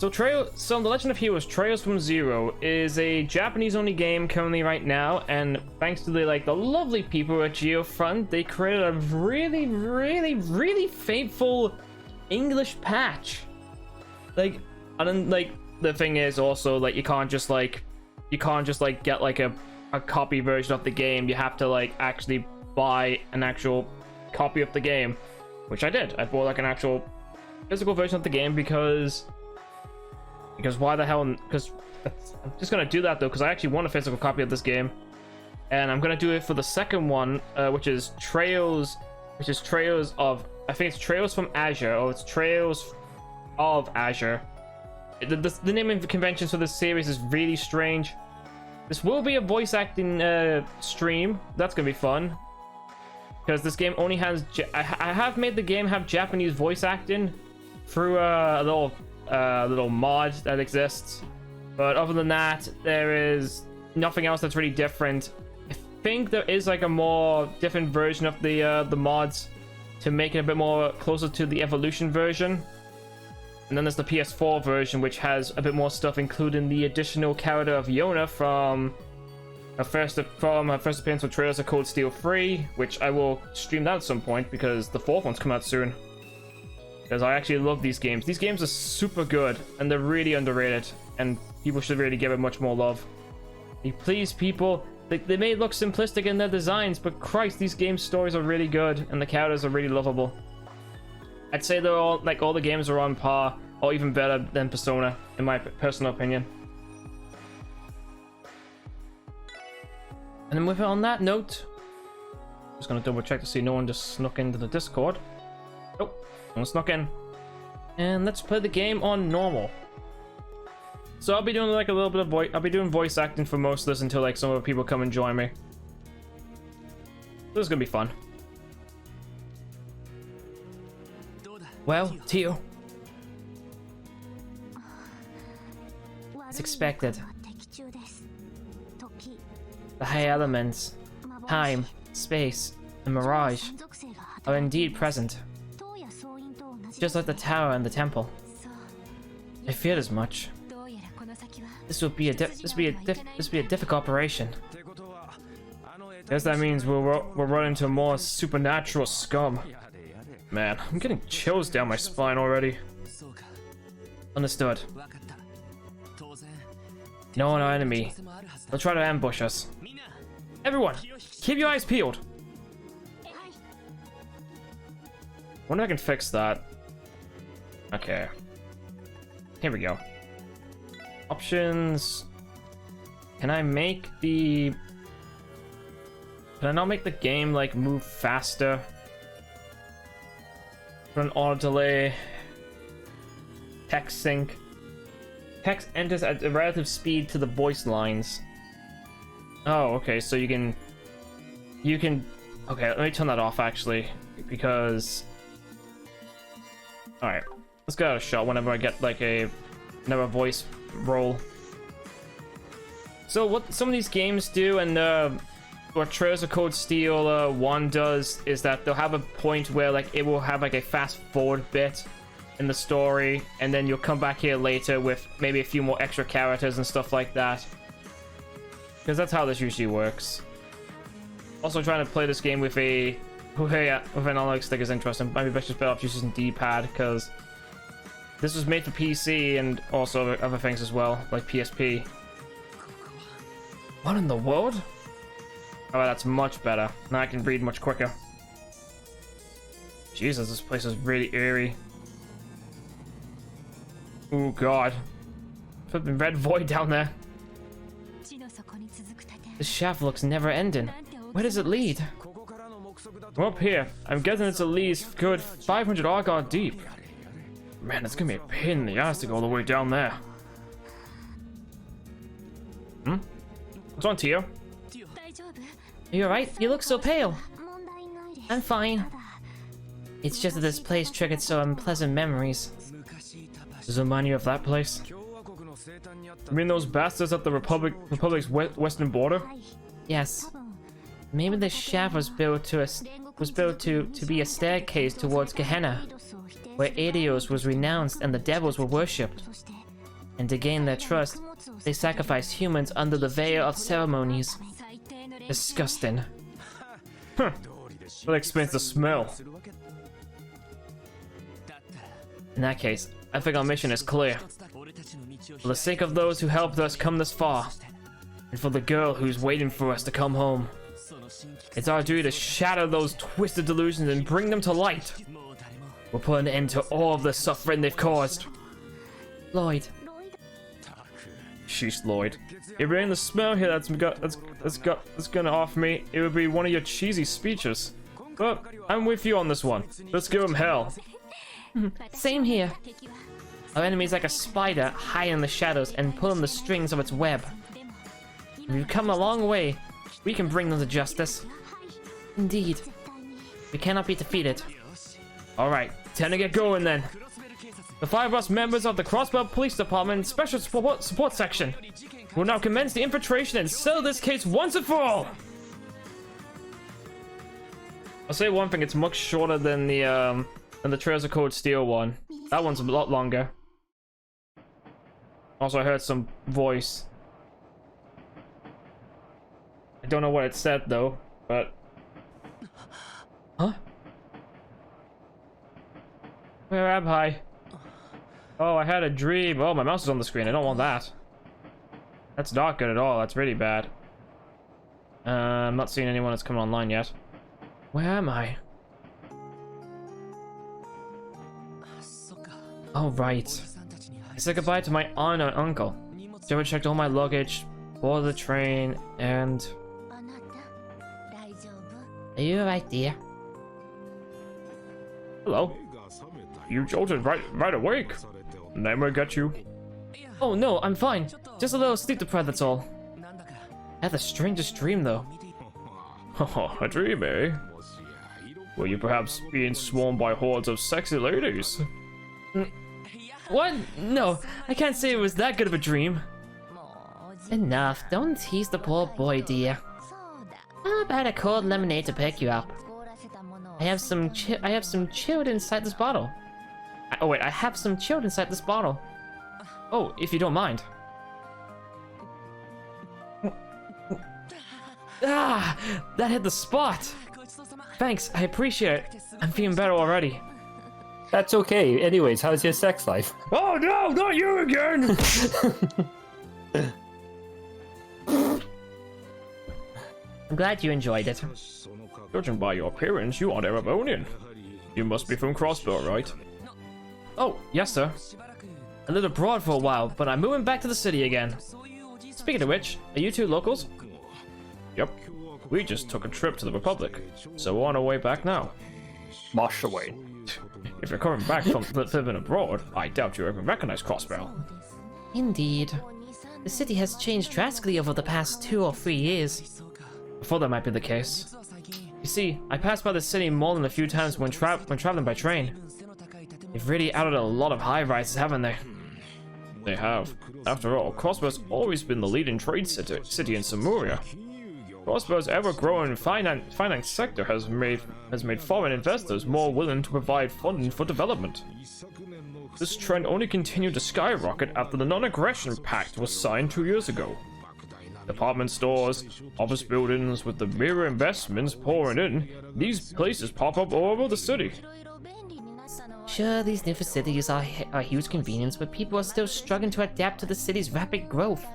So The Legend of Heroes Trails from Zero is a Japanese-only game currently right now, and thanks to the lovely people at Geofront, they created a really faithful English patch. And then the thing is also you can't just get a copy version of the game. You have to actually buy an actual copy of the game, which I did. I bought an actual physical version of the game because why the hell? Because I'm just gonna do that though, because I actually want a physical copy of this game, and I'm gonna do it for the second one, which is Trails of, I think it's Trails from Azure, or it's Trails of Azure. The naming conventions for this series is really strange. This will be a voice acting stream. That's gonna be fun, because this game only has I have made the game have Japanese voice acting through a little mod that exists, but other than that, there is nothing else that's really different. I think there is a more different version of the mods to make it a bit more closer to the Evolution version. And then there's the PS4 version, which has a bit more stuff, including the additional character of Yona from her first appearance with Trails of Cold Steel 3, which I will stream that at some point because the fourth one's coming out soon. Because I actually love these games. These games are super good, and they're really underrated, and people should really give it much more love. Please, people, they may look simplistic in their designs, but Christ, these game stories are really good, and the characters are really lovable. I'd say they're all the games are on par, or even better than Persona, in my personal opinion. And then on that note, I'm just gonna double check to see no one just snuck into the Discord. Oh, no one snuck in. And let's play the game on normal. So I'll be doing a little bit of I'll be doing voice acting for most of this until some other people come and join me. This is gonna be fun. Well, Tio. As expected. The high elements, time, space, and mirage are indeed present. Just like the tower and the temple. I feared as much. This would be a difficult operation. Guess that means we'll run into more supernatural scum. Man, I'm getting chills down my spine already. Understood. Knowing our enemy, they'll try to ambush us. Everyone, keep your eyes peeled. Wonder if I can fix that. Okay. Here we go. Options. Can I not make the game move faster? Put an auto delay. Text sync. Text enters at a relative speed to the voice lines. Oh, okay, so you can okay, let me turn that off actually, because alright, let's get a shot whenever I get another voice roll. So what some of these games do, and what Trails of Cold Steel 1 does, is that they'll have a point where it will have a fast forward bit in the story, and then you'll come back here later with maybe a few more extra characters and stuff like that. Because that's how this usually works. Also, trying to play this game with an analog stick is interesting. Maybe best just better off using D-pad, because this was made for PC and also other things as well, like PSP. What in the world? Oh, that's much better. Now I can read much quicker. Jesus, this place is really eerie. Oh god. Flipping red void down there. This shaft looks never ending. Where does it lead? From up here, I'm guessing it's at least good 500 Argon deep. Man, it's gonna be a pain in the ass to go all the way down there. What's on, Tio? Are you alright? You look so pale. I'm fine. It's just that this place triggered so unpleasant memories. Does it remind you of that place? You mean those bastards at the Republic's western border? Yes. Maybe this shaft was built to be a staircase towards Gehenna, where Adios was renounced and the devils were worshipped. And to gain their trust, they sacrifice humans under the veil of ceremonies. Disgusting. Huh. That explains the smell. In that case, I think our mission is clear. For the sake of those who helped us come this far, and for the girl who's waiting for us to come home, it's our duty to shatter those twisted delusions and bring them to light. We'll put an end to all of the suffering they've caused. Lloyd. Sheesh, Lloyd. If there ain't the smell here that's gonna off me, it would be one of your cheesy speeches. But I'm with you on this one. Let's give him hell. Same here. Our enemy's like a spider hiding in the shadows and pulling the strings of its web. We've come a long way. We can bring them to justice. Indeed. We cannot be defeated. Alright, time to get going then. The 5 of us members of the Crossbell Police Department Special Support Section will now commence the infiltration and settle this case once and for all. I'll say one thing, it's much shorter than the Trails of Cold Steel one. That one's a lot longer. Also, I heard some voice. I don't know what it said though, but... Huh? Where am I? Oh, I had a dream. Oh, my mouse is on the screen. I don't want that. That's not good at all. That's really bad. I'm not seeing anyone that's coming online yet. Where am I? Oh, right. I said goodbye to my aunt and uncle. Joe checked all my luggage, boarded the train, and... Are you alright, dear? Hello. You jolted right awake. Name I got you. Oh no, I'm fine. Just a little sleep deprived, that's all. I had the strangest dream though. A dream, eh? Were you perhaps being swarmed by hordes of sexy ladies? What? No, I can't say it was that good of a dream. Enough, don't tease the poor boy, dear. How about a cold lemonade to pick you up? I have some chilled inside this bottle. Oh wait, I have some chilled inside this bottle. Oh, if you don't mind. Ah, that hit the spot. Thanks, I appreciate it. I'm feeling better already. That's okay. Anyways, how's your sex life? Oh no, not you again! I'm glad you enjoyed it. Judging by your appearance, you are Erebonian. You must be from Crossbell, right? Oh, yes sir. I lived abroad for a while, but I'm moving back to the city again. Speaking of which, are you two locals? Yep. We just took a trip to the Republic, so we're on our way back now. March away. If you're coming back from living abroad, I doubt you even recognize Crossbell. Indeed. The city has changed drastically over the past 2 or 3 years. I thought that might be the case. You see, I passed by the city more than a few times when traveling by train. They've really added a lot of high-rises, haven't they? They have. After all, Crossbell's always been the leading trade city in Samuria. Crossbell's ever-growing finance sector has made foreign investors more willing to provide funding for development. This trend only continued to skyrocket after the Non-Aggression Pact was signed 2 years ago. Department stores, office buildings with the mirror investments pouring in, these places pop up all over the city. Sure, these new facilities are a huge convenience, but people are still struggling to adapt to the city's rapid growth.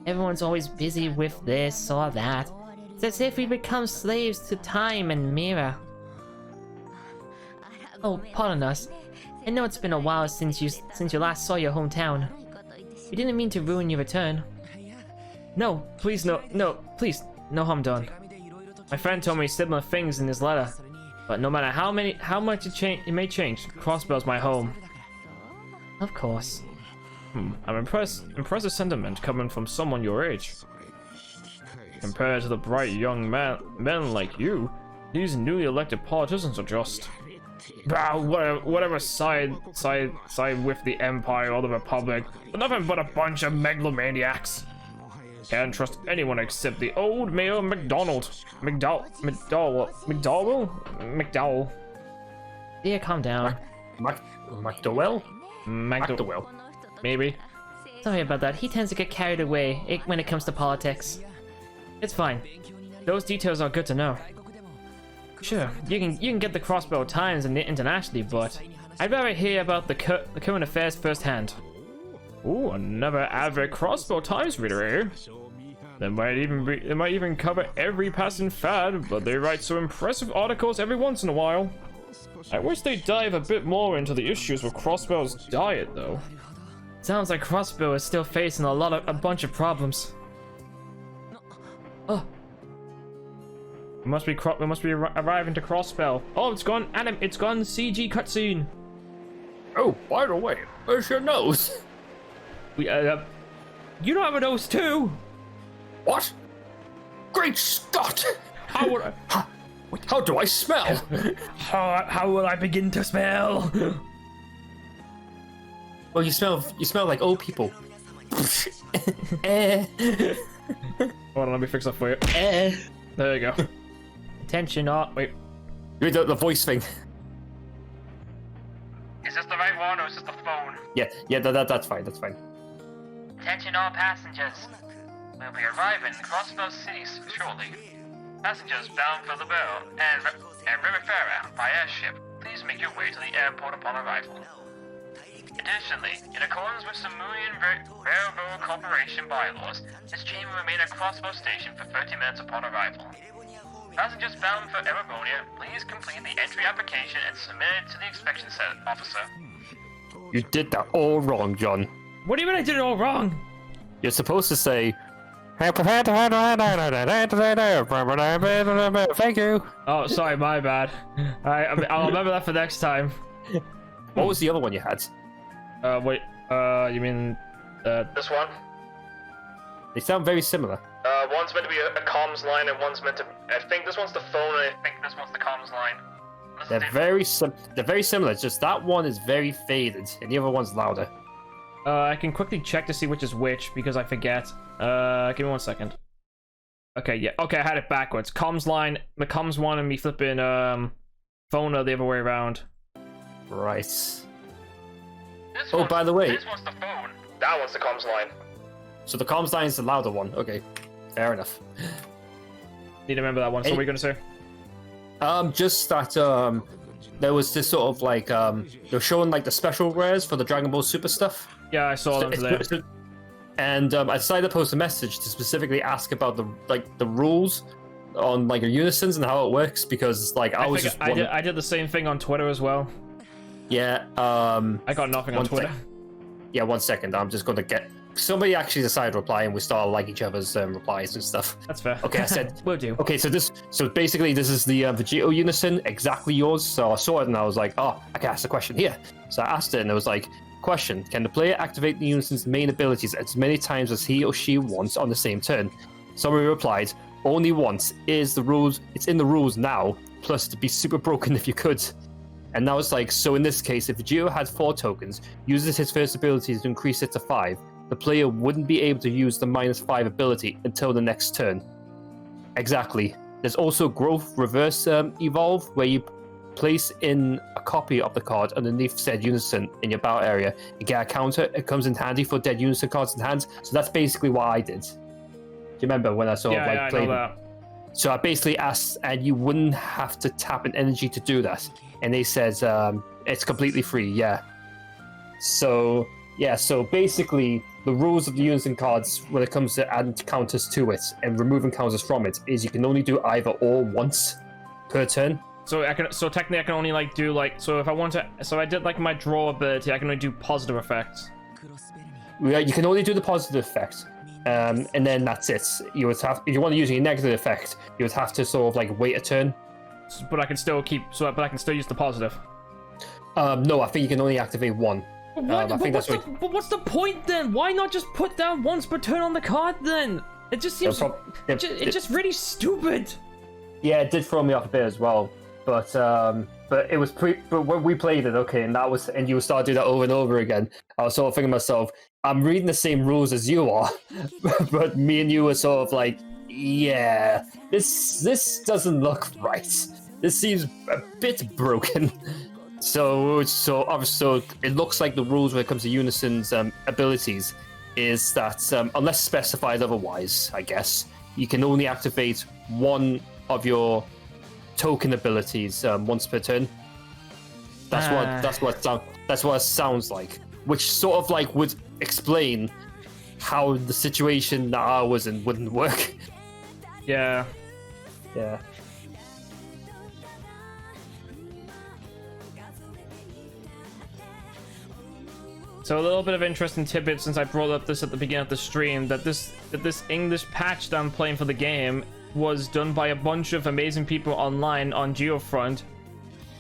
Everyone's always busy with this or that. It's as if we become slaves to time and mirror. Oh, pardon us. I know it's been a while since you last saw your hometown. We didn't mean to ruin your return. No, please, please, no harm done. My friend told me similar things in his letter, but no matter how much it may change, Crossbell's my home. Of course. I'm impressive sentiment coming from someone your age. Compared to the bright young men like you, these newly elected politicians are just... whatever side with the Empire or the Republic, but nothing but a bunch of megalomaniacs. Can't trust anyone except the old Mayor McDowell. Yeah, calm down. McDowell? McDowell. Maybe. Sorry about that. He tends to get carried away when it comes to politics. It's fine. Those details are good to know. Sure, you can get the Crossbell Times internationally, but I'd rather hear about the current affairs firsthand. Ooh, another avid Crossbell Times reader, eh? They might even cover every passing fad, but they write so impressive articles every once in a while. I wish they'd dive a bit more into the issues with Crossbell's diet, though. Sounds like Crossbell is still facing a bunch of problems. Oh. We must be arriving to Crossbell. Oh, it's gone CG cutscene. Oh, by the way, where's your nose? You don't have a nose too. What? Great Scott! How would I? How do I smell? How will I begin to smell? Well, you smell like old people. Hold on, let me fix that for you. There you go. Attention, wait. You read the voice thing. Is this the right one or is this the phone? Yeah, that's fine, that's fine. Attention all passengers. We'll be arriving in Crossbell City shortly. Passengers bound for the Bell and Riverfera by airship, please make your way to the airport upon arrival. Additionally, in accordance with Samoan Railroad Corporation bylaws, this train will remain at Crossbell Station for 30 minutes upon arrival. Passengers bound for Erabonia, please complete the entry application and submit it to the inspection officer. You did that all wrong, John. What do you mean I did it all wrong? You're supposed to say, thank you. Oh, sorry, my bad. I'll remember that for next time. What was the other one you had? Wait, you mean, this one? They sound very similar. One's meant to be a comms line and one's meant to, I think this one's the phone and I think this one's the comms line. They're very similar, it's just that one is very faded and the other one's louder. I can quickly check to see which is which because I forget. Give me 1 second. Okay, yeah, okay, I had it backwards. Comms line, the comms one and me flipping, phone are the other way around. Right. By the way. This one's the phone. That one's the comms line. So the comms line is the louder one. Okay, fair enough. Need to remember that one. So what are you gonna say? Just that there was this sort of like they're showing like the special rares for the Dragon Ball Super stuff. Yeah, I saw them today. And I decided to post a message to specifically ask about the rules on like your unisons and how it works because like I did the same thing on Twitter as well. Yeah. I got nothing on Twitter. Yeah, 1 second. I'm just going to get. Somebody actually decided to reply, and we started like each other's replies and stuff. That's fair. Okay, I said. Will do. Okay, so basically this is the Vegito unison, exactly yours. So I saw it and I was like, oh, I can ask the question here. So I asked it, and it was like, question: can the player activate the unison's main abilities as many times as he or she wants on the same turn? Somebody replied, only once. It's in the rules now. Plus, to be super broken if you could. And now it's like, so in this case, if Vegito had 4 tokens, uses his first ability to increase it to 5, the player wouldn't be able to use the -5 ability until the next turn. Exactly. There's also Growth Reverse Evolve, where you place in a copy of the card underneath said unison in your battle area and get a counter. It comes in handy for dead unison cards in hand. So that's basically what I did. Do you remember when I played? I know that. So I basically asked, and you wouldn't have to tap an energy to do that. And they said it's completely free, yeah. So basically the rules of the unison cards when it comes to adding counters to it and removing counters from it is you can only do either or once per turn. So technically I can only like do like, so if I want to, so I did like my draw ability, I can only do positive effects. Yeah, you can only do the positive effect. And then that's it. You would have, if you want to use a negative effect, you would have to sort of like wait a turn. But I can still but I can still use the positive. No, I think you can only activate one. What's the point then? Why not just put down once per turn on the card then? It just seems it's just really stupid. Yeah, it did throw me off a bit as well. But it was but when we played it, okay, and you started doing that over and over again, I was sort of thinking to myself, I'm reading the same rules as you are, but me and you were sort of like, yeah, this doesn't look right. This seems a bit broken. So it looks like the rules when it comes to Unison's abilities is that unless specified otherwise, I guess, you can only activate one of your token abilities once per turn. That's what it sounds like, which sort of like would explain how the situation that I was in wouldn't work. Yeah. Yeah. So a little bit of interesting tidbit since I brought up this at the beginning of the stream, that this English patch that I'm playing for the game was done by a bunch of amazing people online on Geofront,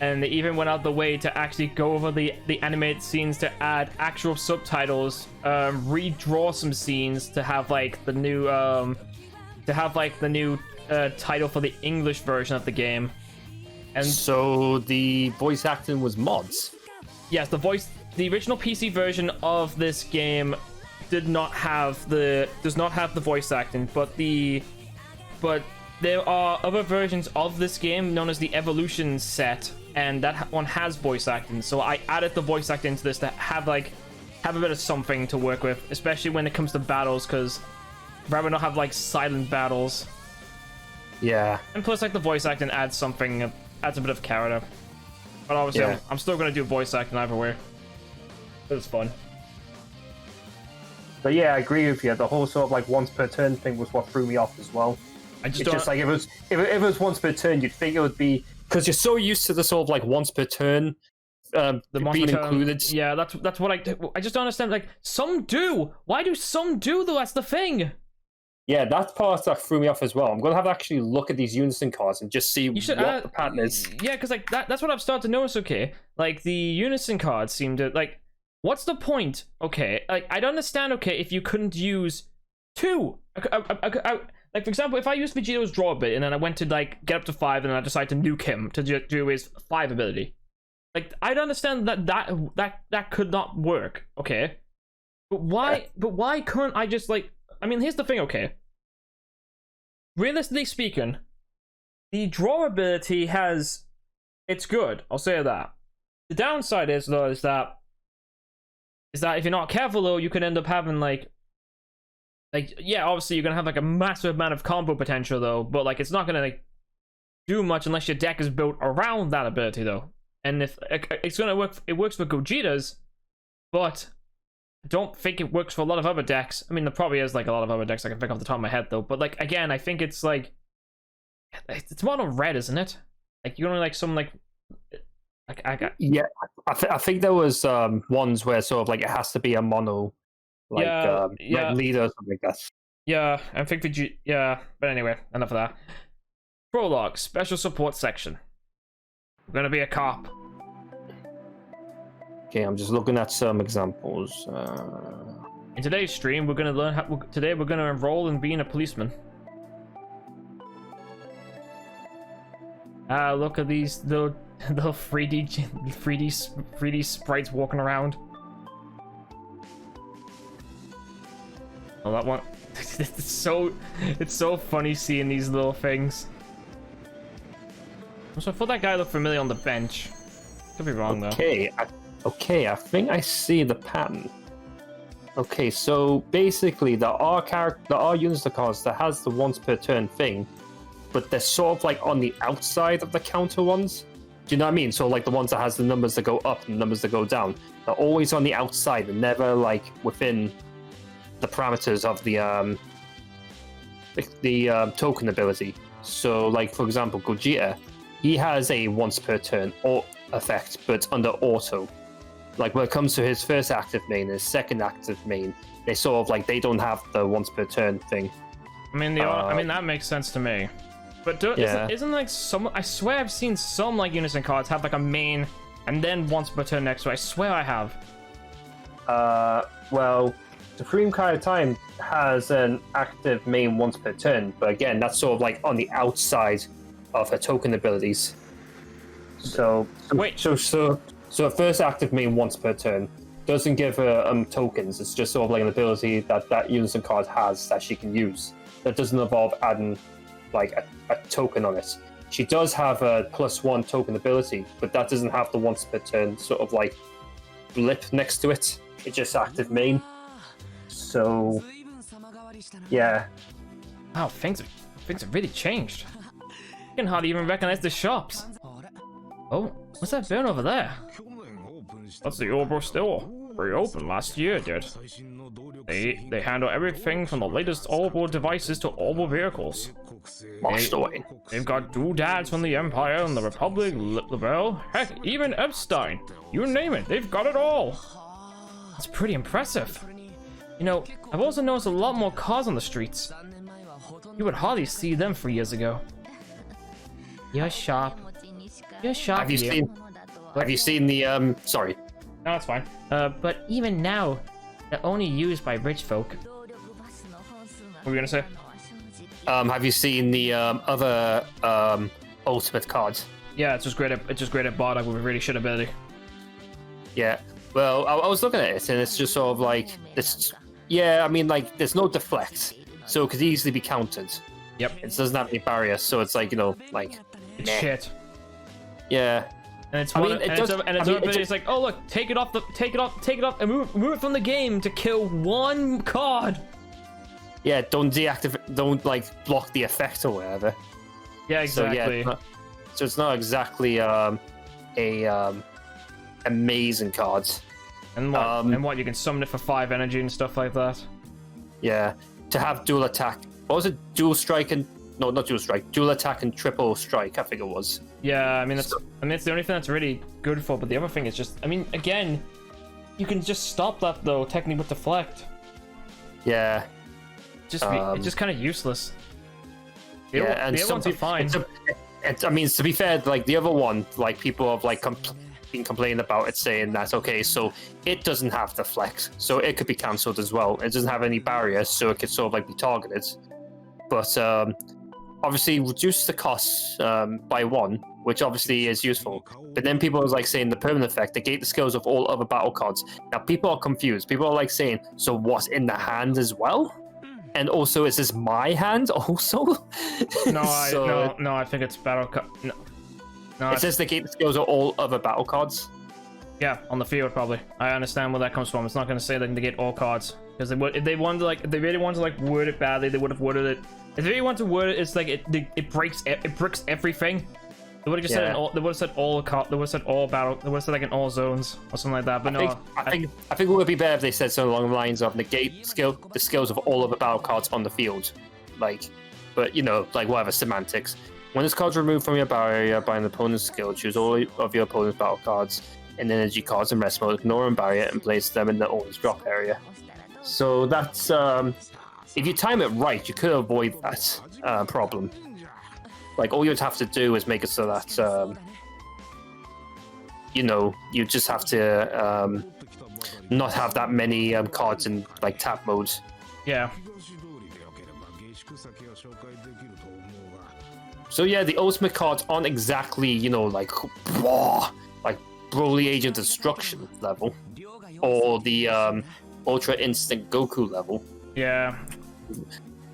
and they even went out the way to actually go over the animated scenes to add actual subtitles, redraw some scenes to have like the new title for the English version of the game. And so the voice acting was mods. Yes, the original PC version of this game does not have the voice acting, but there are other versions of this game known as the Evolution set, and that one has voice acting. So I added the voice acting to this to have a bit of something to work with, especially when it comes to battles, because rather not have like silent battles. Yeah. And plus, like, the voice acting adds a bit of character. But obviously, yeah. I'm still gonna do voice acting either way. It was fun. But yeah, I agree with you. The whole sort of like once per turn thing was what threw me off as well. It's just like if it was once per turn, you'd think it would be, because you're so used to the sort of like once per turn being included. Yeah, that's what I just don't understand. Like, some do. Why do some do though? That's the thing. Yeah, that part that threw me off as well. I'm gonna have to actually look at these unison cards and just see what the pattern is. Yeah, because like that's what I've started to notice. Okay, like the unison cards seem to like. What's the point? Okay, like I don't understand. Okay, if you couldn't use two, like for example, if I used Vegeto's draw bit and then I went to like get up to 5 and then I decided to nuke him to do his 5 ability, like I don't understand that could not work. Okay, but why? But why couldn't I just like? I mean, here's the thing. Okay, realistically speaking, the draw ability it's good. I'll say that. The downside is though is that if you're not careful though, you can end up having like yeah, obviously you're gonna have like a massive amount of combo potential though, but like it's not gonna like do much unless your deck is built around that ability though. And if it's gonna work, it works for Gogeta's, but I don't think it works for a lot of other decks. I mean, there probably is like a lot of other decks I can think off the top of my head though, but like again, I think it's like it's mono red, isn't it? Like you only like some like. Yeah, I think there was ones where sort of like it has to be a mono, like red leader or something like that. Yeah, I think but anyway, enough of that. Prologue, special support section. We're gonna be a cop. Okay, I'm just looking at some examples. In today's stream, we're gonna learn today we're gonna enroll in being a policeman. Look at these little 3D sprites walking around. Oh, that one. It's so funny seeing these little things. So I thought that guy looked familiar on the bench. Could be wrong though. Okay, I think I see the pattern. Okay, so basically there are units of cards that has the once per turn thing, but they're sort of like on the outside of the counter ones. Do you know what I mean? So like the ones that has the numbers that go up and the numbers that go down, they're always on the outside and never like within the parameters of the token ability. So like for example, Gogeta, he has a once per turn effect, but under auto. Like when it comes to his first active main and his second active main, they sort of like they don't have the once per turn thing. I mean, that makes sense to me. But isn't like some? I swear I've seen some like unison cards have like a main and then once per turn next to it. I swear I have. Well, Supreme Kai of Time has an active main once per turn, but again, that's sort of like on the outside of her token abilities. So a first active main once per turn doesn't give her tokens. It's just sort of like an ability that unison card has that she can use. That doesn't involve adding like a token on it. She does have a +1 token ability, but that doesn't have the once per turn sort of like blip next to it. It's just active main. So, yeah. Wow, things have really changed. You can hardly even recognize the shops. Oh, what's that burn over there? That's the Orbo store. Reopened last year, dude. They handle everything from the latest Orbo devices to Orbo vehicles. They've got doodads from the Empire and the Republic, Lebel, heck, even Epstein. You name it, they've got it all. That's pretty impressive. You know, I've also noticed a lot more cars on the streets. You would hardly see them 3 years ago. You're sharp. You're sharp. Have you seen the sorry. No, it's fine. But even now, they're only used by rich folk. What were you gonna say? Have you seen the other ultimate cards? Yeah, it's just great at Bardock with really shit ability. Yeah. Well, I was looking at it, and it's just sort of like this. Yeah, I mean, like there's no deflect, so it could easily be countered. Yep. It doesn't have any barriers, so it's like, you know, like it's shit. Yeah. And it's it's like, oh look, take it off, and move it from the game to kill one card. Yeah, don't like block the effect or whatever. Yeah, exactly. So it's not exactly amazing card. And what you can summon it for 5 energy and stuff like that. Yeah, to have dual attack. What was it? Dual strike and no, not dual strike. Dual attack and triple strike. I think it was. Yeah, I mean it's the only thing that's really good for. But the other thing is just, I mean, again, you can just stop that though, technically with deflect. Yeah. It's just kind of useless. And the other ones are fine. I mean, to be fair, like the other one, like people have like been complaining about it, saying that okay, so it doesn't have the flex, so it could be cancelled as well. It doesn't have any barriers, so it could sort of like be targeted. But obviously reduce the costs by 1, which obviously is useful. But then people are like saying the permanent effect, negate the skills of all other battle cards. Now people are confused. People are like saying, so what's in the hand as well? And also, is this my hand also? No, I think it's battle card. No, it says negate the skills of all other battle cards. Yeah, on the field probably. I understand where that comes from. It's not going to say they can negate all cards, because if they wanted to, like, if they really wanted to like word it badly, they would have worded it. If they really want to word it, it's like it breaks everything. They would have just said an all. They would have said all card. They would have said all battle. They would have said like in all zones or something like that. But I think it would be better if they said something along the lines of negate the skills of all of the battle cards on the field, like. But you know, like whatever semantics. When this card's removed from your barrier by an opponent's skill, choose all of your opponent's battle cards and energy cards in rest mode, ignore and barrier, and place them in the owner's drop area. So that's if you time it right, you could avoid that problem. Like all you'd have to do is make it so that you know, you just have to not have that many cards in like tap mode. Yeah. So yeah, the ultimate cards aren't exactly, you know, like Broly Agent Destruction level, or the Ultra Instinct Goku level. Yeah.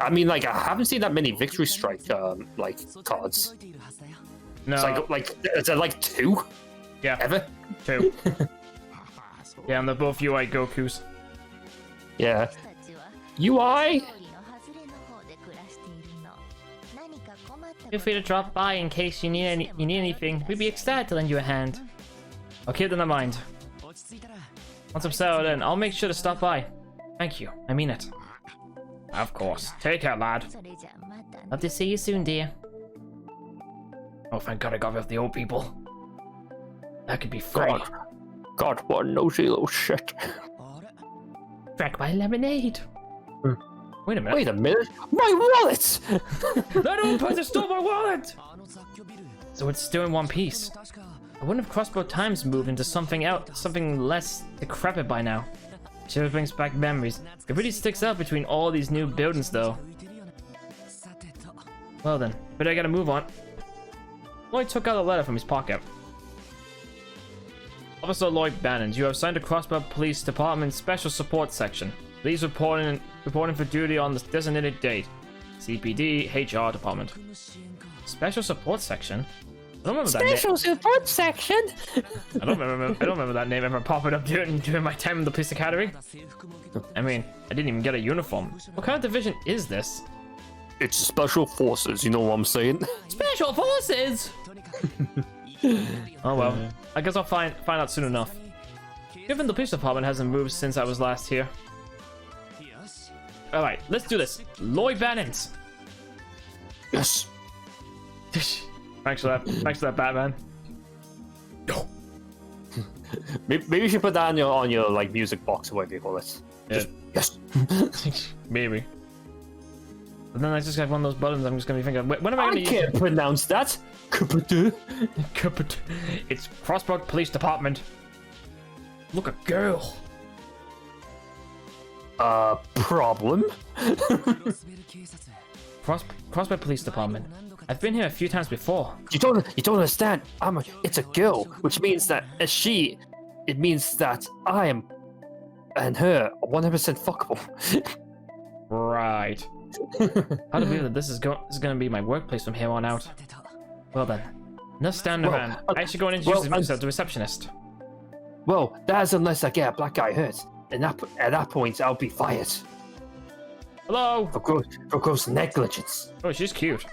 I mean, like, I haven't seen that many Victory Strike like cards. No. Is there like 2? Yeah. Ever? 2. Yeah, and they're both UI Gokus. Yeah. UI? Feel free to drop by in case you need anything. We'd be ecstatic to lend you a hand. I'll keep that in mind. Once I'm settled in, I'll make sure to stop by. Thank you. I mean it. Of course. Take care, lad. Love to see you soon, dear. Oh, thank God I got rid of the old people. That could be free. God, what a nosy little shit. Drank my lemonade. Wait a minute. My wallet! That old person stole my wallet! So it's still in one piece. I wouldn't have Crossbell Times moved into something less decrepit by now. Sure brings back memories. It really sticks out between all these new buildings though. Well then, but I gotta move on. Lloyd took out a letter from his pocket. Officer Lloyd Bannings, you have signed to Crossbell Police Department Special Support Section. Please reporting for duty on the designated date. CPD HR Department. Special Support Section? What don't remember that name. Special support section. I don't remember that name ever popping up during my time in the police academy. I mean, I didn't even get a uniform. What kind of division is this? It's special forces. You know what I'm saying? Special forces. Oh well, I guess I'll find out soon enough. Given the police department hasn't moved since I was last here. All right, let's do this. Lloyd Bannings. Yes. Thanks for that, Batman. Maybe you should put that on your like music box or whatever you call it. Yeah. Yes. Maybe. But then I just have one of those buttons. I'm just gonna be thinking, when am I gonna I can't pronounce that. It's Crossbell Police Department. Look, a girl. Problem? Crossbell Police Department. I've been here a few times before. You don't understand. It's a girl, which means that it means that I am and her are 100% fuckable. Right. Hard to believe that this is gonna be my workplace from here on out. Well then, enough standing around. I should go and introduce myself to the receptionist. Well, that's unless I get a black guy hurt, and at that point I'll be fired. Hello. For gross negligence. Oh, she's cute.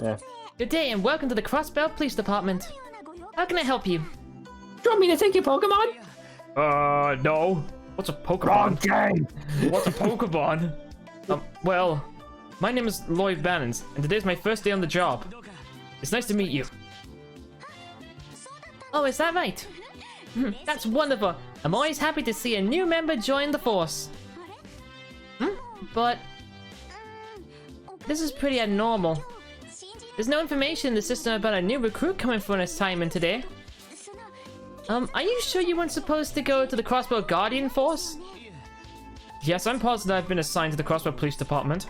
Yeah. Good day and welcome to the Crossbell Police Department. How can I help you? Do you want me to take your Pokemon? No. What's a Pokemon? Wrong game. What's a Pokemon? Well, my name is Lloyd Bannings, and today's my first day on the job. It's nice to meet you. Oh, is that right? That's wonderful. I'm always happy to see a new member join the force. But this is pretty abnormal. There's no information in the system about a new recruit coming for an assignment today. Are you sure you weren't supposed to go to the Crossbell Guardian Force? Yes, I'm positive I've been assigned to the Crossbell Police Department.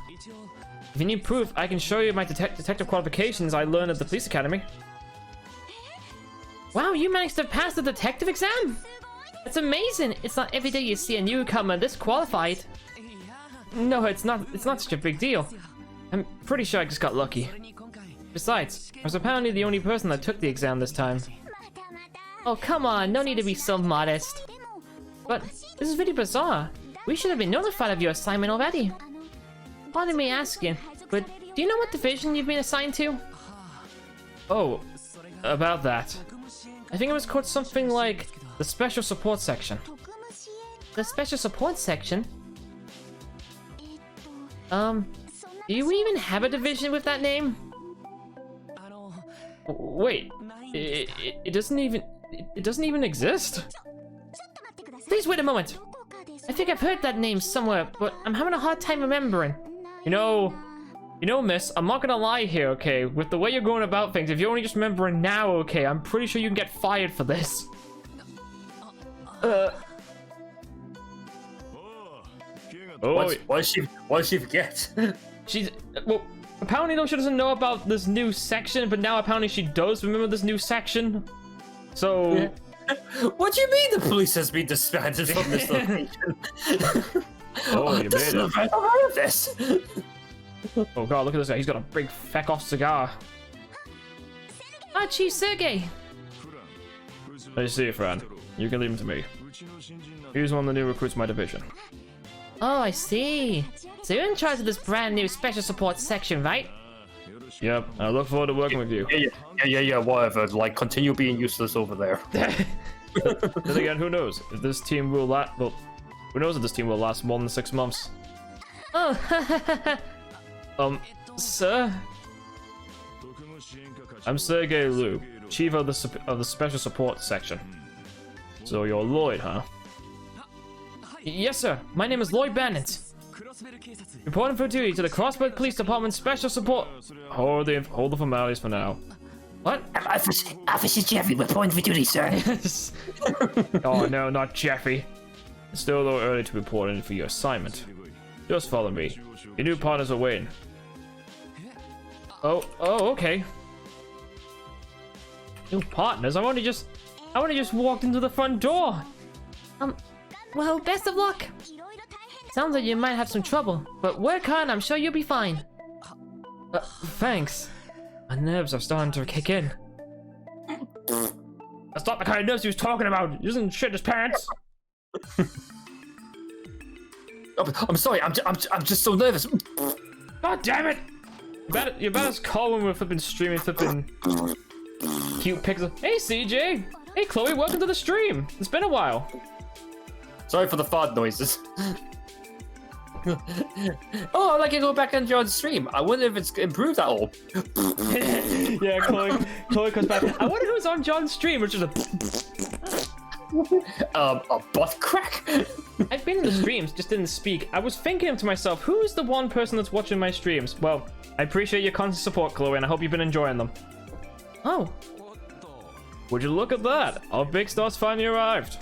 If you need proof, I can show you my detective qualifications I learned at the police academy. Wow, you managed to pass the detective exam? That's amazing. It's not every day you see a newcomer this qualified. No, it's not such a big deal. I'm pretty sure I just got lucky. Besides, I was apparently the only person that took the exam this time. Oh, come on. No need to be so modest. But this is really bizarre. We should have been notified of your assignment already. Pardon me asking, but do you know what division you've been assigned to? Oh, about that. I think it was called something like the Special Support Section. The Special Support Section? Do you even have a division with that name? Wait, it doesn't even exist? Please wait a moment. I think I've heard that name somewhere, but I'm having a hard time remembering. You know, miss, I'm not gonna lie here, okay? With the way you're going about things, if you're only just remembering now, okay, I'm pretty sure you can get fired for this. Oh, what did she forget? She's, well, apparently though she doesn't know about this new section, but now apparently she does remember this new section. So... Yeah. What do you mean the police has been disbanded from this location? Oh, you made it. I've heard of this. Oh god, look at this guy. He's got a big feck off cigar. Ah, Chief Sergey. I see, friend. You can leave him to me. He's one of the new recruits in my division. Oh, I see. So you're in charge of this brand new special support section, right? Yep, I look forward to working with you. Yeah, whatever. Like, continue being useless over there. Then again, who knows? If this team will last, well, who knows if this team will last more than 6 months? Oh, Sir? I'm Sergey Liu, Chief of the Special Support Section. So you're Lloyd, huh? Yes, sir. My name is Lloyd Bannings. Reporting for duty to the Crossbell Police Department Special Support. Hold the formalities for now. What? Officer Jeffrey, reporting for duty, sir. Oh no, not Jeffrey. It's still a little early to report in for your assignment. Just follow me. Your new partners are waiting. Oh, okay. New partners? I only just walked into the front door. Well, best of luck. Sounds like you might have some trouble, but work hard and I'm sure you'll be fine. Thanks. My nerves are starting to kick in. That's not the kind of nerves he was talking about. He doesn't shit his pants. I'm sorry. I'm just so nervous. God damn it! You better call when we're flipping streaming, flipping cute pics of. Hey CJ! Hey Chloe, welcome to the stream! It's been a while. Sorry for the fart noises. Oh, I'd like to go back and join the stream. I wonder if it's improved at all. Yeah, Chloe comes back. I wonder who's on John's stream, which is a butt crack. I've been in the streams, just didn't speak. I was thinking to myself, who is the one person that's watching my streams? Well, I appreciate your constant support, Chloe, and I hope you've been enjoying them. Oh. Would you look at that? Our big star's finally arrived.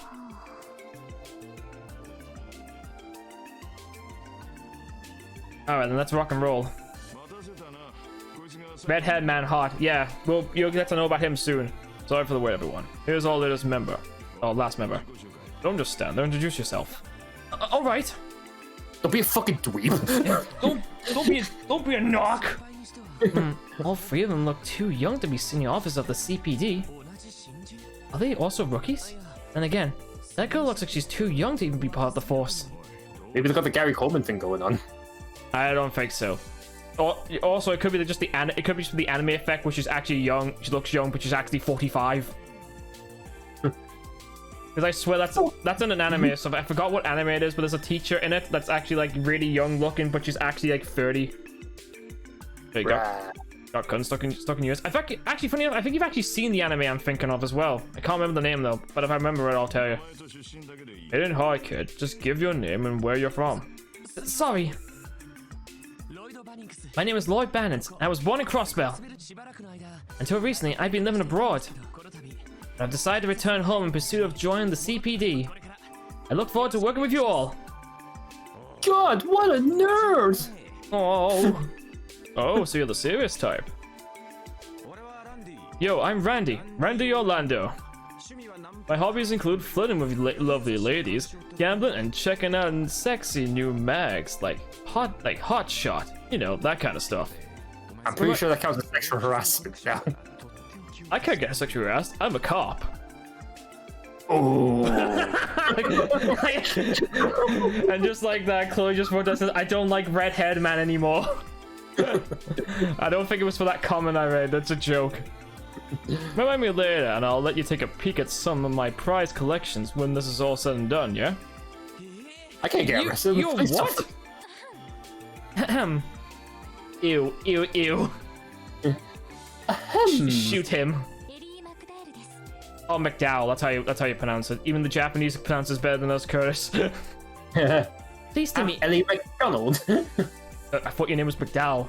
Alright, then let's rock and roll. Redhead man hot. Yeah, well, you'll get to know about him soon. Sorry for the wait, everyone. Here's our latest member. Oh, last member. Don't just stand there, introduce yourself. Alright. Don't be a fucking dweeb. don't be a knock. All three of them look too young to be senior officers of the CPD. Are they also rookies? Then again, that girl looks like she's too young to even be part of the force. Maybe they got the Gary Coleman thing going on. I don't think so. Also, it could be just the anime effect, which is actually young. She looks young, but she's actually 45. Because I swear that's in an anime. So I forgot what anime it is, but there's a teacher in it that's actually like really young looking, but she's actually like 30. There you go. Got gun stuck in yours. I think actually funny enough, I think you've actually seen the anime I'm thinking of as well. I can't remember the name though, but if I remember it, I'll tell you. It ain't hard, kid. Just give your name and where you're from. Sorry. My name is Lloyd Bannings. I was born in Crossbell. Until recently, I've been living abroad. But I've decided to return home in pursuit of joining the CPD. I look forward to working with you all. God, what a nerd! Oh. Oh, so you're the serious type. Yo, I'm Randy Orlando. My hobbies include flirting with lovely ladies, gambling, and checking out sexy new mags like Hot Shot. You know, that kind of stuff. I'm pretty sure that counts as sexual harassment. Yeah. I can't get sexually harassed. I'm a cop. Oh. And just like that, Chloe just wrote that says, I don't like redhead man anymore. I don't think it was for that comment I read. That's a joke. Remind me later, and I'll let you take a peek at some of my prize collections when this is all said and done, yeah? I can't get arrested. You what? Ew. Shoot him. Oh, McDowell. That's how you pronounce it. Even the Japanese pronounce it better than us, Curtis. Please to me, Ellie McDonald. I thought your name was McDowell.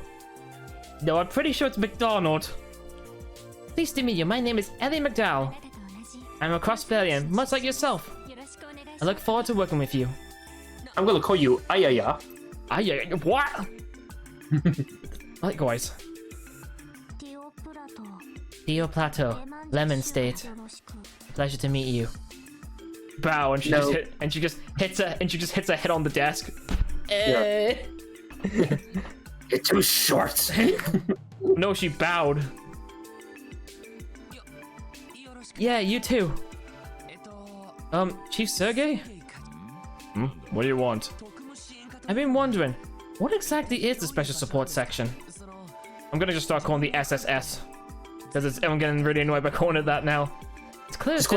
No, I'm pretty sure it's McDonald. Pleased to meet you. My name is Ellie McDowell. I'm a Crossbellian, much like yourself. I look forward to working with you. I'm gonna call you Ayaya. Ayaya? What? Likewise. Theo Plateau, Lemon State. Pleasure to meet you. Bow, and she just hits her head on the desk. Yeah. You're too short. No, she bowed. Yeah, you too. Chief Sergey? What do you want? I've been wondering, what exactly is the Special Support Section? I'm gonna just start calling the SSS. Because I'm getting really annoyed by calling it that now. It's clear. Just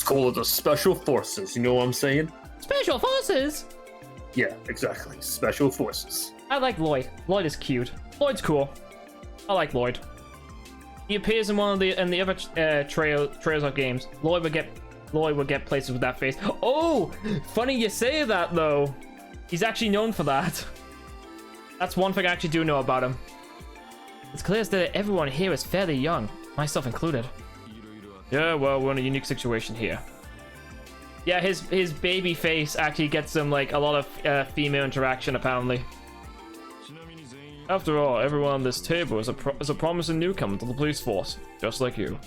call it the Special Forces, you know what I'm saying? Special Forces? Yeah, exactly. Special Forces. I like Lloyd. Lloyd is cute. Lloyd's cool. I like Lloyd. He appears in one of the other Trails of games. Lloyd would get places with that face. Oh, funny you say that though. He's actually known for that. That's one thing I actually do know about him. It's clear that everyone here is fairly young, myself included. Yeah, well, we're in a unique situation here. Yeah, his baby face actually gets him like a lot of female interaction apparently. After all, everyone on this table is a promising newcomer to the police force, just like you.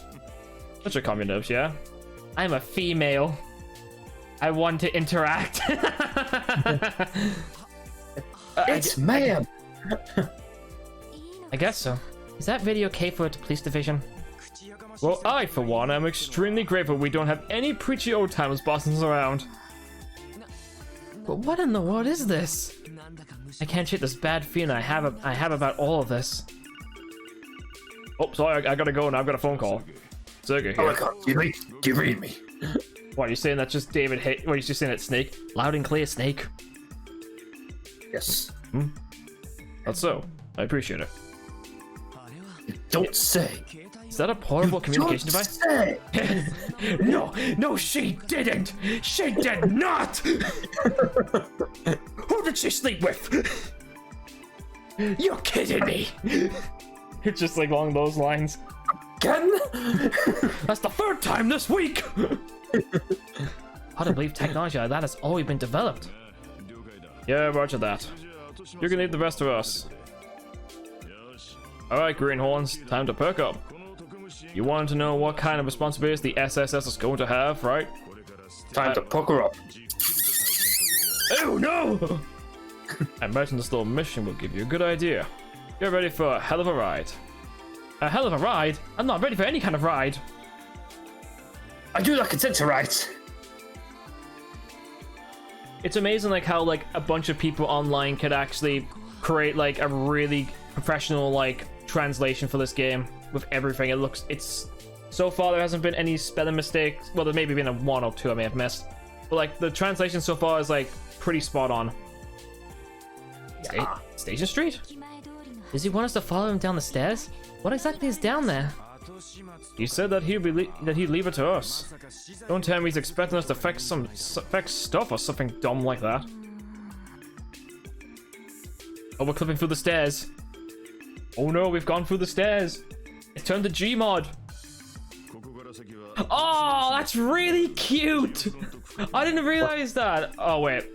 That should calm your nerves, yeah? I'm a female. I want to interact. It's ma'am. I guess so. Is that radio okay for the police division? Well, I, for one, am extremely grateful we don't have any preachy old-timers bossing us around. But what in the world is this? I can't shake this bad feeling I have about all of this. Oh, sorry, I gotta go now. I've got a phone call. Sergey Oh here. my god, you read me. What, are you saying that's just David What, are you just saying it's Snake? Loud and clear, Snake. Yes. That's so. I appreciate it. You don't say. Is that a portable communication device? Say. No, she didn't! She did not! Who did she sleep with? You're kidding me! It's just like along those lines. Again? That's the third time this week! Hard to believe technology like that has already been developed. Yeah, roger that. You can leave the rest of us. Alright, greenhorns, time to perk up. You wanted to know what kind of responsibilities the SSS is going to have, right? Time to pucker up. Oh no! I imagine this little mission will give you a good idea. Get ready for a hell of a ride. A hell of a ride? I'm not ready for any kind of ride. I do not consent to rides. It's amazing like how like a bunch of people online could actually create like a really professional like translation for this game with everything. It's so far there hasn't been any spelling mistakes. Well, there maybe been a one or two I may have missed, but like the translation so far is like pretty spot on. Yeah. Station Street? Does he want us to follow him down the stairs? What exactly is down there? He said that he'd leave it to us. Don't tell me he's expecting us to fix stuff or something dumb like that. Oh, we're clipping through the stairs. Oh no, we've gone through the stairs. It's turned to Gmod. Oh, that's really cute. I didn't realize that. Oh wait,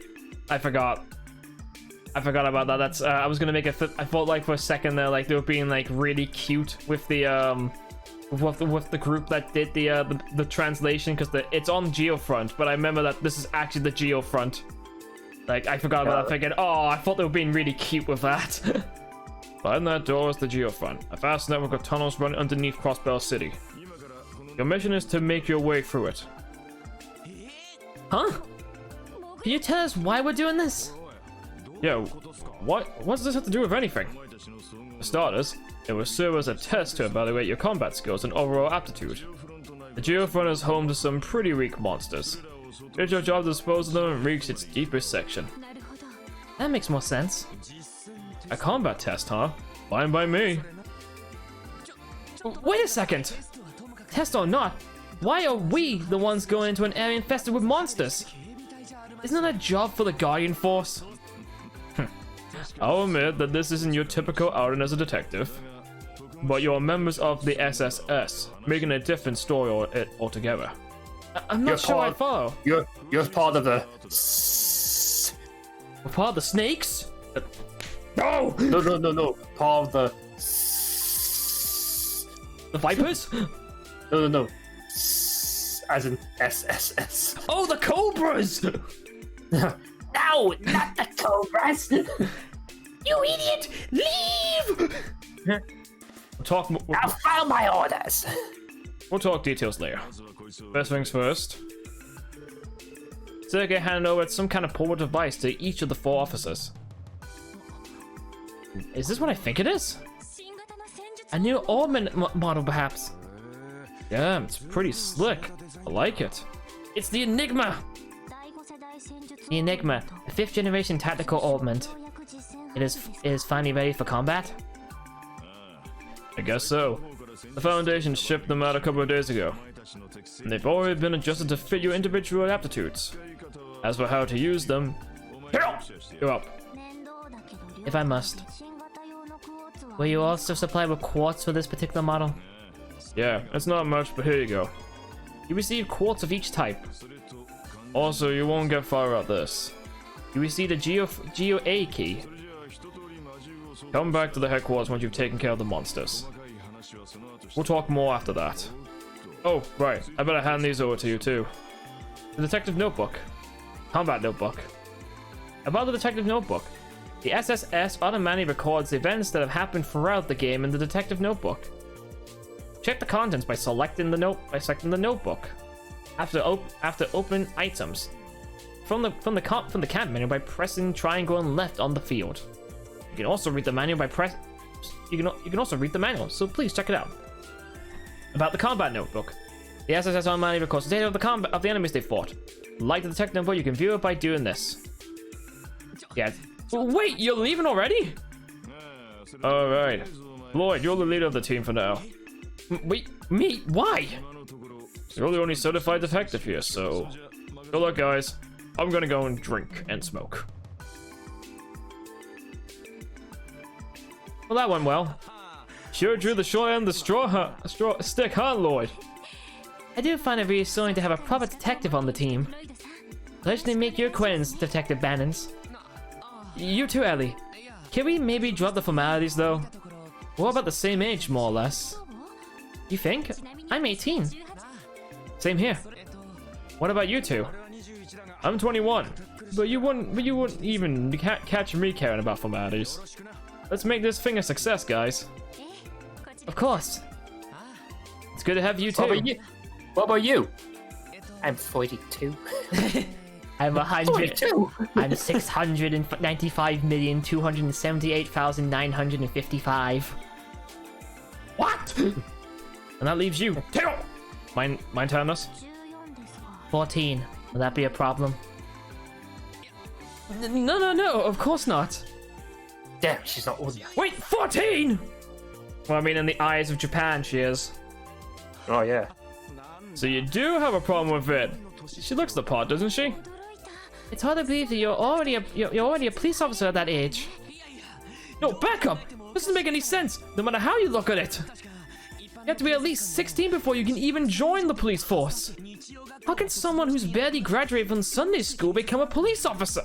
I forgot about that. That's I was gonna make I thought like for a second there like they were being like really cute with the with the group that did the translation, because it's on Geofront, but I remember that this is actually the Geofront. Like I forgot about that, thinking, oh, I thought they were being really cute with that. Behind that door is the Geofront, a vast network of tunnels running underneath Crossbell City. Your mission is to make your way through it. Huh? Can you tell us why we're doing this? Yeah, what does this have to do with anything? For starters, it will serve as a test to evaluate your combat skills and overall aptitude. The Geofront is home to some pretty weak monsters. It's your job to dispose of them and reach its deepest section. That makes more sense. A combat test, huh? Fine by me. Wait a second! Test or not, why are we the ones going into an area infested with monsters? Isn't that a job for the Guardian Force? I'll admit that this isn't your typical outing as a detective, but you're members of the SSS, making a different story altogether. I'm not sure I follow. You're part of the. We're part of the snakes? No! No. Part of the. The Vipers? No. As in SSS. Oh, the Cobras! No, not the Cobras. You idiot! Leave! I'll file my orders. We'll talk details later. First things first. Sergey handed over some kind of portable device to each of the 4 officers. Is this what I think it is? A new Orman model, perhaps? Yeah, it's pretty slick. I like it. It's the Enigma! The Enigma, a 5th generation tactical augment. It is finally ready for combat? I guess so. The Foundation shipped them out a couple of days ago, and they've already been adjusted to fit your individual aptitudes. As for how to use them, you're up. If I must. Will you also supply with quartz for this particular model? Yeah, it's not much, but here you go. You receive quartz of each type. Also, you won't get far without this. You receive the Geo A key. Come back to the headquarters once you've taken care of the monsters. We'll talk more after that. Oh, right, I better hand these over to you too. The detective notebook. Combat notebook. About the detective notebook. The SSS automatically records events that have happened throughout the game in the detective notebook. Check the contents by selecting the notebook. After open items from the camp menu by pressing triangle and left on the field. You can also read the manual you can also read the manual, so please check it out. About the combat notebook. The SSS automatically records the data of the enemies they fought. Like the detective notebook, you can view it by doing this. Yeah. Wait, you're leaving already? Alright. Lloyd, you're the leader of the team for now. Wait, me? Why? You're the only certified detective here, so... Good luck, guys. I'm gonna go and drink and smoke. Well, that went well. Sure drew the short end of the straw stick, huh, Lloyd? I do find it reassuring to have a proper detective on the team. Pleasure to make your acquaintance, Detective Bannings. You too, Ellie. Can we maybe drop the formalities, though? We're about the same age, more or less. You think? I'm 18. Same here. What about you two? I'm 21, but you wouldn't even catch me caring about formalities. Let's make this thing a success, guys. Of course. It's good to have you too. What about you? I'm 42. I'm 100. 42. I'm 695,278,955. What? And that leaves you. Tail. Mind telling us? 14. Will that be a problem? No, of course not. Damn, she's not old enough. Wait, 14? Well, I mean, in the eyes of Japan, she is. Oh, yeah. So you do have a problem with it. She looks the part, doesn't she? It's hard to believe that you're already a police officer at that age. No, back up! This doesn't make any sense, no matter how you look at it. You have to be at least 16 before you can even join the police force. How can someone who's barely graduated from Sunday school become a police officer?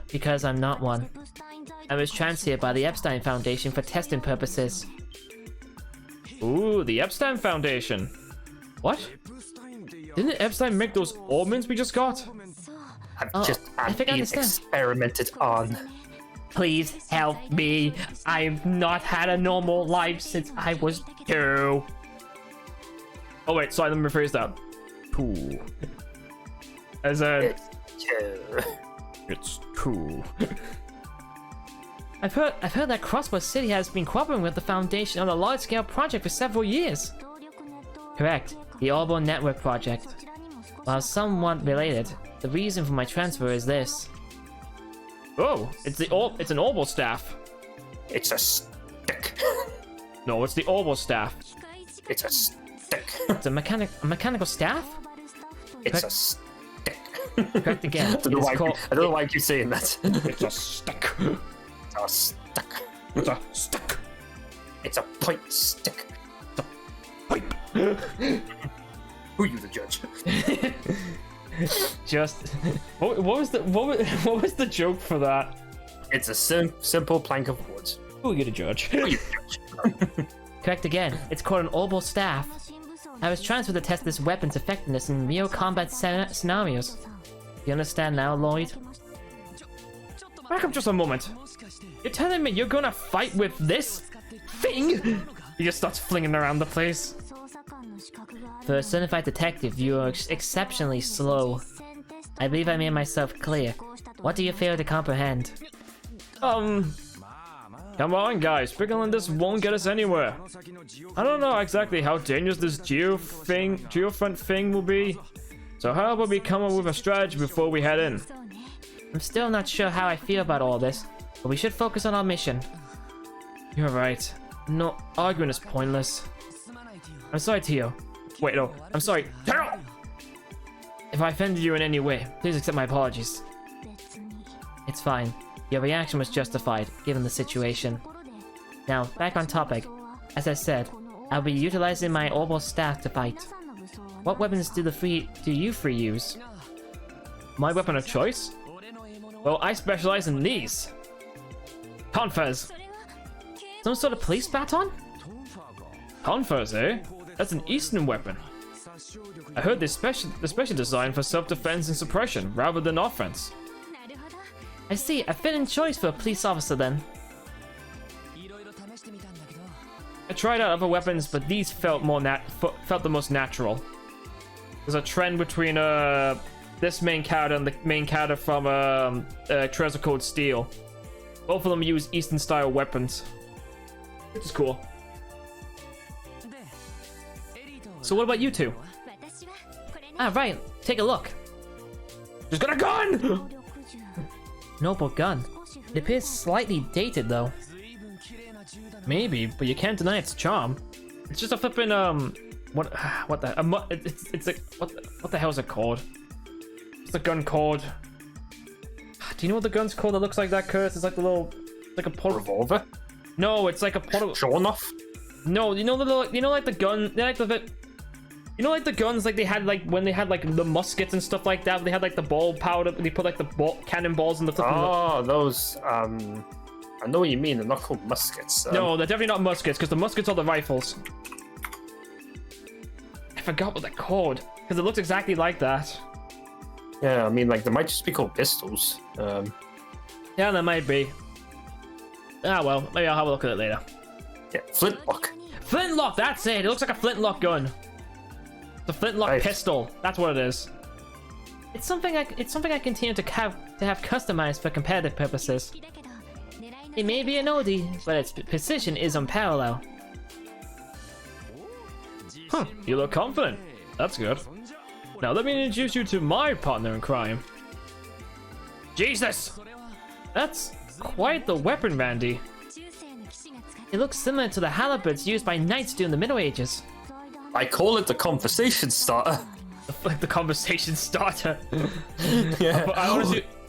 Because I'm not one. I was transferred by the Epstein Foundation for testing purposes. Ooh, the Epstein Foundation. What? Didn't Epstein make those almonds we just got? I've been experimented on. Please help me. I've not had a normal life since I was 2. Oh wait, sorry, let me rephrase that. Poo. As a... It's cool. I've heard that Crossbell City has been cooperating with the Foundation on a large-scale project for several years. Correct, the Orbital Network project. While somewhat related, the reason for my transfer is this. Oh, it's an Orbital staff. It's a stick. No, it's the Orbital staff. It's a stick. It's a mechanical staff? It's a stick. Correct again. I don't know why I keep saying that. It's a stick. It's a stick. It's a stick. It's a pipe stick. It's a pipe. Who are you, the judge? Just what was the joke for that? It's a simple plank of wood. Who are you to judge? Who are you, the judge? Correct again. It's called an orbital staff. I was transferred to test this weapon's effectiveness in real combat scenarios. You understand now, Lloyd? Back up just a moment. You're telling me you're gonna fight with this thing? He just starts flinging around the place. For a certified detective, you are exceptionally slow. I believe I made myself clear. What do you fail to comprehend? Come on, guys. Pickling this won't get us anywhere. I don't know exactly how dangerous this geofront thing will be. So how about we come up with a strategy before we head in? I'm still not sure how I feel about all this, but we should focus on our mission. You're right. No, arguing is pointless. I'm sorry, Tio. Wait, no. I'm sorry. Tio! If I offended you in any way, please accept my apologies. It's fine. Your reaction was justified, given the situation. Now, back on topic. As I said, I'll be utilizing my orbital staff to fight. What weapons do you three use? My weapon of choice? Well, I specialize in these. Confers. Some sort of police baton? Confers, eh? That's an Eastern weapon. I heard they're specially designed for self-defense and suppression, rather than offense. I see, a fitting choice for a police officer then. I tried out other weapons, but these felt felt the most natural. There's a trend between this main character and the main character from Treasure Code Steel. Both of them use Eastern style weapons, which is cool. So what about you two? Ah, right, take a look. Just got a gun! Noble gun. It appears slightly dated though. Maybe, but you can't deny its charm. It's just a flippin' what the it's like what the hell is it called? What's the gun called? Do you know what the gun's called that looks like that, Curse? It's like the little, like a Revolver? No, it's like a portable. Sure enough. No, you know like the gun, like you know like the guns like they had like when they had like the muskets and stuff like that. They had like the ball powder. They put like the cannonballs in the. Oh, those. I know what you mean. They're not called muskets. No, they're definitely not muskets because the muskets are the rifles. I forgot what they're called because it looks exactly like that. Yeah, I mean, like they might just be called pistols. Yeah, there might be. Ah, well, maybe I'll have a look at it later. Yeah, flintlock. Flintlock, that's it. It looks like a flintlock gun. The flintlock Nice. pistol. That's what it is. It's something I continue to have customized for competitive purposes. It may be an oldie, but its precision is unparalleled. Huh, you look confident. That's good. Now let me introduce you to my partner in crime. Jesus! That's quite the weapon, Randy. It looks similar to the halibuts used by knights during the Middle Ages. I call it the conversation starter. Like the conversation starter. Yeah.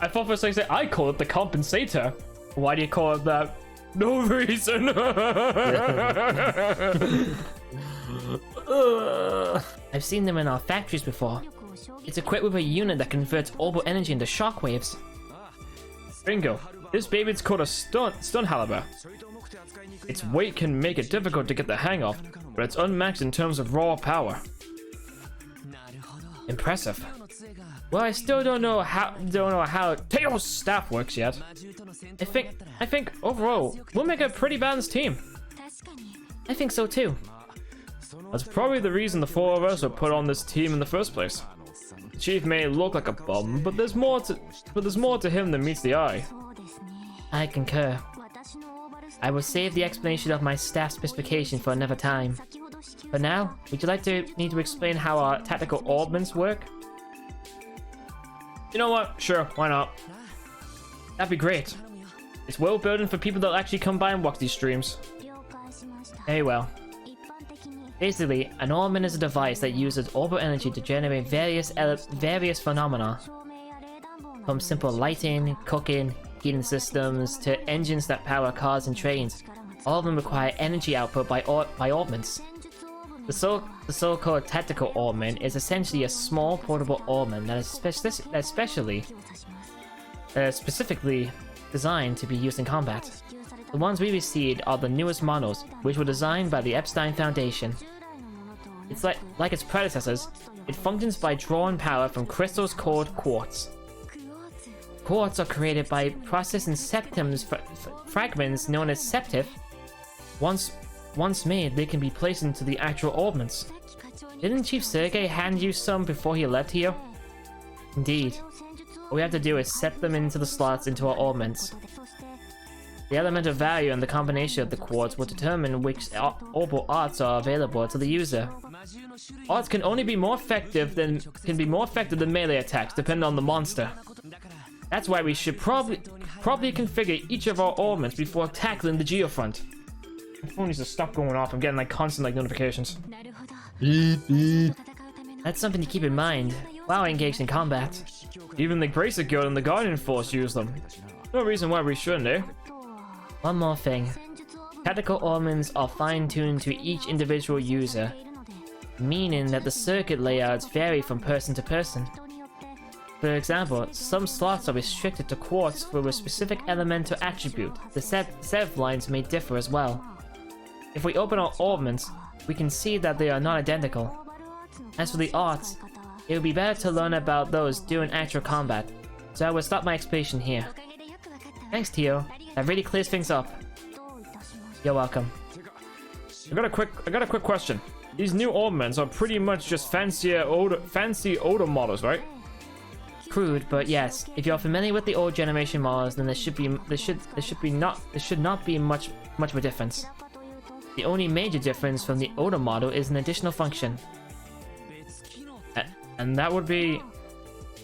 I thought for a second I call it the compensator. Why do you call it that? No reason. I've seen them in our factories before. It's equipped with a unit that converts orbital energy into shockwaves. Bingo. This baby's called a stun halibut. Its weight can make it difficult to get the hang of, but it's unmatched in terms of raw power. Impressive. Well, I still don't know how Teo's staff works yet. I think overall we'll make a pretty balanced team. I think so too. That's probably the reason the four of us were put on this team in the first place. The chief may look like a bum, but there's more to him than meets the eye. I concur. I will save the explanation of my staff specification for another time. But now, would you like me to explain how our tactical ordnance work? You know what? Sure, why not? That'd be great. It's world building for people that actually come by and watch these streams. Very well. Basically, an ornament is a device that uses orbital energy to generate various phenomena. From simple lighting, cooking, heating systems, to engines that power cars and trains. All of them require energy output by ornaments. The so-called tactical ornament is essentially a small portable ornament that is specifically designed to be used in combat. The ones we received are the newest models, which were designed by the Epstein Foundation. It's like its predecessors, it functions by drawing power from crystals called quartz. Quartz are created by processing septums fragments known as septif. Once made, they can be placed into the actual ornaments. Didn't Chief Sergei hand you some before he left here? Indeed. All we have to do is set them into the slots into our ornaments. The element of value and the combination of the quartz will determine which orbital arts are available to the user. Arts can only be more effective than melee attacks, depending on the monster. That's why we should probably configure each of our ornaments before tackling the geofront. My phone needs to stop going off. I'm getting like constant like notifications. That's something to keep in mind while engaged in combat. Even the Gracer Guild and the Guardian Force use them. No reason why we shouldn't, eh? One more thing. Tactical ornaments are fine-tuned to each individual user, meaning that the circuit layouts vary from person to person. For example, some slots are restricted to quartz for a specific elemental attribute. The set of lines may differ as well. If we open our ornaments, we can see that they are not identical. As for the arts, it would be better to learn about those during actual combat, so I will stop my explanation here. Thanks, Tio. That really clears things up. You're welcome. I got a quick question. These new Orbmans are pretty much just fancy older models, right? Crude, but yes. If you're familiar with the old generation models, then there should not be much of a difference. The only major difference from the older model is an additional function. And that would be...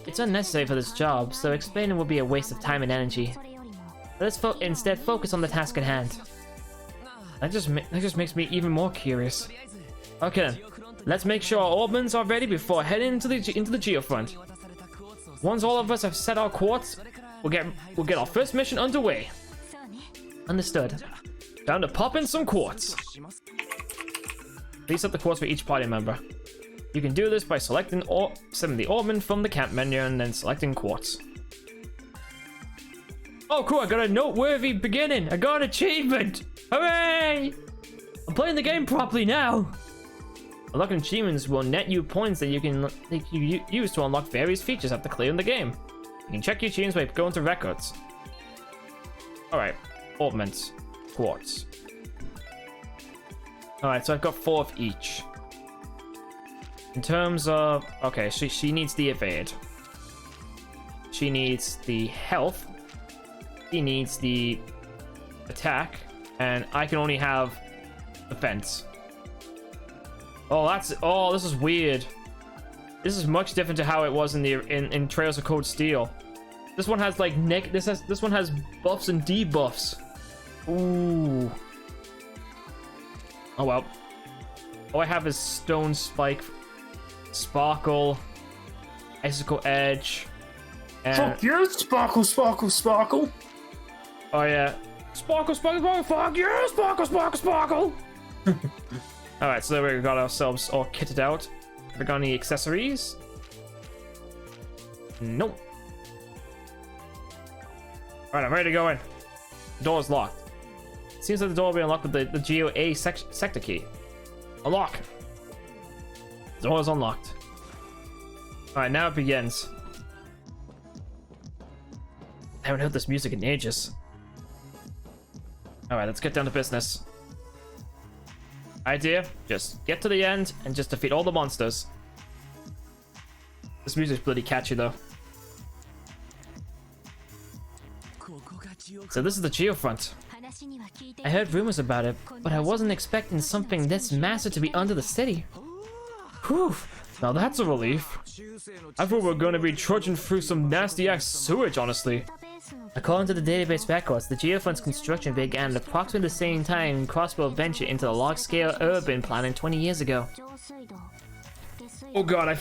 It's unnecessary for this job, so explaining would be a waste of time and energy. Let's instead focus on the task at hand. That just makes me even more curious. Okay then, let's make sure our Orbmans are ready before heading into the geofront. Once all of us have set our quartz, we'll get our first mission underway. Understood. Time to pop in some quartz. Please set the quartz for each party member. You can do this by selecting the Orbman from the camp menu and then selecting quartz. Oh cool, I got a noteworthy beginning. I got an achievement. Hooray! I'm playing the game properly now. Unlocking achievements will net you points that you can use to unlock various features after clearing the game. You can check your achievements by going to records. Alright, Orbmans. Quartz. Alright, so I've got 4 of each. In terms of... Okay, she needs the evade. She needs the health. She needs the attack. And I can only have defense. Oh, this is weird. This is much different to how it was in Trails of Cold Steel. This one has like this one has buffs and debuffs. Ooh. Oh well. All I have is Stone Spike, Sparkle, Icicle Edge, and... Fuck you, Sparkle, Sparkle, Sparkle! Oh yeah. Sparkle, Sparkle, Sparkle, fuck you, Sparkle, Sparkle, Sparkle! Alright, so there we got ourselves all kitted out. Have we got any accessories? Nope. Alright, I'm ready to go in. The door is locked. Seems like the door will be unlocked with the GOA sector key. Unlock! The door is unlocked. Alright, now it begins. I haven't heard this music in ages. Alright, let's get down to business. Idea, just get to the end and just defeat all the monsters. This music's bloody catchy though. So this is the geofront. I heard rumors about it, but I wasn't expecting something this massive to be under the city. Whew, now that's a relief. I thought we were going to be trudging through some nasty-ass sewage, honestly. According to the database records, the geofront's construction began at approximately the same time Crossbell ventured into the large-scale urban planning 20 years ago. Oh god, I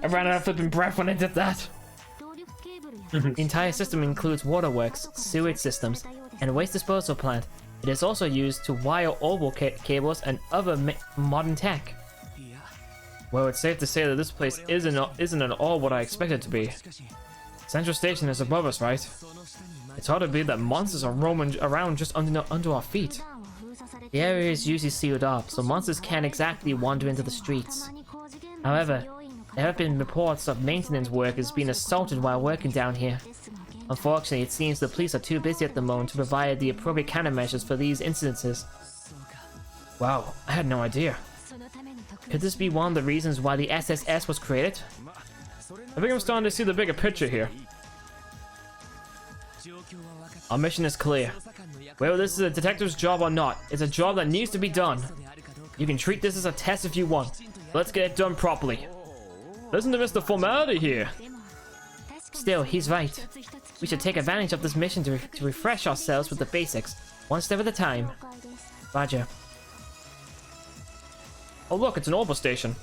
ran out of flipping breath when I did that. The entire system includes waterworks, sewage systems, and a waste disposal plant. It is also used to wire orbital cables and other modern tech. Well, it's safe to say that this place isn't at all what I expected it to be. Central Station is above us, right? It's hard to believe that monsters are roaming around just under our feet. The area is usually sealed off, so monsters can't exactly wander into the streets. However, there have been reports of maintenance workers being assaulted while working down here. Unfortunately, it seems the police are too busy at the moment to provide the appropriate countermeasures for these incidences. Wow, I had no idea. Could this be one of the reasons why the SSS was created? I think I'm starting to see the bigger picture here. Our mission is clear. Whether this is a detective's job or not, it's a job that needs to be done. You can treat this as a test if you want, but let's get it done properly. Listen to Mr. Formality here. Still, he's right. We should take advantage of this mission to refresh ourselves with the basics, one step at a time. Roger. Oh look, it's an orbital station.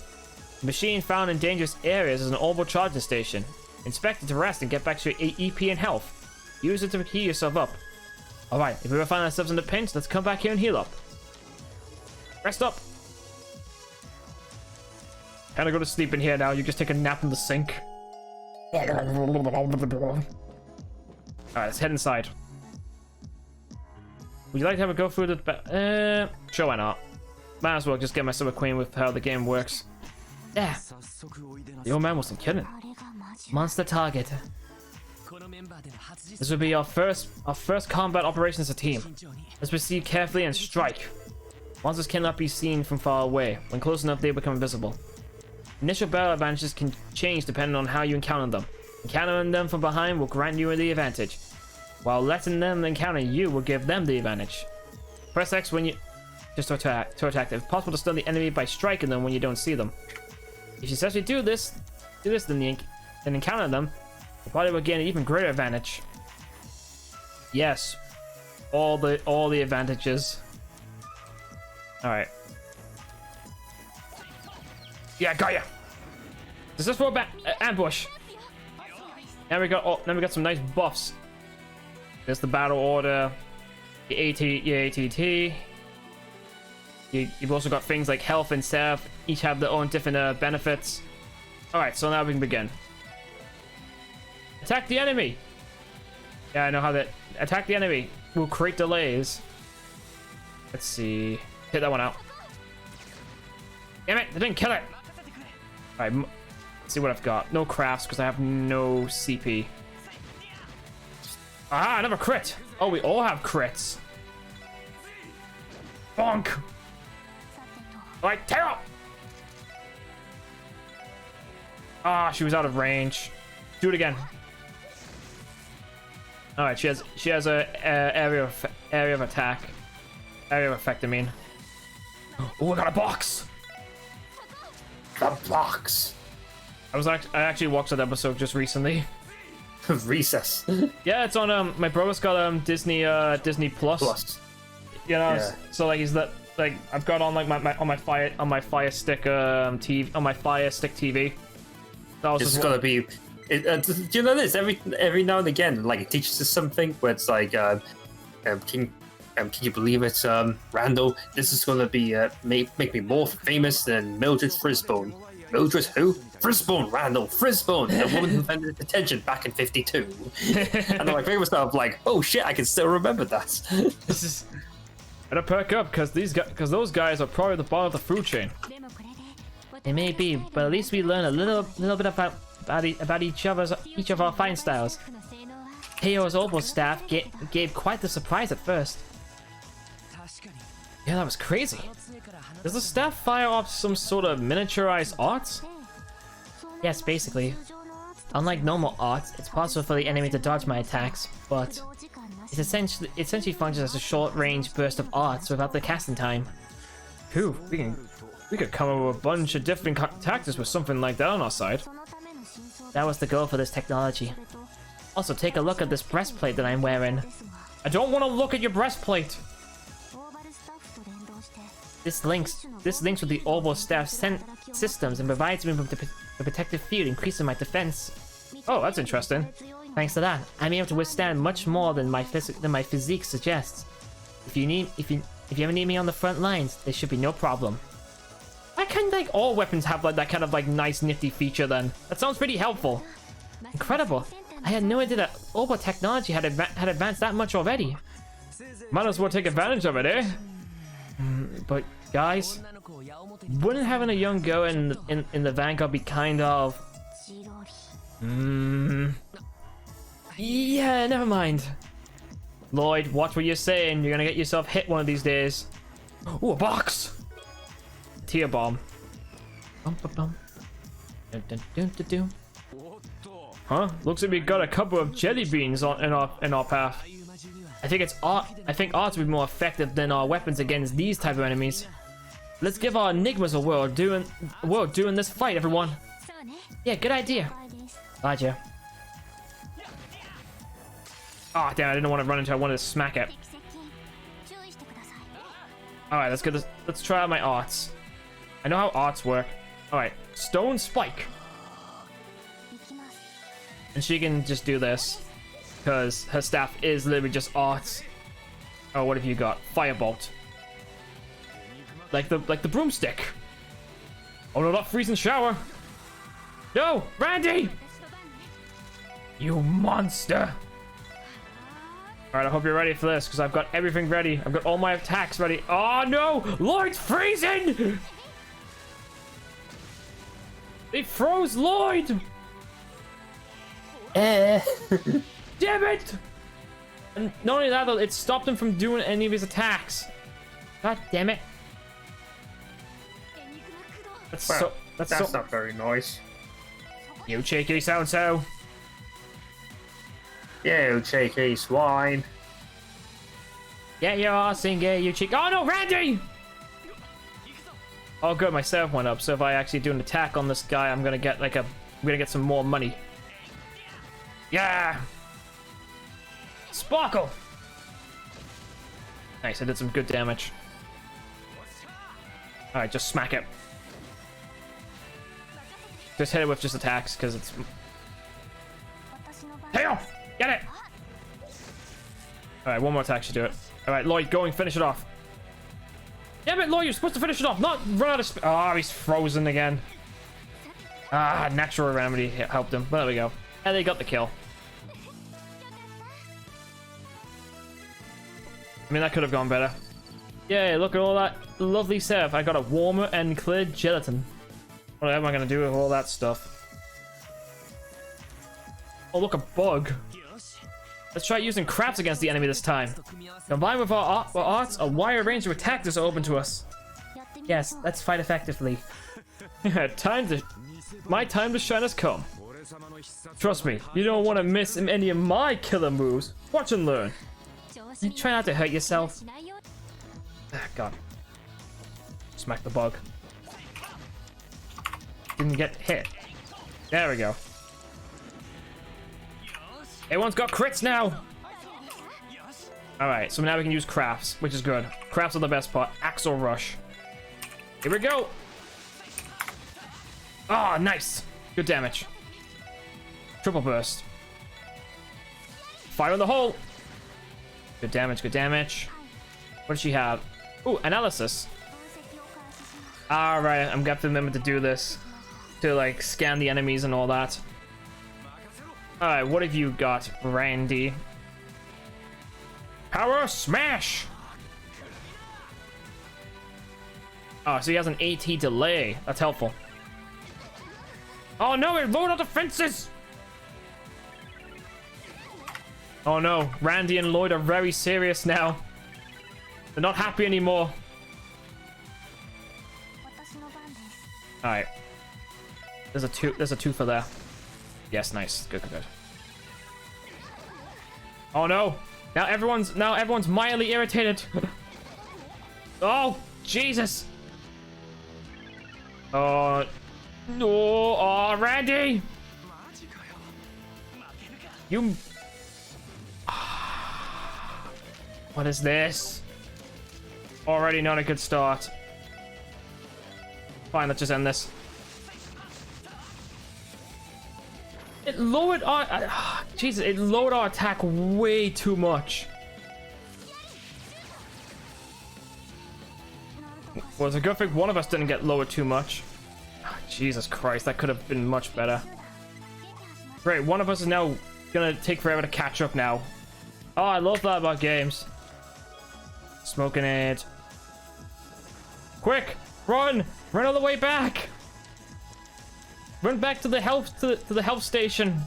The machine found in dangerous areas is an orbital charging station. Inspect it to rest and get back to your EP and health. Use it to heal yourself up. Alright, if we ever find ourselves in a pinch, let's come back here and heal up. Rest up. Can I go to sleep in here now? You just take a nap in the sink. Alright, let's head inside. Would you like to have a go through the... Sure, why not? Might as well just get myself acquainted with how the game works. Yeah. The old man wasn't kidding. Monster target. This will be our first combat operation as a team. Let's proceed carefully and strike. Monsters cannot be seen from far away. When close enough, they become invisible. Initial battle advantages can change depending on how you encounter them. Encountering them from behind will grant you the advantage, while letting them encounter you will give them the advantage. Press X when you just to attack. If possible, to stun the enemy by striking them when you don't see them. If you successfully do this, then encounter them, the body will gain an even greater advantage. Yes, all the advantages. All right. Yeah, got ya. Successful ambush. Now we got some nice buffs. There's the battle order, the ATT. You've also got things like health and staff. Each have their own different benefits. All right, so now we can begin. Attack the enemy. Yeah, I know how that. Attack the enemy will create delays. Let's see. Hit that one out. Damn it! I didn't kill it. All right. Let's see what I've got. No crafts because I have no CP. Ah, another crit. Oh, we all have crits. Bonk. All right, tear up. Ah, she was out of range. Do it again. All right, she has a area of attack, area of effect. I mean. Oh, I got a box. The box. I actually watched that episode just recently. Recess. Yeah, it's on my brother's got Disney Plus. You know, yeah. So like I've got on like my Fire Stick TV on my Fire Stick TV. It's gotta be. Do you know this? Every now and again, like it teaches us something where it's like, can you believe it, Randall? This is gonna be make me more famous than Mildred Frisbone. Mildred who? Frisbone, Randall Frisbone, the woman who invented detention back in '52. And I'm like, myself, like, oh shit, I can still remember that. This is. Better perk up, because those guys are probably the bottom of the food chain. It may be, but at least we learn a little bit about each of our fighting styles. Heio's Oboe staff gave quite the surprise at first. Yeah, that was crazy. Does the staff fire off some sort of miniaturized art? Yes, basically. Unlike normal art, it's possible for the enemy to dodge my attacks, but it essentially functions as a short-range burst of arts without the casting time. Phew, we could come up with a bunch of different tactics with something like that on our side. That was the goal for this technology. Also, take a look at this breastplate that I'm wearing. I don't want to look at your breastplate. This links with the Oboe staff systems and provides me with a protective field, increasing my defense. Oh, that's interesting. Thanks to that, I'm able to withstand much more than my physique suggests. If you ever need me on the front lines, there should be no problem. I kind of like all weapons have like that kind of like nice nifty feature. Then that sounds pretty helpful. Incredible! I had no idea that Oboe technology had advanced that much already. Might as well take advantage of it, eh? But guys, wouldn't having a young girl in the Vanguard be kind of? Yeah, never mind. Lloyd, watch what you're saying. You're gonna get yourself hit one of these days. Ooh, a box. Tear bomb. Huh? Looks like we got a couple of jelly beans in our path. I think arts would be more effective than our weapons against these type of enemies. Let's give our enigmas a whirl during this fight, everyone. Yeah, good idea. Roger. Oh damn! I didn't want to run into it. I wanted to smack it. All right, let's get this. Let's try out my arts. I know how arts work. All right, stone spike, and she can just do this because her staff is literally just arts. Oh, what have you got? Firebolt, like the broomstick. Oh no, not freezing shower. No, Randy, you monster. Alright, I hope you're ready for this, because I've got everything ready. I've got all my attacks ready. Oh no! Lloyd's freezing! They froze Lloyd! Eh. Damn it! And not only that, though, it stopped him from doing any of his attacks. God damn it. That's Well, so... That's not very nice. You cheeky so-and-so. You cheeky swine. Get your ass in gear, you cheek. Oh no, Randy! Oh good, my serve went up, so if I actually do an attack on this guy, I'm gonna get like I'm gonna get some more money. Yeah! Sparkle! Nice, I did some good damage. Alright, just smack it. Just hit it with just attacks, because it's... Tail! Get it! Alright, one more attack should do it. Alright, Lloyd, go and finish it off. Damn it, Lloyd, you're supposed to finish it off, not run out of... Oh, he's frozen again. Ah, natural remedy helped him. But there we go. And they got the kill. I mean, that could have gone better. Yay, look at all that lovely stuff. I got a warmer and clear gelatin. What am I going to do with all that stuff? Oh, look, a bug. Let's try using crafts against the enemy this time. Combined with our arts, a wide range of attackers are open to us. Yes, let's fight effectively. My time to shine has come. Trust me, you don't want to miss any of my killer moves. Watch and learn. Try not to hurt yourself. Ah, God. Smack the bug. Didn't get hit. There we go. Everyone's got crits now. Alright, so now we can use crafts, which is good. Crafts are the best part. Axle rush. Here we go. Ah, nice. Good damage. Triple burst. Fire in the hole. Good damage, good damage. What does she have? Ooh, analysis. Alright, I'm gonna remember to do this. To, like, scan the enemies and all that. Alright, what have you got, Randy? Power smash! Oh, so he has an AT delay. That's helpful. Oh no, it lowered our defenses! Oh no, Randy and Lloyd are very serious now. They're not happy anymore. Alright. There's a two for there. Yes, nice. Good, good, good. Oh no! Now everyone's mildly irritated. Oh, Jesus! Oh no! Oh, Randy! You. What is this? Already not a good start. Fine, let's just end this. It lowered our... Jesus, it lowered our attack way too much. Well, it's a good thing one of us didn't get lowered too much. Oh, Jesus Christ, that could have been much better. Great, one of us is now gonna take forever to catch up now. Oh, I love that about games. Smoking it. Quick, run! Run all the way back! Run back to the health to the health station.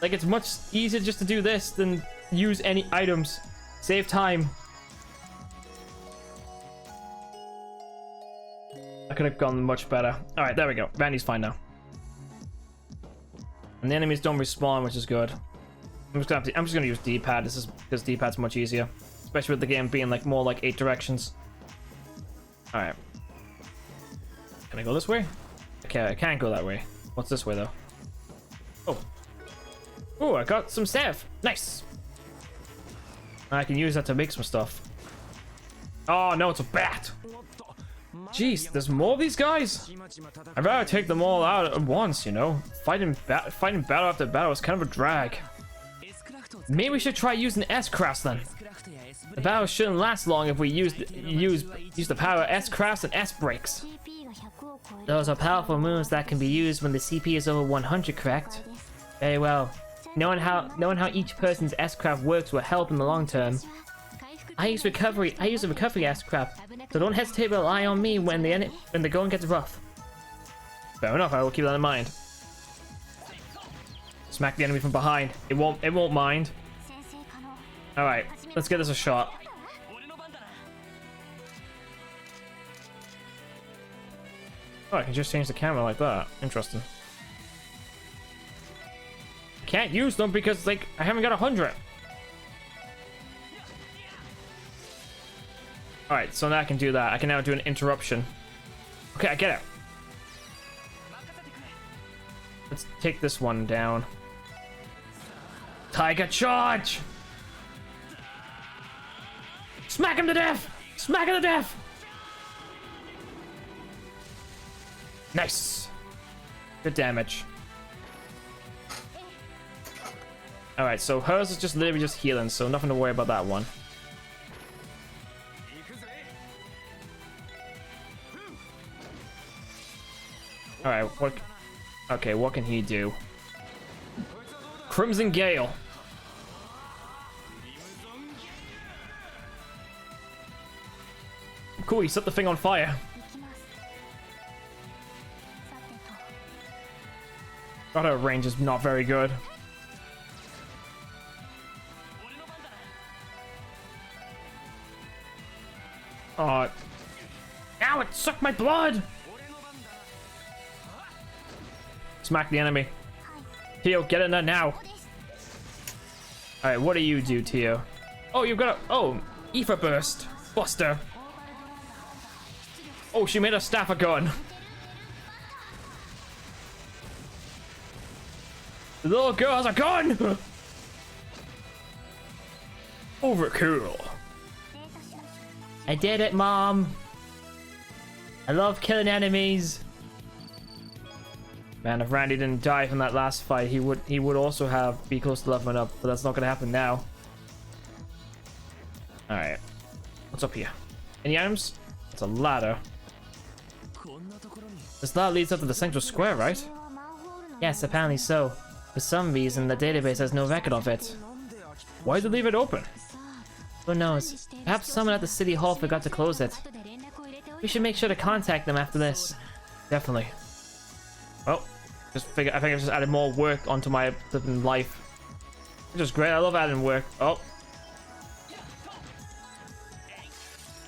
Like, it's much easier just to do this than use any items. Save time. I could have gone much better. All right, there we go. Randy's fine now. And the enemies don't respawn, which is good. I'm just gonna use D-pad. This is because D-pad's much easier, especially with the game being like more like 8 directions. All right. Can I go this way? Okay, I can't go that way. What's this way though? Oh. Oh, I got some staff. Nice. I can use that to make some stuff. Oh no, it's a bat. Jeez, there's more of these guys. I'd rather take them all out at once, you know. Fighting battle after battle is kind of a drag. Maybe we should try using S-crafts then. The battle shouldn't last long if we use the power of S-crafts and S-breaks. Those are powerful moves that can be used when the CP is over 100, correct? Very well. Knowing how each person's S-craft works will help in the long term. I use a recovery S-craft, so don't hesitate to rely on me when the going gets rough. Fair enough, I will keep that in mind. Smack the enemy from behind. It won't mind. Alright, let's get this a shot. Oh, I can just change the camera like that. Interesting. Can't use them because, like, I haven't got 100. Alright, so now I can do that. I can now do an interruption. Okay, I get it. Let's take this one down. Tiger charge! Smack him to death! Smack him to death! Nice. Good damage. Alright, so hers is just literally just healing, so nothing to worry about that one. Alright, what can he do? Crimson Gale. Cool, he set the thing on fire. God, her range is not very good. Oh. Ow, it sucked my blood! Smack the enemy. Tio, get in there now. Alright, what do you do, Tio? Oh, you've got a... Oh, Ether Burst. Buster. Oh, she made a staff a gun. The little girl has a gun! Overkill. I did it, Mom. I love killing enemies. Man, if Randy didn't die from that last fight, he would also be close to leveling up, but that's not gonna happen now. Alright. What's up here? Any items? It's a ladder. This ladder leads up to the central square, right? Yes, apparently so. For some reason, the database has no record of it. Why did they leave it open? Who knows? Perhaps someone at the city hall forgot to close it. We should make sure to contact them after this. Definitely. Well, I think I've just added more work onto my flipping life. Which is great. I love adding work. Oh.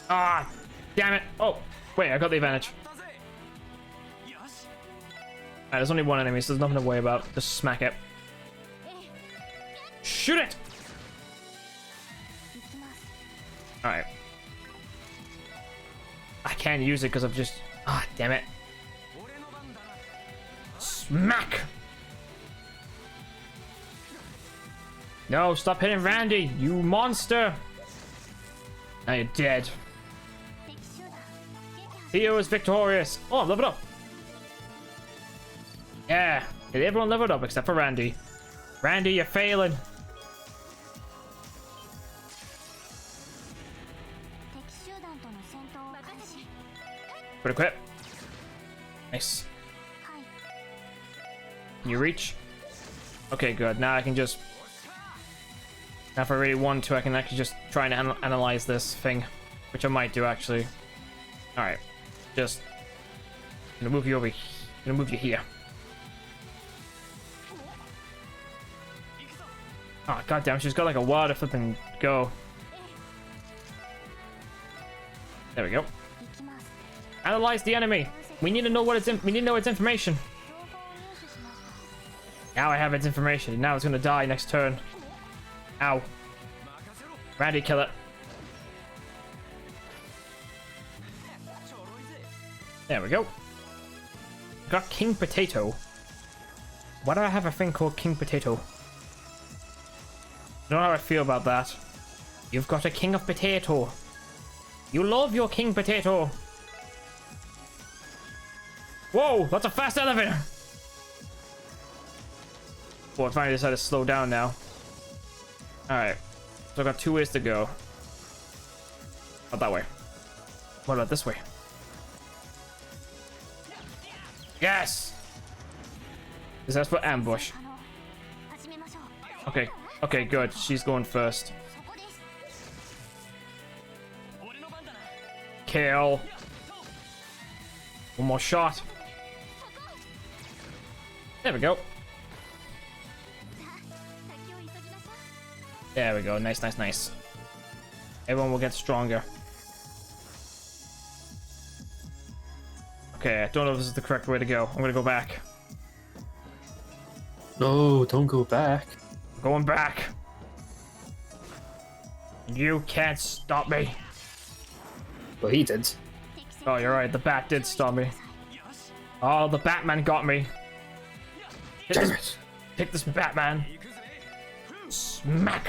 Ah, damn it. Oh, wait, I got the advantage. Alright, there's only one enemy, so there's nothing to worry about. Just smack it. Shoot it! Alright. I can't use it because I've just... Ah, damn it. Smack! No, stop hitting Randy, you monster! Now you're dead. Theo is victorious. Oh, level up. Yeah, everyone leveled up except for Randy. Randy, you're failing. Good equip. Nice. Can you reach? Okay, good. Now I can just... Now if I really want to, I can actually just try and analyze this thing. Which I might do, actually. Alright. Just... I'm gonna move you over here. I'm gonna move you here. Oh, goddamn, she's got like a while to flipping go. There we go. Analyze the enemy. We need to know what we need to know its information. Now I have its information. Now it's gonna die next turn. Ow. Randy, kill it. There we go. Got King Potato. Why do I have a thing called King Potato? I don't know how I feel about that. You've got a King of Potato. You love your King Potato. Whoa, that's a fast elevator. Oh, I finally decided to slow down now. Alright. So I've got 2 ways to go. Not that way. What about this way? Yes! Is that for ambush? Okay. Okay, good. She's going first. Kill. One more shot. There we go. There we go. Nice, nice, nice. Everyone will get stronger. Okay, I don't know if this is the correct way to go. I'm gonna go back. No, don't go back. Going back. You can't stop me. Well, he did. Oh, you're right. The bat did stop me. Oh, the Batman got me. Damn it. Pick this Batman. Smack.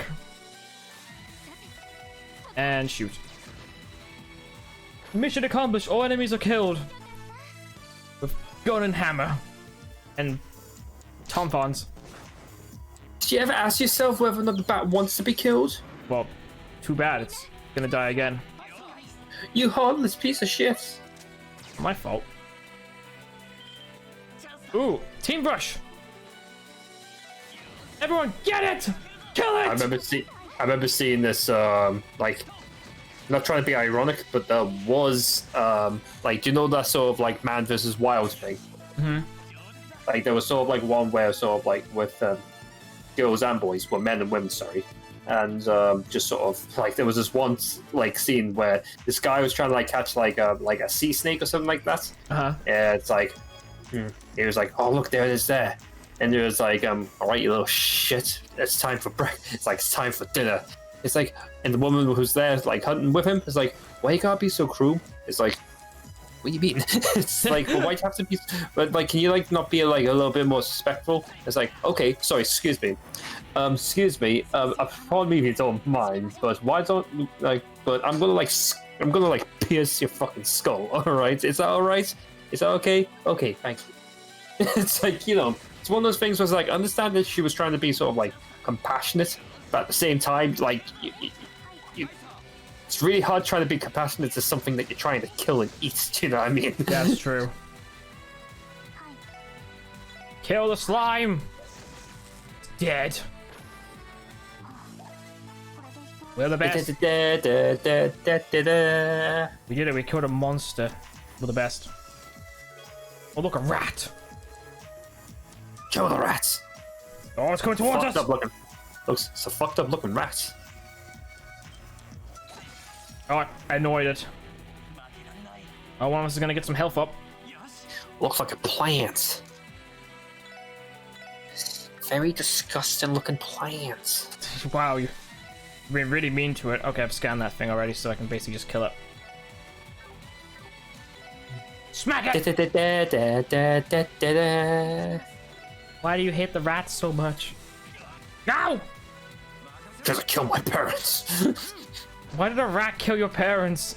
And shoot. Mission accomplished. All enemies are killed. With gun and hammer. And tampons. Did you ever ask yourself whether or not the bat wants to be killed? Well, too bad. It's gonna die again. You heartless piece of shit. My fault. Ooh, Team Brush. Everyone, get it! Kill it! I remember seeing this. Like, not trying to be ironic, but there was like, do you know that sort of like man versus wild thing? Mm-hmm. Like, there was sort of like one where sort of like with girls and boys, well, men and women, sorry. And just sort of like there was this one like scene where this guy was trying to like catch like a sea snake or something like that. Uh-huh. And it's like he was like, oh look, there it is there. And it was like, all right, you little shit, it's time for it's like it's time for dinner. It's like, and the woman who's there like hunting with him is like, why you gotta be so cruel? It's like, what do you mean? It's like, well, why do you have to be? But like, can you like not be like a little bit more respectful? It's like, okay, sorry, excuse me, pardon me if you don't mind, but why don't like? But I'm gonna like pierce your fucking skull. All right, is that all right? Is that okay? Okay, thank you. It's like, you know, it's one of those things where it's like, I understand that she was trying to be sort of like compassionate, but at the same time, like, it's really hard trying to be compassionate to something that you're trying to kill and eat. Do you know what I mean? That's true. Kill the slime. It's dead. We're the best. We did it. We killed a monster. We're the best. Oh, look, a rat. Kill the rats. Oh, it's coming towards us. Looks, it's a fucked up looking rat. Oh, I annoyed it. Oh, one of us is gonna get some health up. Looks like a plant. Very disgusting looking plant. Wow, you're being really mean to it. Okay, I've scanned that thing already, so I can basically just kill it. Smack it! Why do you hate the rats so much? No! Because I killed my parents. Why did a rat kill your parents?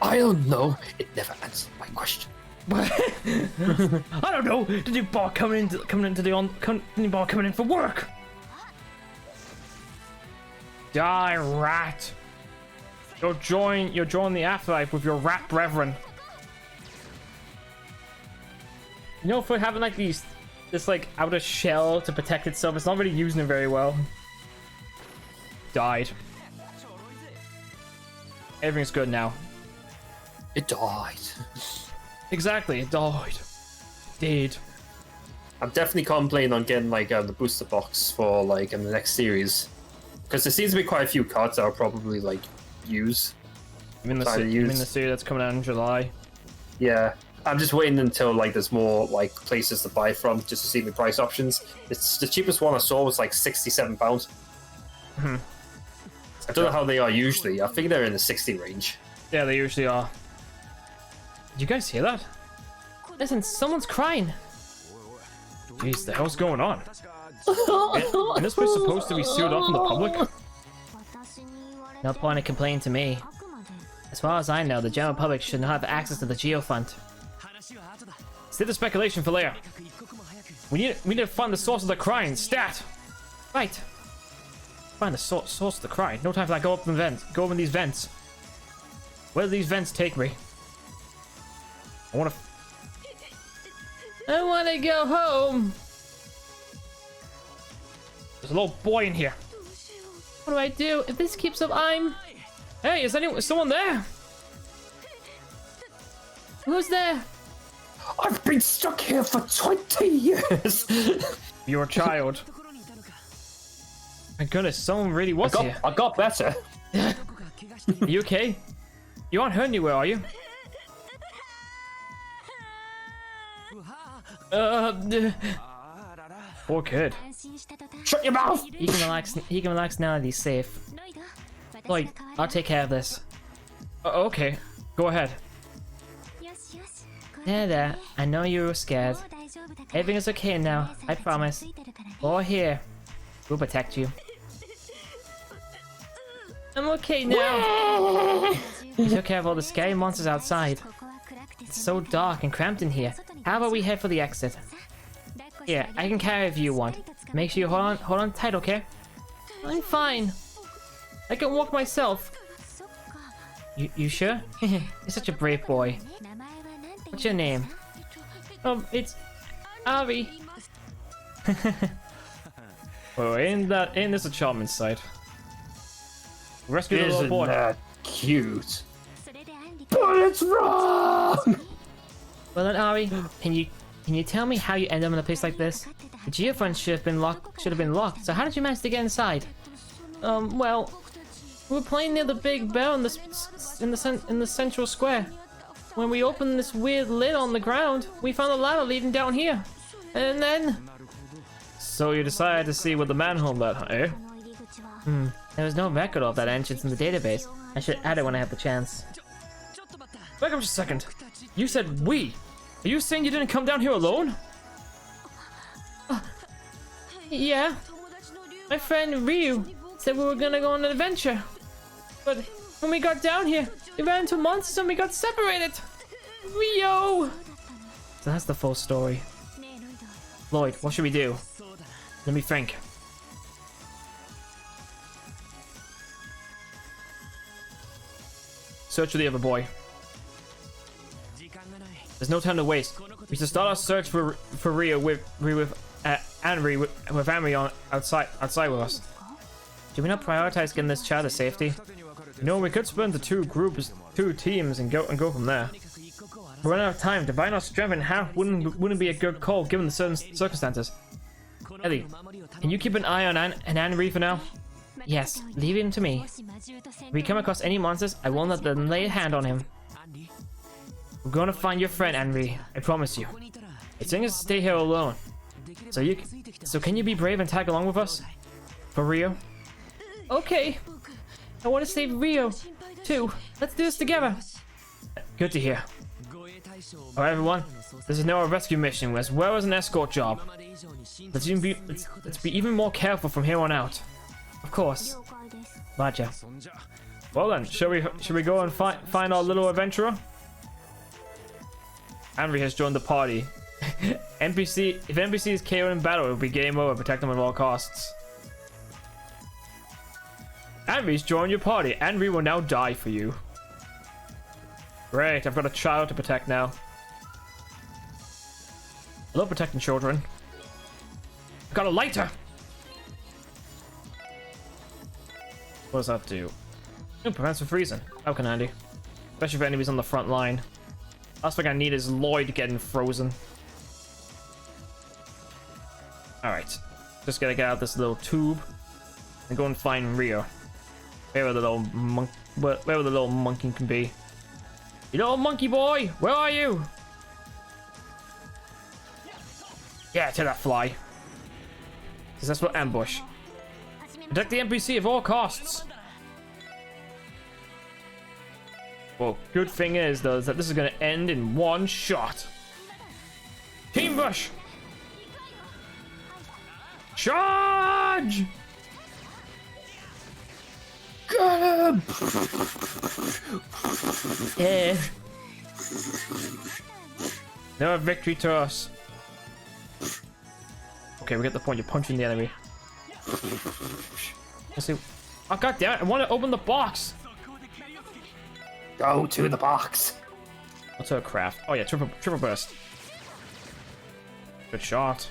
I don't know. It never answered my question. I don't know. Did you bar coming in for work? Die, rat! You'll join the afterlife with your rat brethren. You know, for having like this like outer shell to protect itself, it's not really using it very well. Died. Everything's good now. It died. Exactly, it died. It did. I'm definitely contemplating on getting like the booster box for like in the next series, because there seems to be quite a few cards that I'll probably like use. You mean the series that's coming out in July? Yeah, I'm just waiting until like there's more like places to buy from just to see the price options. It's the cheapest one I saw was like £67. Hmm. I don't know how they are usually. I think they're in the 60 range. Yeah, they usually are. Did you guys hear that? Listen, someone's crying. Jeez, the hell's going on? And this place supposed to be sealed off from the public? No point in complaining to me. As far as I know, the general public should not have access to the Geofund. Save the speculation for later. We need to find the source of the crying. Stat! Right. Find the source of the cry. No time for that. Go up in vents. Go up in these vents. Where do these vents take me? I want to go home. There's a little boy in here. What do I do? If this keeps up, I'm... Hey, is someone there? Who's there? I've been stuck here for 20 years. You're a child. My goodness, someone really was here. I got better. Are you okay? You aren't hurt anywhere, are you? Poor kid. Shut your mouth! He can relax now that he's safe. Lloyd, I'll take care of this. Okay, go ahead. There. I know you were scared. Everything is okay now. I promise. We're here. We'll protect you. I'm okay now. We took care of all the scary monsters outside. It's so dark and cramped in here. How about we head for the exit? Here, I can carry if you want. Make sure you hold on tight, okay? I'm fine. I can walk myself. You sure? You're such a brave boy. What's your name? It's Ari. Oh, ain't this a charming sight? Rescue the little Isn't boy. that cute? But it's wrong! Well then, Ari, can you tell me how you end up in a place like this? The geofence should have been locked. So how did you manage to get inside? Well, we were playing near the big bell in the central square. When we opened this weird lid on the ground, we found a ladder leading down here. And then... So you decided to see what the manhole that, eh? There was no record of that entrance in the database. I should add it when I have the chance. Back up just a second. You said we. Are you saying you didn't come down here alone? Yeah. My friend Ryu said we were gonna go on an adventure. But when we got down here, we ran into monsters and we got separated. Rio! So that's the full story. Lloyd, what should we do? Let me think. Search for the other boy. There's no time to waste. We should start our search for Rio with Anri outside with us. Do we not prioritize getting this child to safety? You know, we could split into two teams, and go from there. We're running out of time. Dividing our strength in half wouldn't be a good call given the certain circumstances. Ellie, can you keep an eye on Anri for now? Yes, leave him to me. If we come across any monsters, I won't let them lay a hand on him. We're gonna find your friend, Anri. I promise you. It's going to stay here alone. So can you be brave and tag along with us? For Rio? Okay. I want to save Rio, too. Let's do this together. Good to hear. Alright everyone, this is now a rescue mission as well as an escort job. Let's be even more careful from here on out. Of course. Roger. Well then, shall we go and find our little adventurer? Anri has joined the party. If NPC is KO in battle, it will be game over. Protect them at all costs. Anri's joined your party. Anri will now die for you. Great, I've got a child to protect now. I love protecting children. I've got a lighter! What does that do? It prevents from freezing. How can handy. Especially if enemies on the front line. Last thing I need is Lloyd getting frozen. Alright. Just gotta get out this little tube and go and find Rio. Wherever the little monkey can be. You little monkey boy, where are you? Yeah, take that fly. Successful ambush. Protect the NPC at all costs. Well, good thing is though is that this is going to end in one shot. Team Bush! Charge! Get him! Yeah. No victory to us. Okay, we get the point. You're punching the enemy. Let's see. Oh god damn it! I want to open the box. Go to the box. What's her craft? Oh yeah, triple burst. Good shot.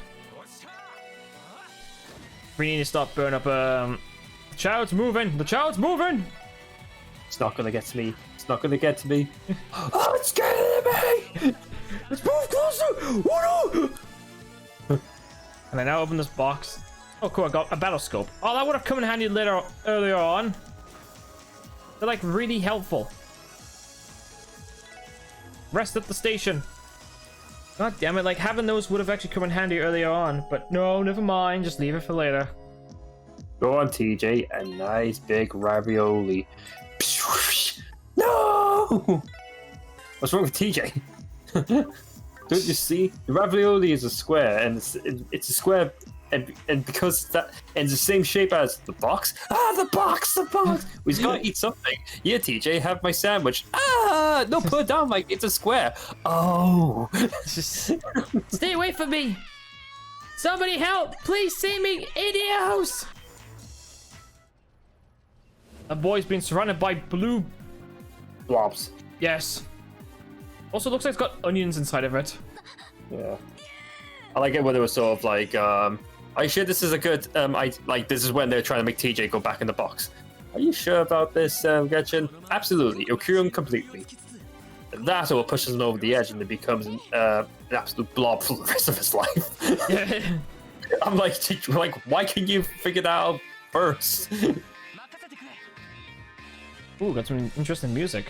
We need to stop burning up. The child's moving. The child's moving. It's not gonna get to me. It's not gonna get to me. Oh, it's getting me! Let's move closer. Oh no! And I now open this box. Oh, cool. I got a battle scope. Oh, that would have come in handy earlier on. They're like really helpful. Rest at the station. God damn it, like having those would have actually come in handy earlier on, but no, never mind, just leave it for later. Go on, TJ, a nice big ravioli. No! What's wrong with TJ? Don't you see? The ravioli is a square, and it's a square, and because that ends the same shape as the box. Ah, the box! We just gotta eat something. Yeah, TJ, have my sandwich. Ah, no, put it down like it's a square. Oh. Stay away from me! Somebody help! Please save me! Idios! That boy's been surrounded by blue Blobs. Yes. Also looks like it's got onions inside of it. Yeah. I like it when it was sort of like, are you sure this is a good, this is when they're trying to make TJ go back in the box. Are you sure about this, Gretchen? Absolutely. It'll cure him completely. That's what pushes him over the edge and it becomes an absolute blob for the rest of his life. I'm like, why can't you figure that out first? Ooh, got some interesting music.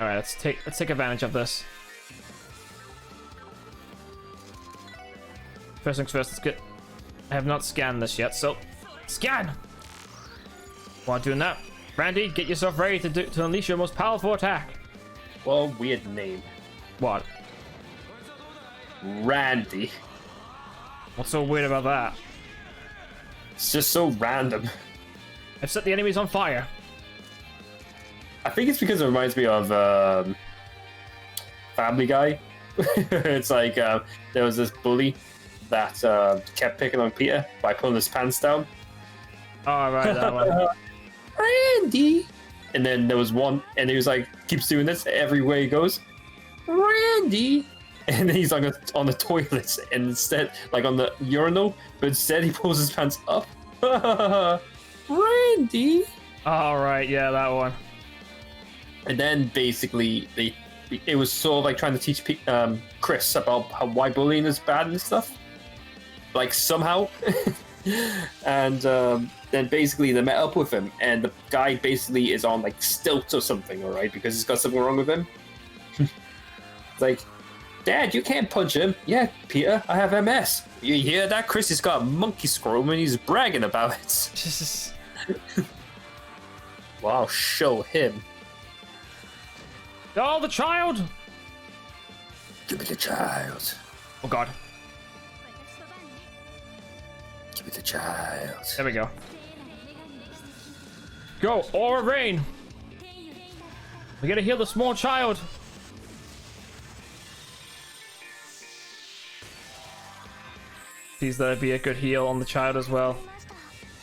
All right, let's take advantage of this. First things first, let's get. I have not scanned this yet, so scan. While doing that, Randy, get yourself ready to unleash your most powerful attack. Well, weird name. What? Randy. What's so weird about that? It's just so random. I've set the enemies on fire. I think it's because it reminds me of Family Guy. It's like there was this bully that kept picking on Peter by pulling his pants down. Oh, right, that one. Randy! And then there was one, and he was like, keeps doing this everywhere he goes. Randy! And then he's like on the toilet, and instead, like on the urinal, but instead he pulls his pants up. Randy! All right, yeah, that one. And then basically, it was sort of like trying to teach Chris about why bullying is bad and stuff. Like, somehow. And then basically they met up with him, and the guy basically is on like stilts or something, alright, because he's got something wrong with him. It's like, Dad, you can't punch him. Yeah, Peter, I have MS. You hear that? Chris has got monkey scrotum and he's bragging about it. Wow, show him. Oh, the child! Give me the child. Oh, God. Give me the child. There we go. Go, Aura Rain! We gotta heal the small child. Please let it be a good heal on the child as well.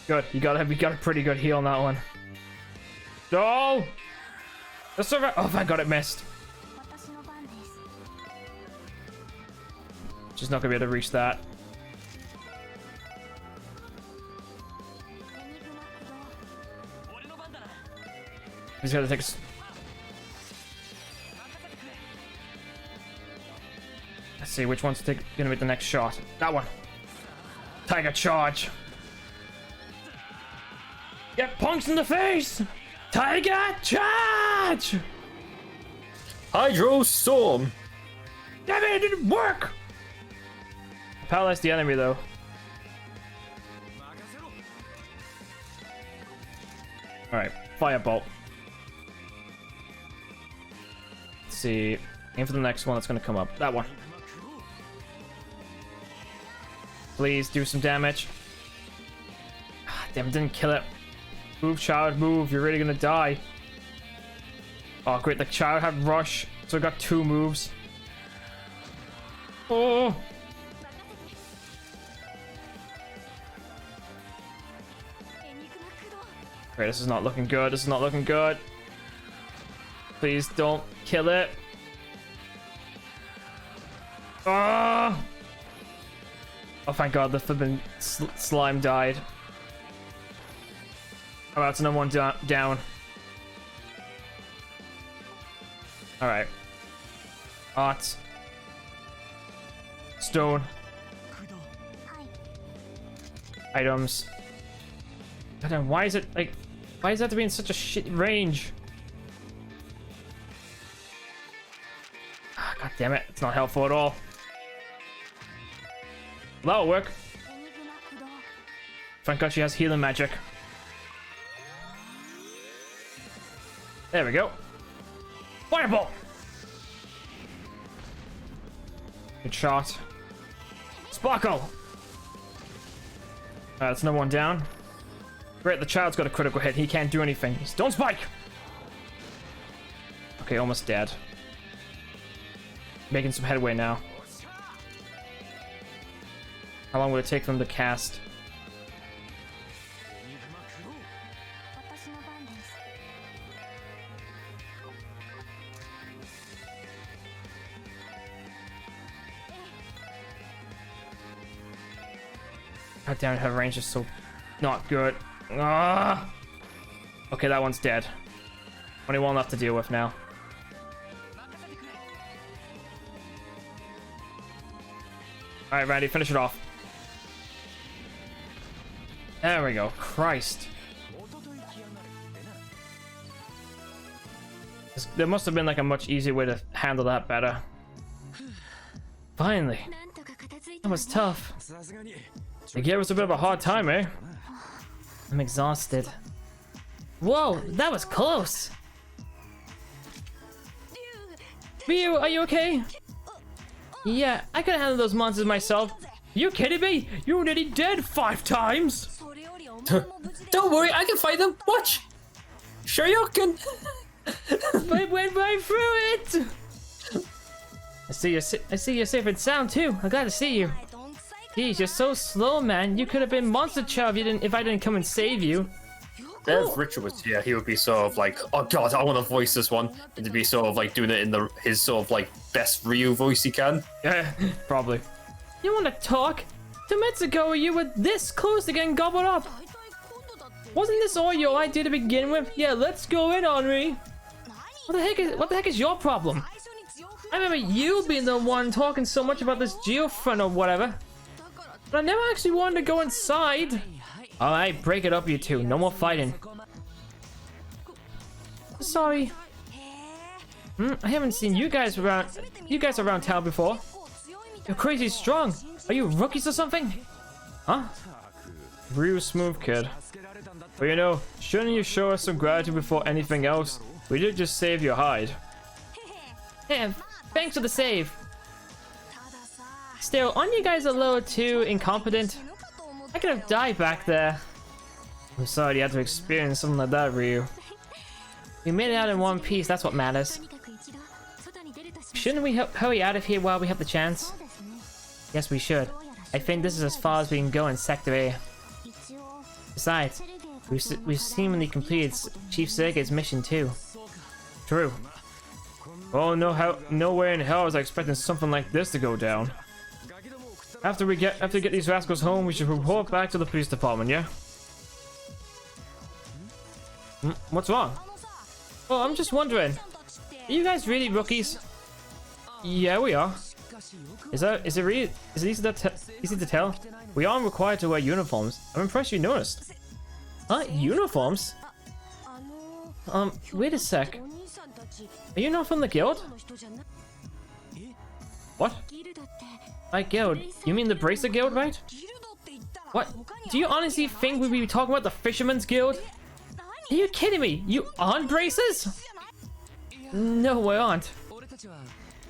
Good, you got a pretty good heal on that one. No! The server. Oh, thank God it missed. She's not gonna be able to reach that. He's gonna take a. Let's see which one's gonna make the next shot. That one. Tiger charge. Get punched in the face. Tiger charge. Hydro storm. Damn it! It didn't work. Paralyze the enemy though. All right, firebolt. Let's see. Aim for the next one that's gonna come up. That one. Please do some damage. Damn, it didn't kill it. Move, child, move. You're really gonna die. Oh, great. The child had rush, so it got 2 moves. Oh. Great, this is not looking good. This is not looking good. Please don't kill it. Ah! Oh, thank God, the flippin' slime died. Oh, that's another one down. Alright. Art. Stone. items. God damn, why is it like? Why does it have to be in such a shit range? God damn it, it's not helpful at all. That'll work. Thank God she has healing magic. There we go. Fireball! Good shot. Sparkle! Alright, that's another one down. Great, the child's got a critical hit. He can't do anything. Stone Spike! Okay, almost dead. Making some headway now. How long would it take for them to cast? God damn it, her range is so not good. Ah! Okay, that one's dead. Only one left to deal with now. Alright, Randy, finish it off. There we go. Christ. There must have been like a much easier way to handle that better. Finally. That was tough. They gave us a bit of a hard time, eh? I'm exhausted. Whoa, that was close. Ryu, are you okay? Yeah, I could handle those monsters myself. You kidding me? You're already dead 5 times. Don't worry, I can fight them. Watch. Sure you can. I went right through it. I see you're safe and sound too. I'm glad to see you. Geez, you're so slow, man. You could have been Monster Chow if I didn't come and save you. If Richard was here, he would be sort of like, oh god, I want to voice this one, and to be sort of like doing it in his sort of like best Ryu voice he can. Yeah, probably. You want to talk? 2 minutes ago, you were this close to getting gobbled up. Wasn't this all your idea to begin with? Yeah, let's go in on me. What the heck is your problem? I remember you being the one talking so much about this geofront or whatever, but I never actually wanted to go inside. Alright, break it up, you two. No more fighting. Sorry. I haven't seen you guys around town before. You're crazy strong. Are you rookies or something? Huh? Real smooth kid. But you know, shouldn't you show us some gratitude before anything else? We did just save your hide. Yeah, thanks for the save. Still, aren't you guys a little too incompetent? I could have died back there. I'm sorry you had to experience something like that, Ryu. We made it out in one piece, that's what matters. Shouldn't we hurry out of here while we have the chance? Yes, we should. I think this is as far as we can go in Sector A. Besides, we've seemingly completed Chief Sergei's mission too. True. Oh, nowhere in hell was I expecting something like this to go down. After we get these rascals home, we should report back to the police department, yeah? What's wrong? Well, I'm just wondering, are you guys really rookies? Yeah, we are. Is it easy to tell? We aren't required to wear uniforms. I'm impressed you noticed. Huh? Uniforms? Wait a sec. Are you not from the guild? What? By guild, you mean the Bracer Guild, right? What? Do you honestly think we'd be talking about the Fisherman's Guild? Are you kidding me? You aren't Bracers? No, we aren't.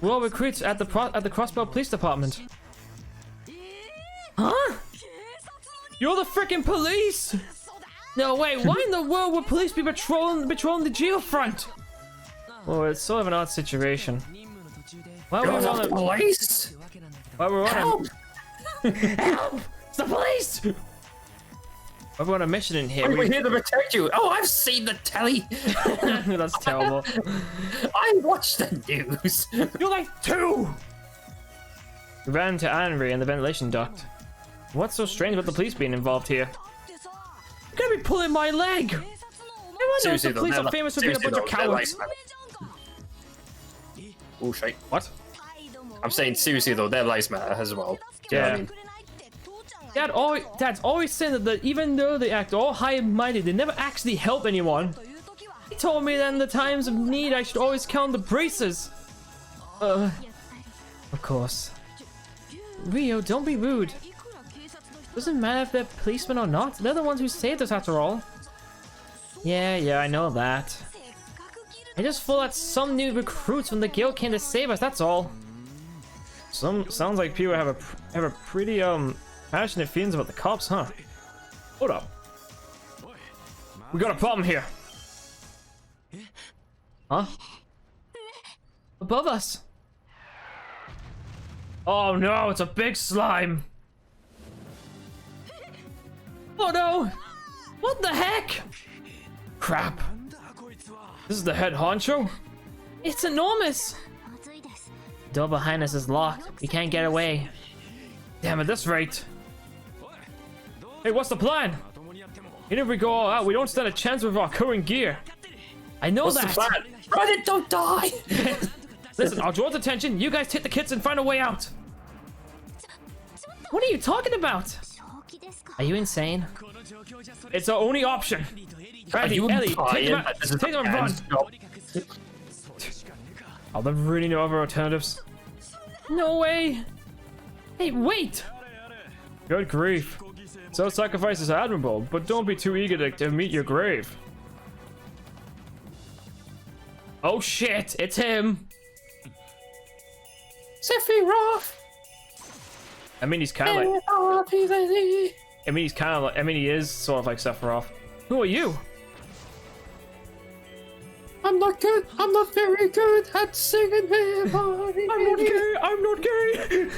We're all recruits at the Crossbell Police Department. Huh? You're the freaking police! No way, why in the world would police be patrolling the geofront? Well, it's sort of an odd situation. You're the police? While we're on Help! Help! It's the police! While we're on a mission in here, We're here to protect you. Oh, I've seen the telly. That's terrible. I watched the news. You're like 2! We ran into Anri in the ventilation duct. What's so strange about the police being involved here? You're gonna be pulling my leg! Everyone knows the police are famous for being a bunch of cowards. Oh, shit. What? I'm saying seriously though, their lives matter as well. Yeah. I mean? Dad's always saying that even though they act all high and mighty, they never actually help anyone. He told me that in the times of need, I should always count the braces. Of course. Rio, don't be rude. Doesn't matter if they're policemen or not. They're the ones who saved us after all. Yeah, I know that. I just thought that some new recruits from the guild came to save us, that's all. Sounds like people have a pretty passionate feelings about the cops, huh? Hold up. We got a problem here. Huh? Above us. Oh no, it's a big slime. Oh no! What the heck? Crap. This is the head honcho? It's enormous! The door behind us is locked. We can't get away. Damn, at this rate. Hey, what's the plan? Even if we go all out, we don't stand a chance with our current gear. I know that. What's the plan? Run it, don't die! Listen, I'll draw attention. You guys take the kits and find a way out. What are you talking about? Are you insane? It's our only option. Randy, Ellie, take them and run. Are there really no other alternatives? No way. Hey, wait. Good grief. Self-sacrifice is admirable, but don't be too eager to meet your grave. Oh shit, it's him. Sephiroth! I mean, he's kind of like... he is sort of like Sephiroth. Who are you? I'm not good. I'm not very good at singing everybody. I'm not gay. I'm not gay.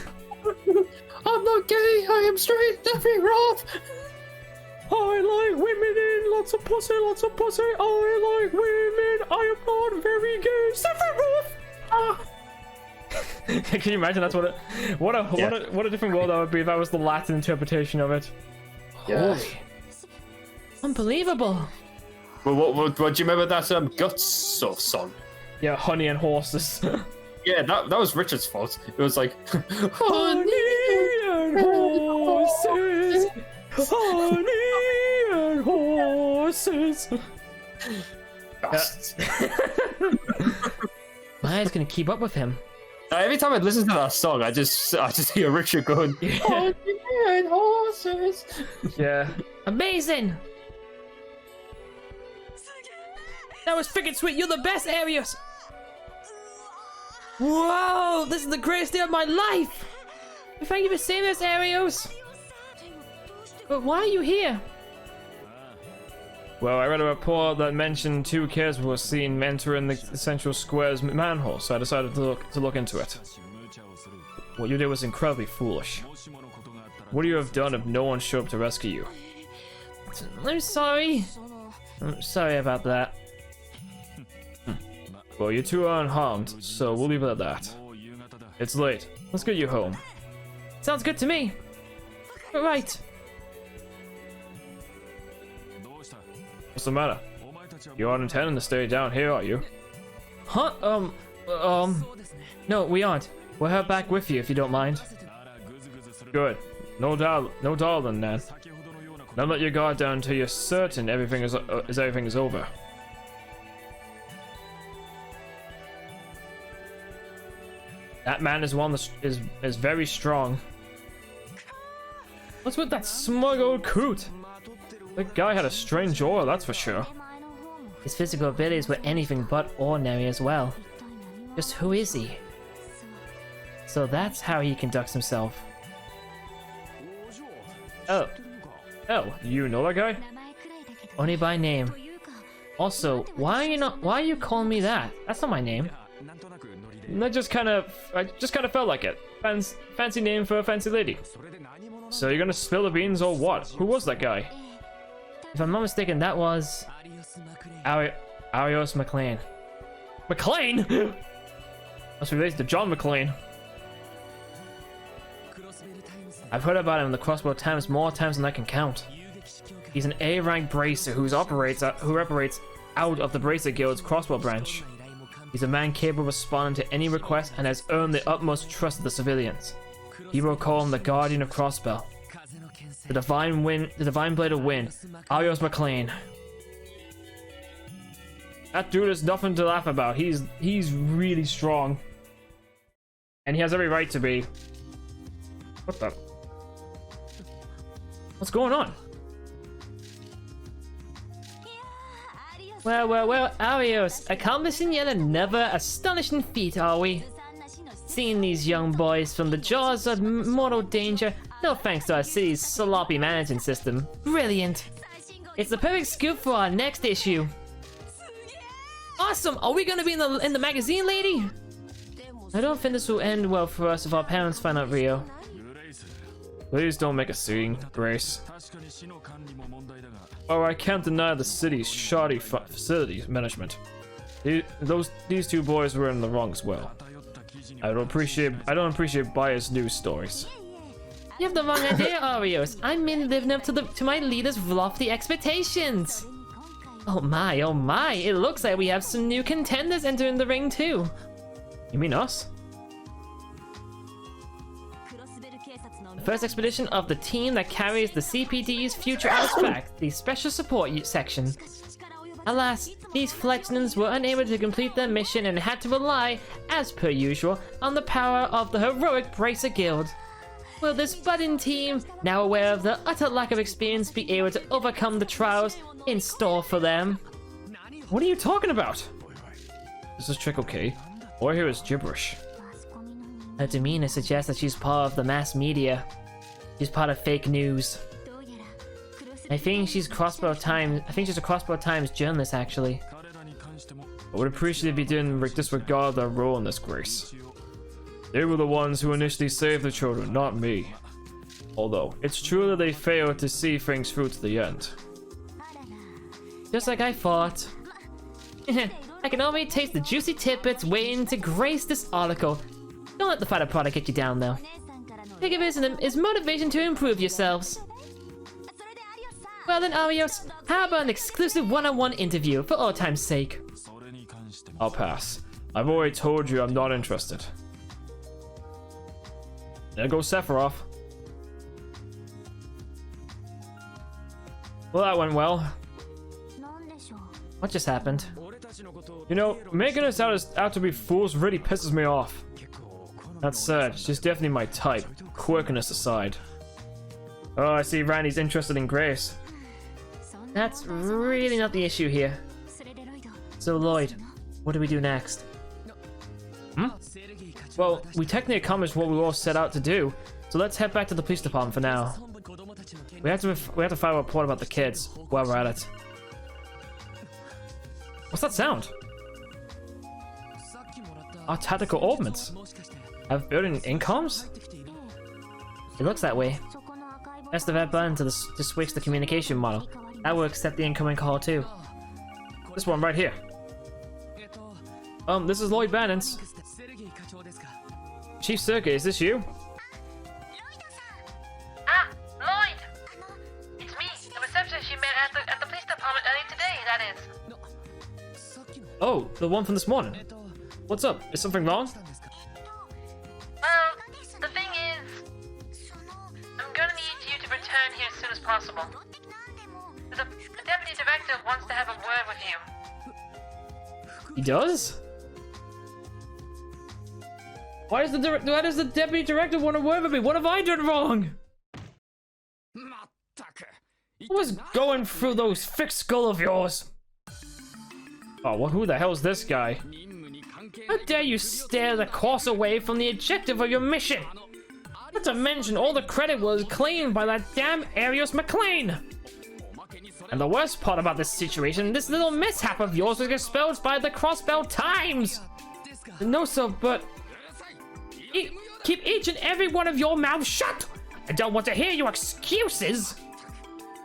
I'm not gay. I am straight. Sephiroth. I like women in lots of pussy, lots of pussy. I like women. I am not very gay. Sephiroth. Ah. Can you imagine? That's what a different world that would be if that was the Latin interpretation of it. Yeah. Holy. Unbelievable. Well, what do you remember that Guts song? Yeah, honey and horses. Yeah, that was Richard's fault. It was like honey and horses, honey and horses. My eyes gonna keep up with him. Every time I listen to that song, I just hear Richard going, honey and horses. Yeah. Amazing. That was freaking sweet. You're the best, Arius. Whoa, this is the greatest day of my life. Thank you for saying this, Arios. But why are you here? Well, I read a report that mentioned two kids were seen entering the Central Square's manhole, so I decided to look into it. What you did was incredibly foolish. What would you have done if no one showed up to rescue you? I'm sorry. I'm sorry about that. Well, you two are unharmed, so we'll leave it at that. It's late. Let's get you home. Sounds good to me. Right. What's the matter? You aren't intending to stay down here, are you? Huh? No, we aren't. We'll head back with you if you don't mind. Good. No darling, then. Now let your guard down until you're certain everything is over. That man is one that is very strong. What's with that smug old coot? That guy had a strange aura, that's for sure. His physical abilities were anything but ordinary as well. Just who is he? So that's how he conducts himself. Oh, you know that guy? Only by name. Also, why are you calling me that? That's not my name. I just kind of felt like it. Fancy name for a fancy lady. So you're gonna spill the beans or what? Who was that guy? If I'm not mistaken, that was Arios McLean. McLean? Must be related to John McLean. I've heard about him in the Crossbell Times more times than I can count. He's an A-rank bracer who operates out of the Bracer Guild's Crossbell branch. He's a man capable of responding to any request and has earned the utmost trust of the civilians. People call him the Guardian of Crossbell. The divine blade of wind. Arios McLean. That dude is nothing to laugh about. He's really strong. And he has every right to be. What the? What's going on? Well, Arios, accomplishing yet another astonishing feat, are we? Seeing these young boys from the jaws of mortal danger, no thanks to our city's sloppy management system. Brilliant! It's the perfect scoop for our next issue. Awesome! Are we gonna be in the magazine, lady? I don't think this will end well for us if our parents find out Rio. Please don't make a scene, Grace. Oh, I can't deny the city's shoddy facilities management. These two boys were in the wrong as well. I don't appreciate biased news stories. You have the wrong idea, Arios. I'm merely living up to my leader's lofty expectations. Oh my, it looks like we have some new contenders entering the ring too. You mean us? The first expedition of the team that carries the CPD's future artifact, the Special Support Section. Alas, these fledglings were unable to complete their mission and had to rely, as per usual, on the power of the heroic Bracer Guild. Will this budding team, now aware of the utter lack of experience, be able to overcome the trials in store for them? What are you talking about? Is this trick okay? All I hear is gibberish. Her demeanor suggests that she's part of the mass media. She's part of fake news. I think she's a Crossbell Times journalist, actually. I would appreciate if you didn't disregard their role in this, Grace. They were the ones who initially saved the children, not me. Although, it's true that they failed to see things through to the end. Just like I thought. I can already taste the juicy tidbits waiting to grace this article. Don't let the final product get you down, though. Think of it as motivation to improve yourselves. Well then, Arios, how about an exclusive one-on-one interview for old time's sake? I'll pass. I've already told you I'm not interested. There goes Sephiroth. Well, that went well. What just happened? You know, making us out to be fools really pisses me off. That said, she's definitely my type, quirkiness aside. Oh, I see Randy's interested in Grace. That's really not the issue here. So Lloyd, what do we do next? Well, we technically accomplished what we all set out to do, so let's head back to the police department for now. We have to file a report about the kids while we're at it. What's that sound? Our tactical ordnance. Have building incomes? It looks that way. Press the red button to switch the communication model. That will accept the incoming call too. This one right here. This is Lloyd Bannings. Chief Circuit, is this you? Ah, Lloyd! It's me, the receptionist you met at the police department earlier today, that is. Oh, the one from this morning. What's up? Is something wrong? Well, the thing is, I'm gonna need you to return here as soon as possible. The deputy director wants to have a word with you. He does? Why does the deputy director want to word with me? What have I done wrong? What was going through those thick skull of yours? Oh, well, who the hell's this guy? How dare you stare the course away from the objective of your mission? Not to mention all the credit was claimed by that damn Arios McLean. And the worst part about this situation, this little mishap of yours was expelled by the Crossbell Times. No, sir, but keep each and every one of your mouths shut. I don't want to hear your excuses.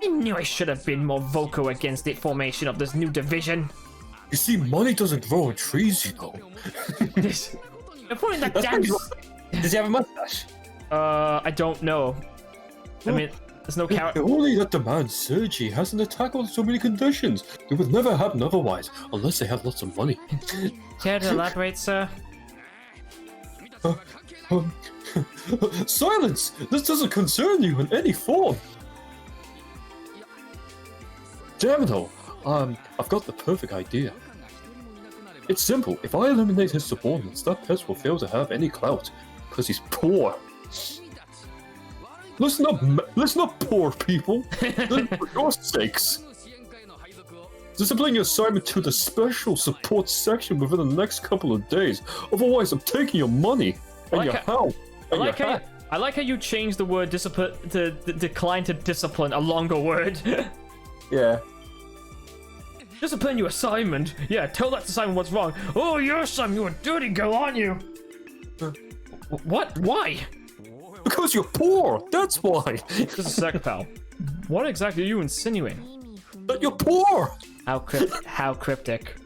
I knew I should have been more vocal against the formation of this new division. You see, money doesn't grow on trees, you know. You're putting that damn... Does he have a mustache? I don't know. I mean, there's no character. Only that the man Sergi has an attack on so many conditions. It would never happen otherwise, unless they had lots of money. Care to elaborate, sir? Um, Silence! This doesn't concern you in any form! Damn it all! I've got the perfect idea. It's simple. If I eliminate his subordinates, that pest will fail to have any clout, because he's poor. Listen up, poor people! Listen for your sakes! Discipline your assignment to the special support section within the next couple of days. Otherwise, I'm taking your money and your health and your hat. I like how you changed the word discipline to decline to discipline, a longer word. Yeah. Discipline your assignment. Yeah, tell that assignment what's wrong. Oh, you're a dirty girl, aren't you? What? Why? Because you're poor. That's why. Just a sec, pal. What exactly are you insinuating? That you're poor. How cryptic.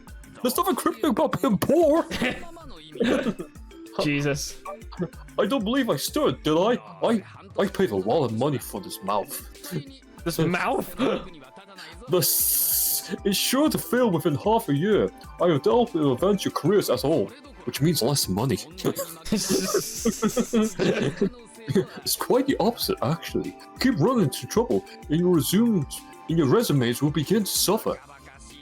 There's nothing cryptic about being poor. Jesus. I don't believe I stood, did I? I paid a lot of money for this mouth. This mouth? This is sure to fail within half a year. I doubt it will advance your careers at all, which means less money. It's quite the opposite, actually. Keep running into trouble, and your resumes will begin to suffer.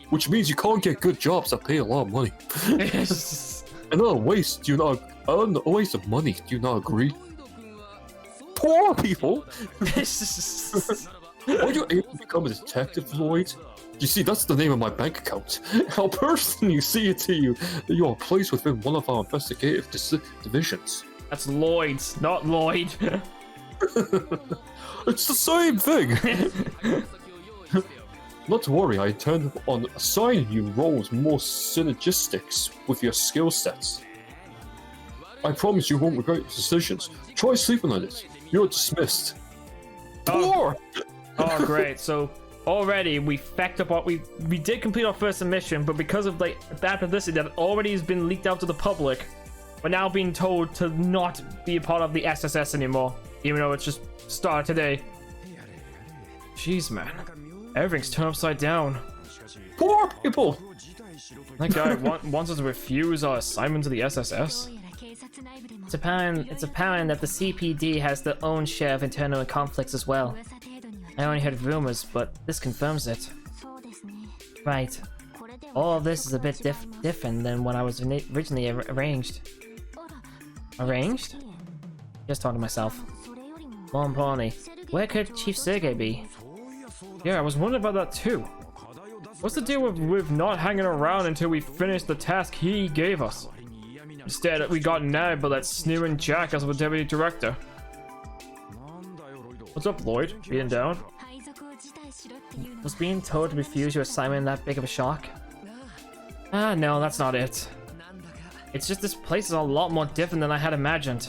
Which means you can't get good jobs that pay a lot of money. Another waste of money, do you not agree? Poor people! Are you able to become a detective, Lloyd? You see, that's the name of my bank account. I'll personally see it to you that you are placed within one of our investigative divisions. That's Lloyd's, not Lloyd. It's the same thing! Not to worry, I intend on assigning you roles more synergistic with your skill sets. I promise you won't regret your decisions. Try sleeping on it. You're dismissed. Poor! Oh, great. So already we fecked up what we did complete our first mission, but because of like bad publicity that already has been leaked out to the public, we're now being told to not be a part of the SSS anymore, even though it's just started today. Jeez, man. Everything's turned upside down. Poor people! That guy wants us to refuse our assignment to the SSS. It's apparent that the CPD has their own share of internal conflicts as well. I only heard rumors, but this confirms it. Right. All of this is a bit different than what I was originally arranged. Arranged? Just talking to myself. More importantly, where could Chief Sergei be? Yeah, I was wondering about that too. What's the deal with not hanging around until we finish the task he gave us? Instead, we got nabbed by that sneering jack as the deputy director. What's up, Lloyd? Being down? Was being told to refuse your assignment that big of a shock? Ah, no, that's not it. It's just this place is a lot more different than I had imagined.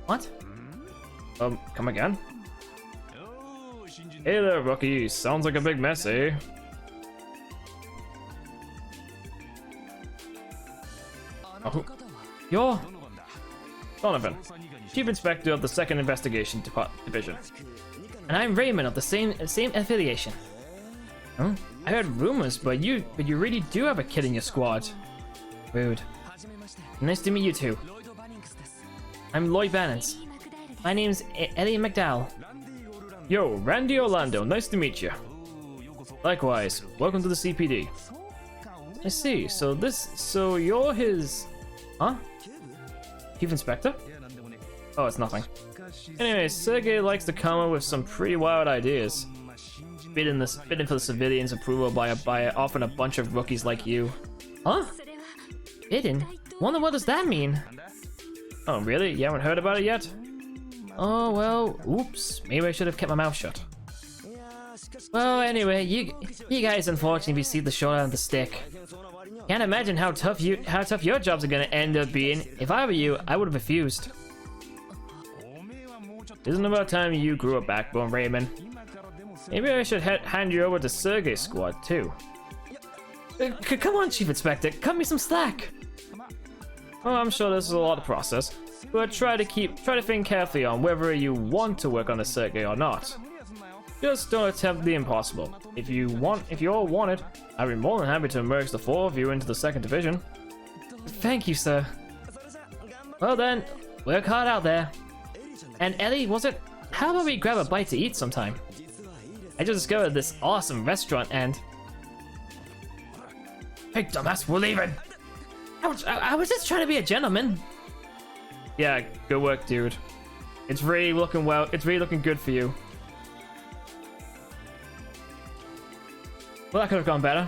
What? Come again? Hey there, rookie. Sounds like a big mess, eh? Oh, you're Donovan, Chief Inspector of the 2nd Investigation Division. And I'm Raymond of the same affiliation. Huh? I heard rumors, but you really do have a kid in your squad. Rude. Nice to meet you too. I'm Lloyd Bannings. My name's Ellie McDowell. Yo, Randy Orlando, nice to meet you. Likewise, welcome to the CPD. I see, so you're his... Huh? Chief Inspector? Oh, it's nothing. Anyway, Sergei likes to come up with some pretty wild ideas. Bidding for the civilians' approval by often a bunch of rookies like you. Huh? Bidding? Wonder what does that mean? Oh, really? You haven't heard about it yet? Oh, well, oops. Maybe I should have kept my mouth shut. Well, anyway, you guys unfortunately received the short end of the stick. Can't imagine how tough your jobs are gonna end up being. If I were you, I would have refused. Isn't it about time you grew a backbone, Raymond? Maybe I should hand you over to Sergei's squad, too. Come on, Chief Inspector, cut me some slack. Oh, I'm sure this is a lot of process, but try to think carefully on whether you want to work on the Sergei or not. Just don't attempt the impossible. If you all want it, I'd be more than happy to merge the 4 of you into the 2nd Division. Thank you, sir. Well then, Work hard out there. And Ellie, was it? How about we grab a bite to eat sometime? I just discovered this awesome restaurant and... Hey, dumbass, we're leaving! I was just trying to be a gentleman. Yeah, good work, dude. It's really looking well. It's really looking good for you. Well, that could have gone better.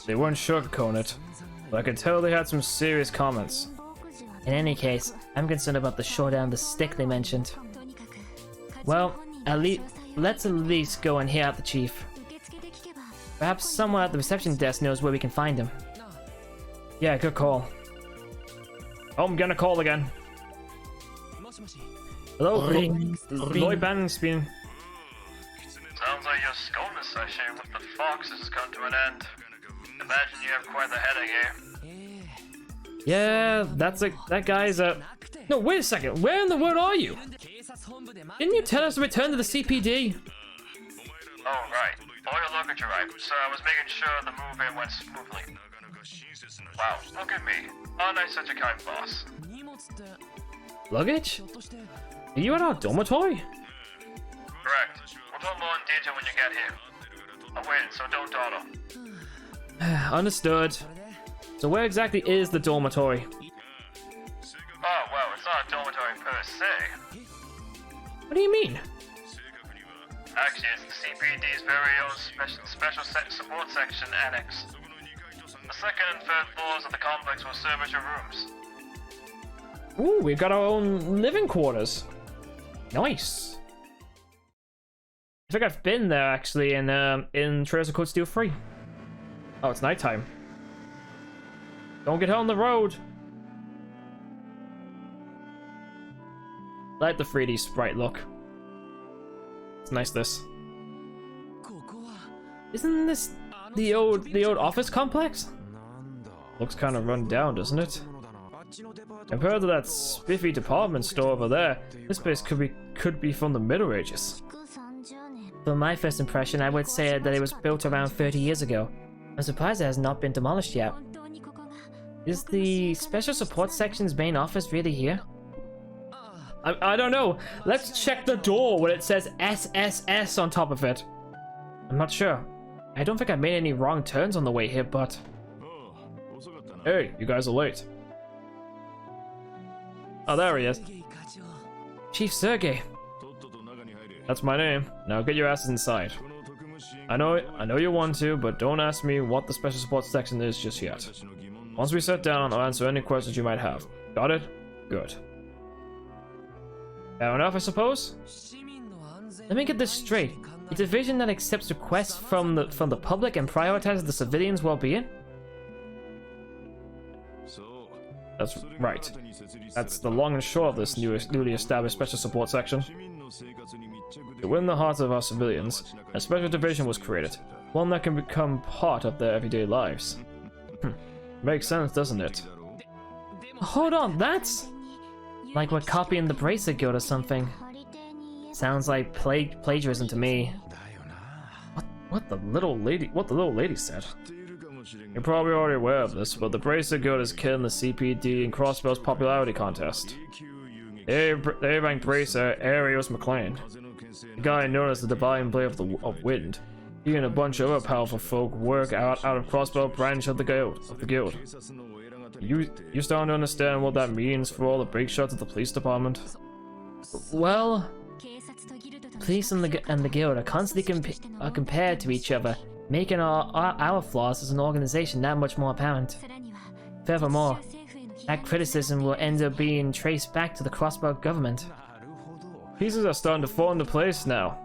They weren't sugarcoating it, but I could tell they had some serious comments. In any case, I'm concerned about the showdown the stick they mentioned. Well, let's at least go and hear out the chief. Perhaps someone at the reception desk knows where we can find him. Yeah, good call. Oh, I'm gonna call again. Hello, Lloyd Bannings speaking. Sounds like your scolding session with the foxes has come to an end. Imagine you have quite the headache here. Yeah, that guy's a... No, wait a second. Where in the world are you? Didn't you tell us to return to the CPD? Oh, right. All your luggage arrived, so I was making sure the move-in went smoothly. Wow, look at me. Aren't I such a kind boss? Luggage? Are you at our dormitory? Correct. We'll talk more in detail when you get here. I'll wait, so don't dawdle. Understood. So where exactly is the dormitory? Oh, well, it's not a dormitory per se. What do you mean? Actually, it's the CPD's very own special support section annex. The second and third floors of the complex will serve as your rooms. Ooh, we've got our own living quarters. Nice. I think I've been there actually in Trails of Cold Steel 3. Oh, it's nighttime. Don't get on the road. I like the 3D sprite look. It's nice, this. Isn't this the old office complex? Looks kind of run down, doesn't it? Compared to that spiffy department store over there, this place could be from the Middle Ages. From my first impression, I would say that it was built around 30 years ago. I'm surprised it has not been demolished yet. Is the Special Support Section's main office really here? I don't know. Let's check the door when it says SSS on top of it. I'm not sure. I don't think I made any wrong turns on the way here, but... Hey, you guys are late. Oh, there he is. Chief Sergey. That's my name. Now get your asses inside. I know you want to, but don't ask me what the Special Support Section is just yet. Once we sit down, I'll answer any questions you might have. Got it? Good. Fair enough, I suppose? Let me get this straight. A division that accepts requests from the public and prioritizes the civilians' well-being? That's right. That's the long and short of this newly established Special Support Section. To win the hearts of our civilians, a special division was created. One that can become part of their everyday lives. Makes sense, doesn't it? Hold on, that's... like we're copying the Bracer Guild or something. Sounds like plagiarism to me. What the little lady said. You're probably already aware of this, but the Bracer Guild is killing the CPD in Crossbell's popularity contest. They ranked Bracer Arios McLean, the guy known as the Divine Blade of Wind. He and a bunch of other powerful folk work out of Crossbell branch of the guild. You starting to understand what that means for all the break shots at the police department? Well, police and the guild are constantly compared to each other, making our flaws as an organization that much more apparent. Furthermore, that criticism will end up being traced back to the Crossbell government. Pieces are starting to fall into place now.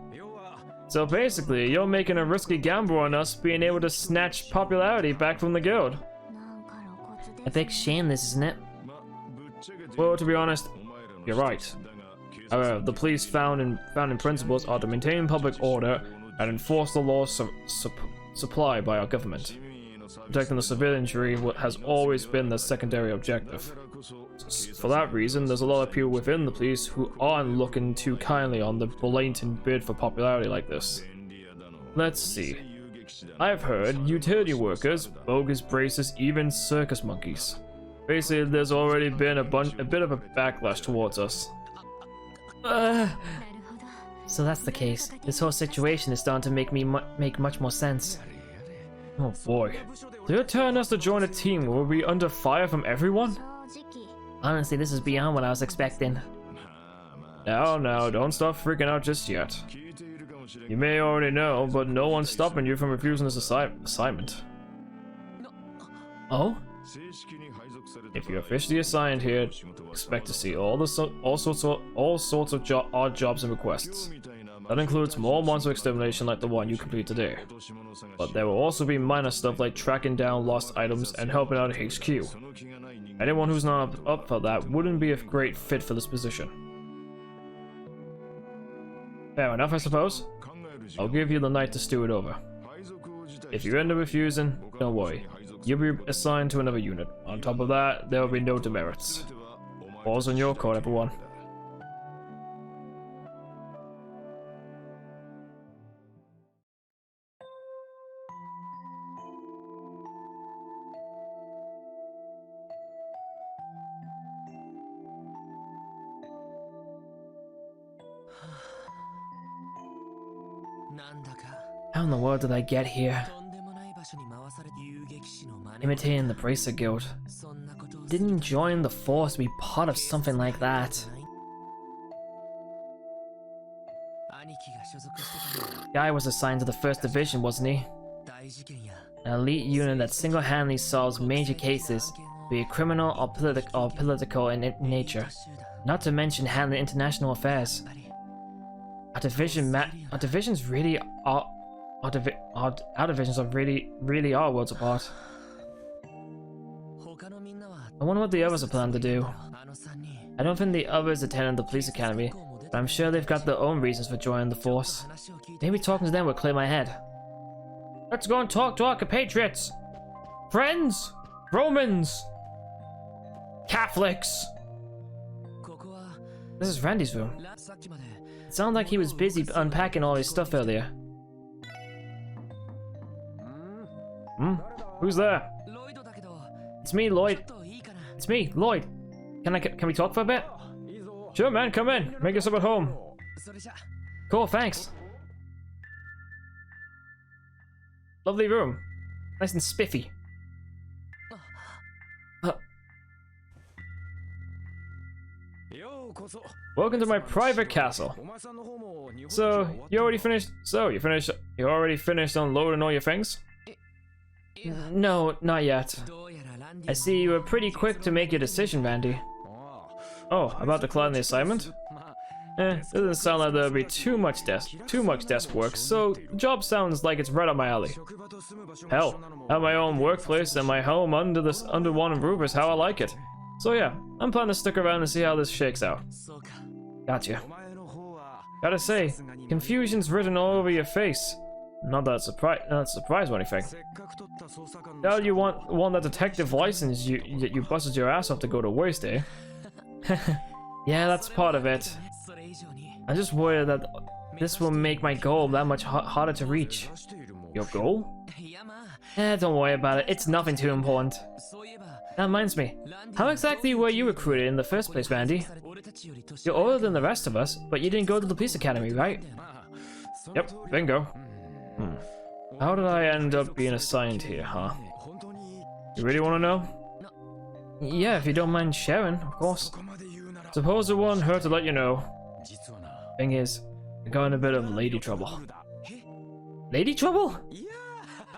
So basically, you're making a risky gamble on us being able to snatch popularity back from the guild. A big shame, this, isn't it? Well, to be honest, you're right. However, the police founding principles are to maintain public order and enforce the laws supplied by our government. Protecting the civilianry has always been the secondary objective. For that reason, there's a lot of people within the police who aren't looking too kindly on the blatant bid for popularity like this. Let's see. I've heard utility workers, bogus bracers, even circus monkeys. Basically, there's already been a bit of a backlash towards us. So that's the case. This whole situation is starting to make me make much more sense. Oh boy. So you're telling us to join a team where we'll be under fire from everyone? Honestly, this is beyond what I was expecting. Now, don't start freaking out just yet. You may already know, but no one's stopping you from refusing this assignment. Oh? If you're officially assigned here, expect to see all sorts of odd jobs and requests. That includes more monster extermination like the one you complete today. But there will also be minor stuff like tracking down lost items and helping out HQ. Anyone who's not up for that wouldn't be a great fit for this position. Fair enough, I suppose. I'll give you the night to stew it over. If you end up refusing, don't worry. You'll be assigned to another unit. On top of that, there will be no demerits. Ball's on your court, everyone. How in the world did I get here? Imitating the Bracer Guild. Didn't join the force to be part of something like that. Guy was assigned to the 1st Division, wasn't he? An elite unit that single-handedly solves major cases, be it criminal or political in nature. Not to mention handling international affairs. Our divisions really are worlds apart. I wonder what the others are planning to do. I don't think the others attended the police academy, but I'm sure they've got their own reasons for joining the force. Maybe talking to them will clear my head. Let's go and talk to our compatriots! Friends! Romans! Catholics! This is Randy's room. It sounded like he was busy unpacking all his stuff earlier. Who's there? It's me, Lloyd. It's me, Lloyd. Can we talk for a bit? Sure, man, come in. Make yourself at home. Cool, thanks. Lovely room. Nice and spiffy. Welcome to my private castle. So, you already finished unloading all your things? No, not yet. I see you were pretty quick to make your decision, Randy. Oh, about declining the assignment? It doesn't sound like there'll be too much desk work, so the job sounds like it's right up my alley. Hell, I have my own workplace and my home under one roof is how I like it. So yeah, I'm planning to stick around and see how this shakes out. Gotcha. Gotta say, confusion's written all over your face. Not that surprise or anything. Now you want that detective license you busted your ass off to go to waste, eh? Yeah, that's part of it. I just worry that this will make my goal that much harder to reach. Your goal? Don't worry about it. It's nothing too important. That reminds me. How exactly were you recruited in the first place, Randy? You're older than the rest of us, but you didn't go to the police academy, right? Yep, bingo. How did I end up being assigned here, huh? You really want to know? Yeah, if you don't mind sharing, of course. Suppose it wouldn't hurt to let you know. Thing is, I got in a bit of lady trouble. Lady trouble?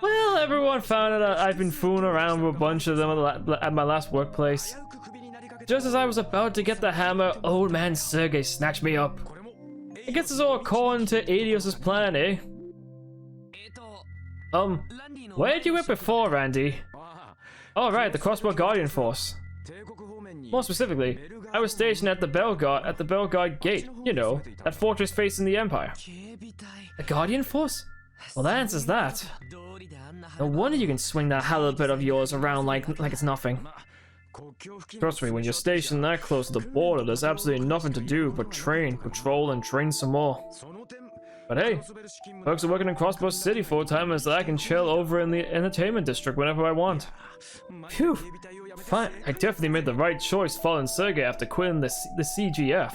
Well, everyone found out I've been fooling around with a bunch of them at my last workplace. Just as I was about to get the hammer, old man Sergey snatched me up. I guess it's all according to Adios's plan, eh? Where did you work before, Randy? Oh right, the Crossbell Guardian Force. More specifically, I was stationed at the Belguard Gate. You know, that fortress facing the Empire. The Guardian Force? Well, that answers that. No wonder you can swing that halibut of yours around like it's nothing. Trust me, when you're stationed that close to the border, there's absolutely nothing to do but train, patrol, and train some more. But hey, folks are working in Crossbell City full-time, so I can chill over in the entertainment district whenever I want. Phew, fine. I definitely made the right choice following Sergey after quitting the CGF.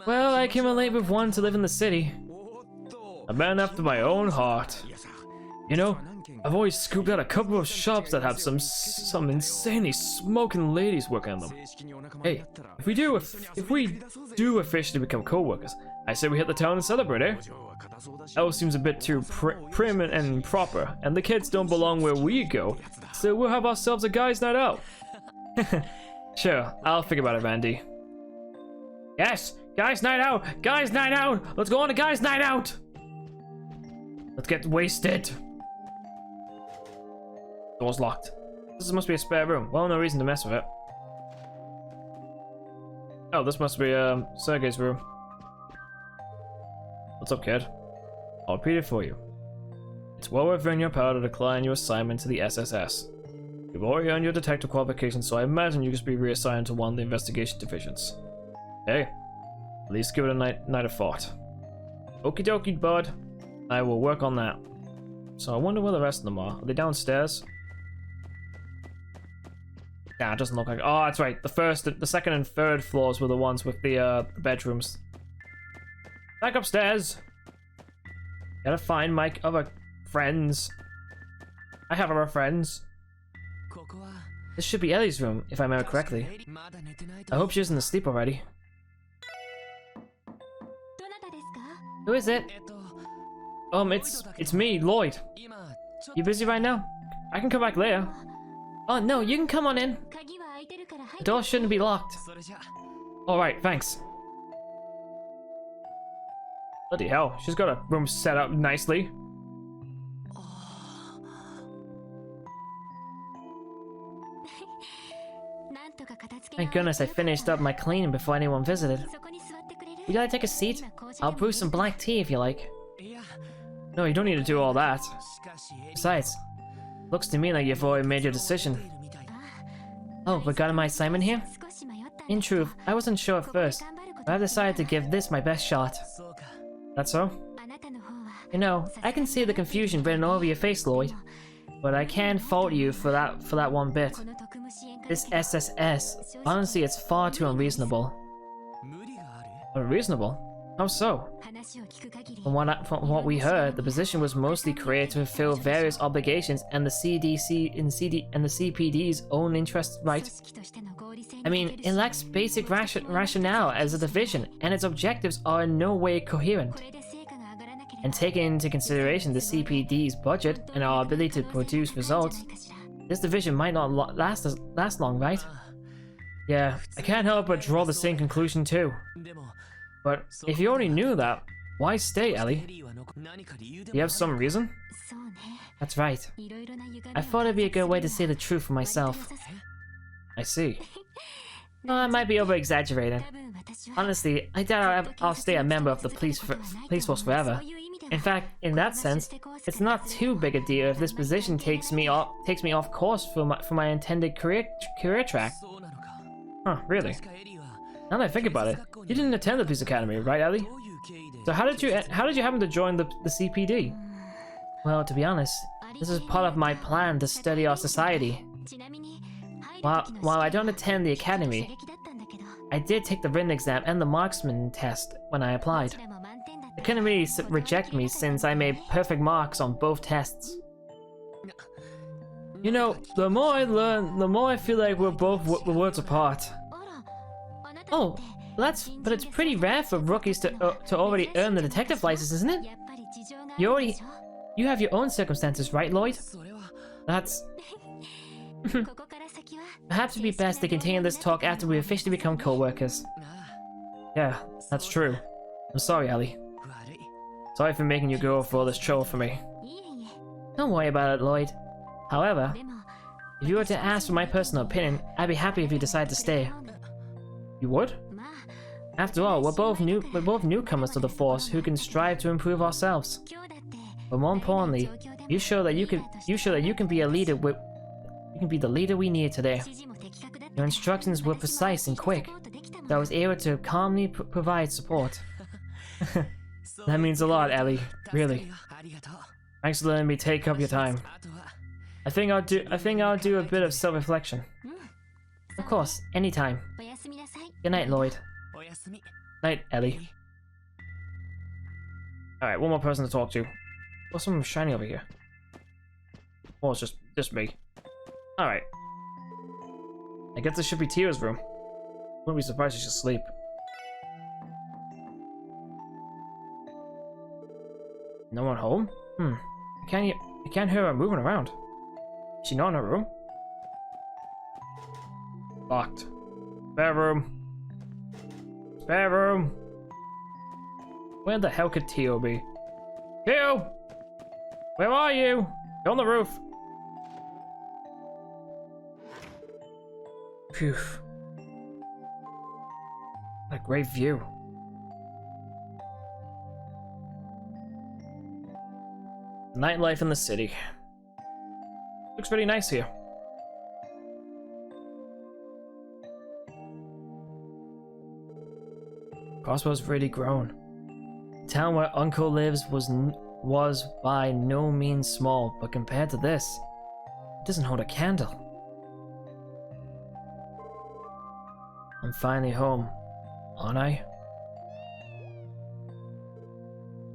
Well, I came in late with one to live in the city. A man after my own heart. You know, I've always scooped out a couple of shops that have some insanely smoking ladies working on them. Hey, if we do officially become co-workers, I say we hit the town and celebrate, eh? Elf seems a bit too prim and proper, and the kids don't belong where we go, so we'll have ourselves a guys' night out. Sure, I'll think about it, Randy. Yes, guys' night out! Guys' night out! Let's go on a guys' night out! Let's get wasted. Door's locked. This must be a spare room. Well, no reason to mess with it. Oh, this must be Sergey's room. What's up, kid? I'll repeat it for you. It's well within your power to decline your assignment to the SSS. You've already earned your detective qualification, so I imagine you just be reassigned to one of the investigation divisions. Hey, at least give it a night of thought. Okie dokie, bud. I will work on that. So I wonder where the rest of them are. Are they downstairs? Nah, it doesn't look like. Oh, that's right. The second and third floors were the ones with the bedrooms. Back upstairs. Gotta find my other friends. I have other friends. This should be Ellie's room, if I remember correctly. I hope she isn't asleep already. Who is it? It's me, Lloyd. You busy right now? I can come back later. Oh no, you can come on in. The door shouldn't be locked. Alright, thanks. Bloody hell, she's got a room set up nicely. Thank goodness I finished up my cleaning before anyone visited. Would you like to take a seat? I'll brew some black tea if you like. No, you don't need to do all that. Besides, looks to me like you've already made your decision. Oh, regarding my assignment here? In truth, I wasn't sure at first, but I decided to give this my best shot. That's so? You know, I can see the confusion written all over your face, Lloyd, but I can't fault you for that one bit. This SSS, honestly, it's far too unreasonable. Unreasonable? How so? From what we heard, the position was mostly created to fulfill various obligations and the CPD's own interests, right? I mean, it lacks basic rationale as a division, and its objectives are in no way coherent. And taking into consideration the CPD's budget and our ability to produce results, this division might not last long, right? Yeah, I can't help but draw the same conclusion too. But if you already knew that, why stay, Ellie? Do you have some reason? That's right. I thought it'd be a good way to say the truth for myself. I see. Well, I might be over-exaggerating. Honestly, I doubt I'll stay a member of the police force forever. In fact, in that sense, it's not too big a deal if this position takes me off course for my intended career track. Huh, really? Now that I think about it, you didn't attend the police academy, right, Ellie? So how did you happen to join the CPD? Well, to be honest, this is part of my plan to study our society. While I don't attend the academy, I did take the written exam and the marksman test when I applied. They couldn't really reject me since I made perfect marks on both tests. You know, the more I learn, the more I feel like we're both worlds apart. Oh, but it's pretty rare for rookies to already earn the detective license, isn't it? You have your own circumstances, right, Lloyd? That's... Perhaps it'd be best to continue this talk after we officially become co-workers. Yeah, that's true. I'm sorry, Ellie. Sorry for making you go through all this trouble for me. Don't worry about it, Lloyd. However, if you were to ask for my personal opinion, I'd be happy if you decide to stay. You would? After all, we're both newcomers to the force who can strive to improve ourselves. But more importantly, you show that you can be a leader. You can be the leader we need today. Your instructions were precise and quick, so I was able to calmly provide support. That means a lot, Ellie. Really. Thanks for letting me take up your time. I think I'll do a bit of self-reflection. Of course, anytime. Good night, Lloyd. Night, Ellie. Alright, one more person to talk to. What's something shiny over here? Oh, it's just me. Alright. I guess this should be Tia's room. Wouldn't be surprised if she's asleep. No one home? I can't hear her moving around. Is she not in her room? Locked. Spare room. Spare room. Where the hell could Tio be? Tio! Where are you? You're on the roof. Phew. What a great view. Nightlife in the city. Looks pretty nice here. Crossbell's really grown. The town where Uncle lives was by no means small, but compared to this, it doesn't hold a candle. I'm finally home, aren't I?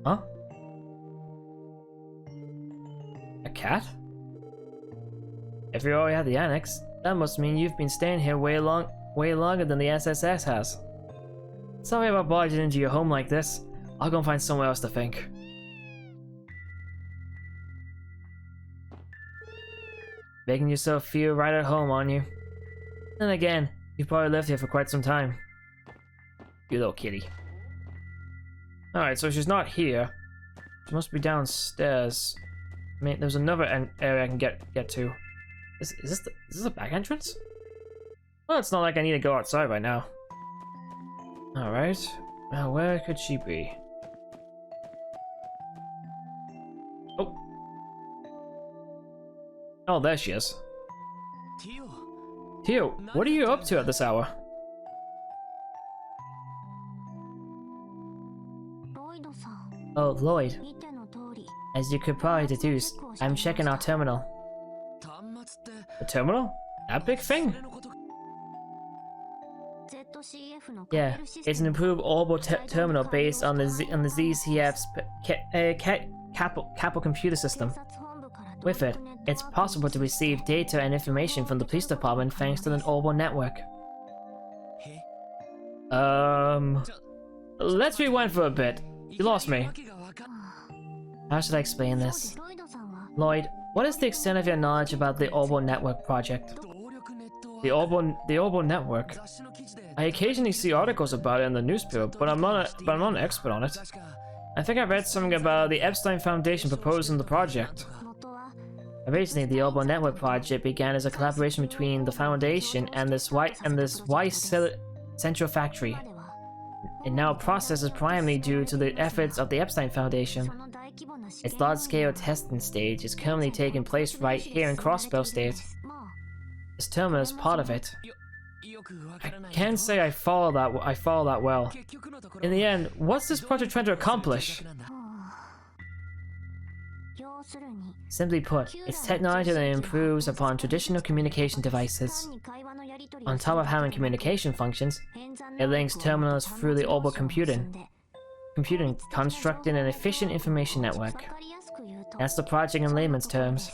Huh? A cat? If you're already at the annex, that must mean you've been staying here way longer than the SSS has. Sorry about barging into your home like this. I'll go and find somewhere else to think. Making yourself feel right at home, aren't you? Then again, you've probably lived here for quite some time. You little kitty. Alright, so she's not here. She must be downstairs. I mean, there's another area I can get to. Is this a back entrance? Well, it's not like I need to go outside right now. Alright. Now, where could she be? Oh. Oh, there she is. Tio, what are you up to at this hour? Oh, Lloyd. As you could probably deduce, I'm checking our terminal. The terminal? That big thing? Yeah, it's an improved orbital terminal based on the ZCF's Capel computer system. With it, it's possible to receive data and information from the police department thanks to an orbital network. Let's rewind for a bit. You lost me. How should I explain this? Lloyd, what is the extent of your knowledge about the orbital network project? The orbital network? I occasionally see articles about it in the newspaper, but I'm not an expert on it. I think I read something about the Epstein Foundation proposing the project. Originally, the orbital network project began as a collaboration between the Foundation and this Central Factory. It now processes primarily due to the efforts of the Epstein Foundation. Its large-scale testing stage is currently taking place right here in Crossbell State. This terminal is part of it. I can't say I follow that well. In the end, what's this project trying to accomplish? Simply put, it's technology that improves upon traditional communication devices. On top of having communication functions, it links terminals through the orbital computing, constructing an efficient information network. That's the project in layman's terms.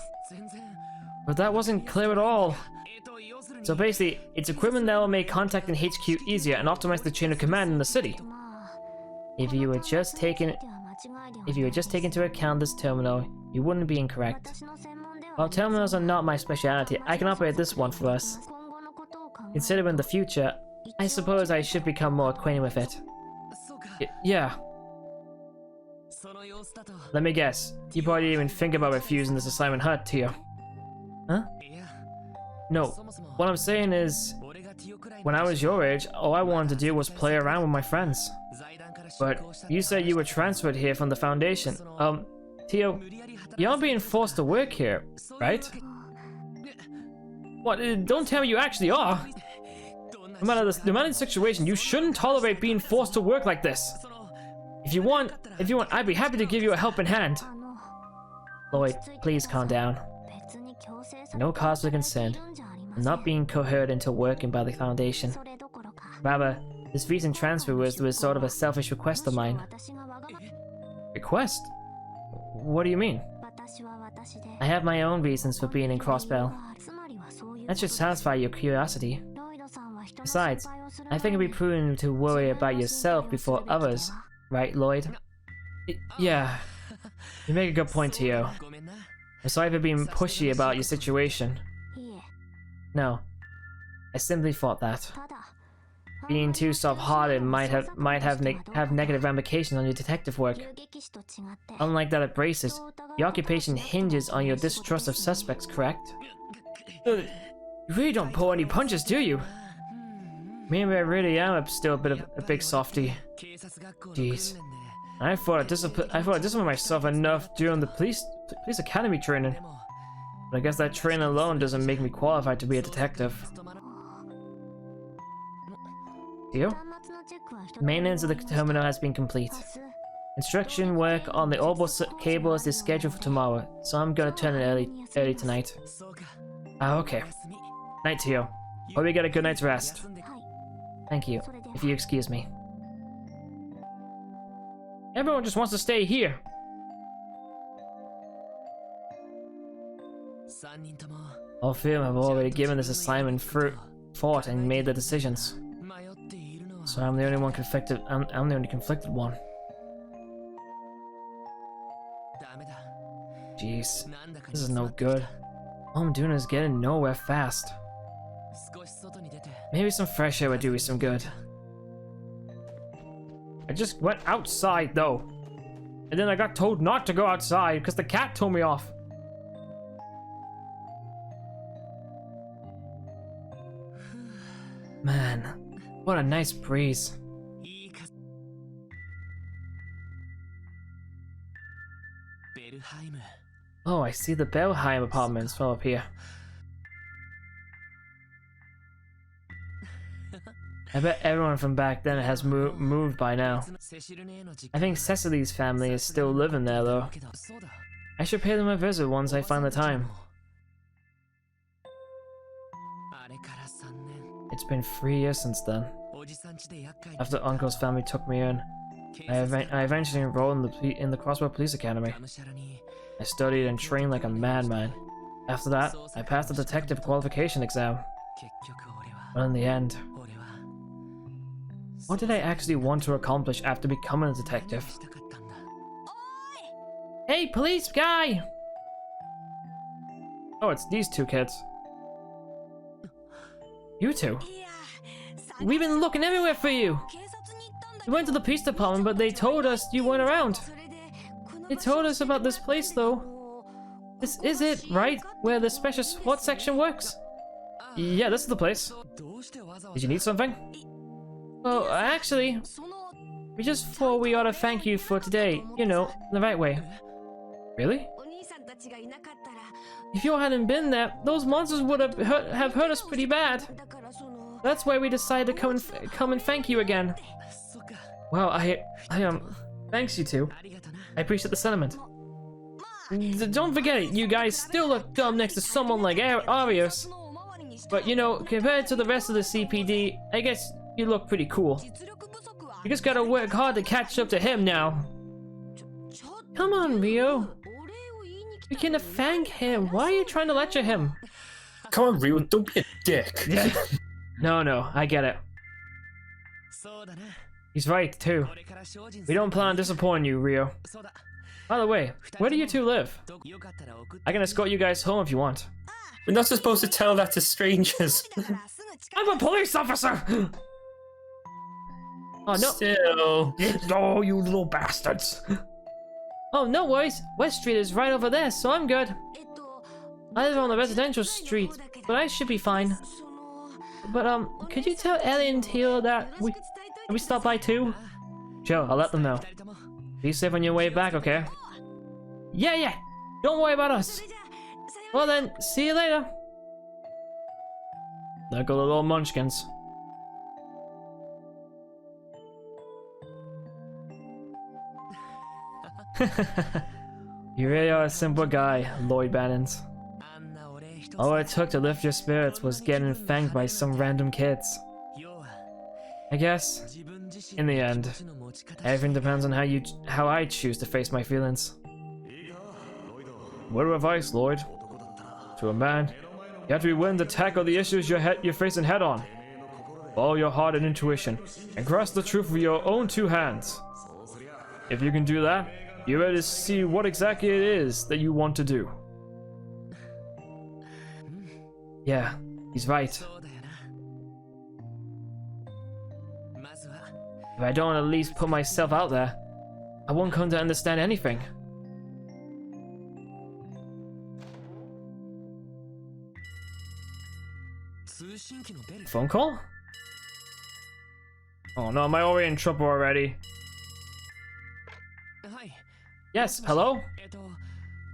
But that wasn't clear at all. So basically, it's equipment that will make contacting HQ easier and optimize the chain of command in the city. If you were just taking into account this terminal, you wouldn't be incorrect. While terminals are not my specialty, I can operate this one for us. Considering the future, I suppose I should become more acquainted with it. Yeah. Let me guess, you probably didn't even think about refusing this assignment, huh, Tio? Huh? No, what I'm saying is, when I was your age, all I wanted to do was play around with my friends. But you said you were transferred here from the Foundation. Tio, you aren't being forced to work here, right? What? Don't tell me you actually are. No matter the situation, you shouldn't tolerate being forced to work like this. If you want, I'd be happy to give you a helping hand. Lloyd, please calm down. No cause for concern. I'm not being coerced into working by the Foundation. Rather, this recent transfer was sort of a selfish request of mine. Request? What do you mean? I have my own reasons for being in Crossbell. That should satisfy your curiosity. Besides, I think it'd be prudent to worry about yourself before others, right, Lloyd? Yeah. You make a good point, Tio. I'm sorry for being pushy about your situation. No. I simply thought that. Being too soft-hearted might have negative ramifications on your detective work. Unlike that of Braces, your occupation hinges on your distrust of suspects, correct? You really don't pull any punches, do you? Maybe I really am still a bit of a big softie. Jeez. I thought I disciplined myself enough during the police academy training. But I guess that training alone doesn't make me qualified to be a detective. Tio? Maintenance of the terminal has been complete. Construction work on the orbital cables is scheduled for tomorrow, so I'm gonna turn it early tonight. Ah, okay. Night, Tio. Hope you get a good night's rest. Thank you, if you excuse me. Everyone just wants to stay here. All three of them have already given this assignment thought and made the decisions. So I'm the only one conflicted. I'm the only conflicted one. Jeez, this is no good. All I'm doing is getting nowhere fast. Maybe some fresh air would do me some good. I just went outside though. And then I got told not to go outside because the cat told me off. Man, what a nice breeze. Oh, I see the Bellheim apartments from up here. I bet everyone from back then has moved by now. I think Cecily's family is still living there though. I should pay them a visit once I find the time. It's been 3 years since then. After Uncle's family took me in, I eventually enrolled in the Crossbell Police Academy. I studied and trained like a madman. After that, I passed the detective qualification exam. But in the end, what did I actually want to accomplish after becoming a detective? Hey, police guy! Oh, it's these two kids. You two? We've been looking everywhere for you! We went to the police department, but they told us you weren't around. They told us about this place, though. This is it, right? Where the special SWAT section works? Yeah, this is the place. Did you need something? Well, actually, we just thought we ought to thank you for today, you know, the right way. Really? If you hadn't been there, those monsters would have hurt us pretty bad. That's why we decided to come and thank you again. Well, thanks you two. I appreciate the sentiment. Don't forget it, you guys still look dumb next to someone like Arios. But you know, compared to the rest of the CPD, I guess you look pretty cool. You just gotta work hard to catch up to him now. Come on, Rio. We can thank him. Why are you trying to lecture him? Come on, Rio, don't be a dick. No, I get it. He's right, too. We don't plan on disappointing you, Rio. By the way, where do you two live? I can escort you guys home if you want. We're not supposed to tell that to strangers. I'm a police officer! Oh, no. Still. Oh, you little bastards. Oh, no worries. West Street is right over there, so I'm good. I live on the residential street, but I should be fine. But, could you tell Ellie and Teal that we stop by too? Sure, I'll let them know. Be safe on your way back, okay? Yeah. Don't worry about us. Well then, see you later. There go the little munchkins. You really are a simple guy, Lloyd Bannings. All it took to lift your spirits was getting fanged by some random kids. I guess, in the end, everything depends on how I choose to face my feelings. Word of advice, Lloyd. To a man, you have to be willing to tackle the issues you're facing head on. Follow your heart and intuition, and grasp the truth with your own two hands. If you can do that, you're ready to see what exactly it is that you want to do. Yeah, he's right. If I don't at least put myself out there, I won't come to understand anything. Phone call? Oh no, am I already in trouble already? Yes, hello?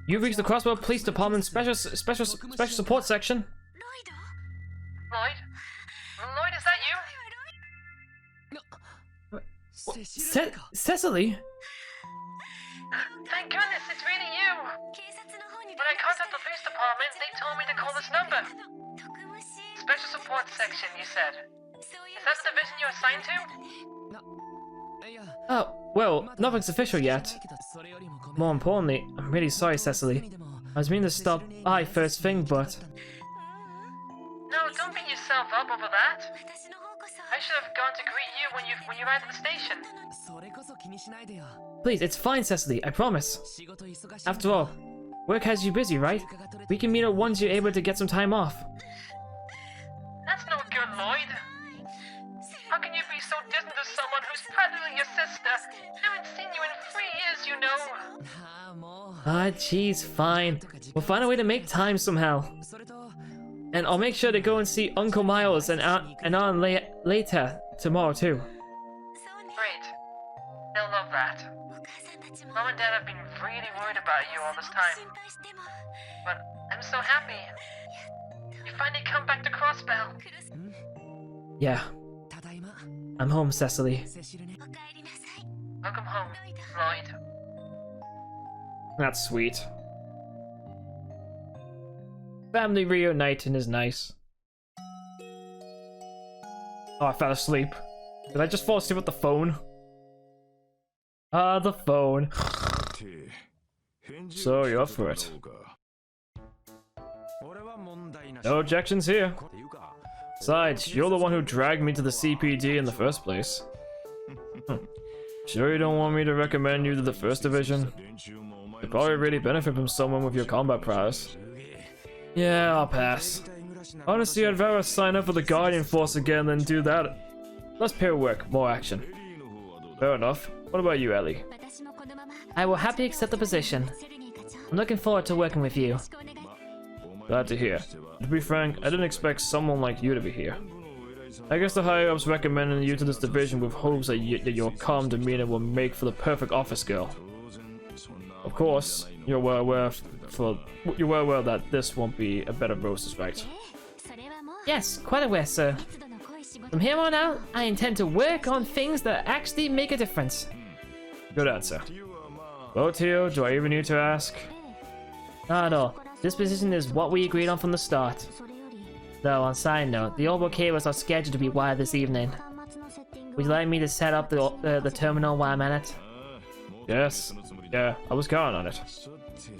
You've reached the Crossbell Police Department Special Support Section. Lloyd? Lloyd, is that you? Cecily? Thank goodness, it's really you! When I contacted the police department, they told me to call this number. Special Support Section, you said. Is that the division you're assigned to? Oh, well, nothing's official yet. More importantly, I'm really sorry, Cecily. I was meaning to stop by first thing, but... No, don't beat yourself up over that. I should have gone to greet you when you arrived at the station. Please, it's fine, Cecily, I promise. After all, work has you busy, right? We can meet up once you're able to get some time off. That's no good, Lloyd. How can you be so distant to someone who's practically your sister? I haven't seen you in 3 years, you know. Ah, jeez, fine. We'll find a way to make time somehow. And I'll make sure to go and see Uncle Miles and Aunt later tomorrow too. Great. They'll love that. Mom and Dad have been really worried about you all this time. But I'm so happy. You finally come back to Crossbell. Yeah. I'm home, Cecily. Welcome home, Lloyd. That's sweet. Family reuniting is nice. Oh, I fell asleep. Did I just fall asleep with the phone? Ah, the phone. So you're up for it. No objections here. Besides, you're the one who dragged me to the CPD in the first place. Sure you don't want me to recommend you to the 1st Division? You'd probably really benefit from someone with your combat prowess. Yeah, I'll pass. Honestly, I'd rather sign up for the Guardian Force again than do that. Less paperwork, more action. Fair enough. What about you, Ellie? I will happily accept the position. I'm looking forward to working with you. Glad to hear. To be frank, I didn't expect someone like you to be here. I guess the higher-ups recommended you to this division with hopes that your calm demeanor will make for the perfect office girl. Of course, you're well aware that this won't be a bed of roses, right? Yes, quite aware, sir. From here on out, I intend to work on things that actually make a difference. Good answer. Well, Tio, do I even need to ask? Not at all. This position is what we agreed on from the start. Though, on side note, the orbital cables are scheduled to be wired this evening. Would you like me to set up the terminal while I'm at it? Yes. Yeah, I was counting on it.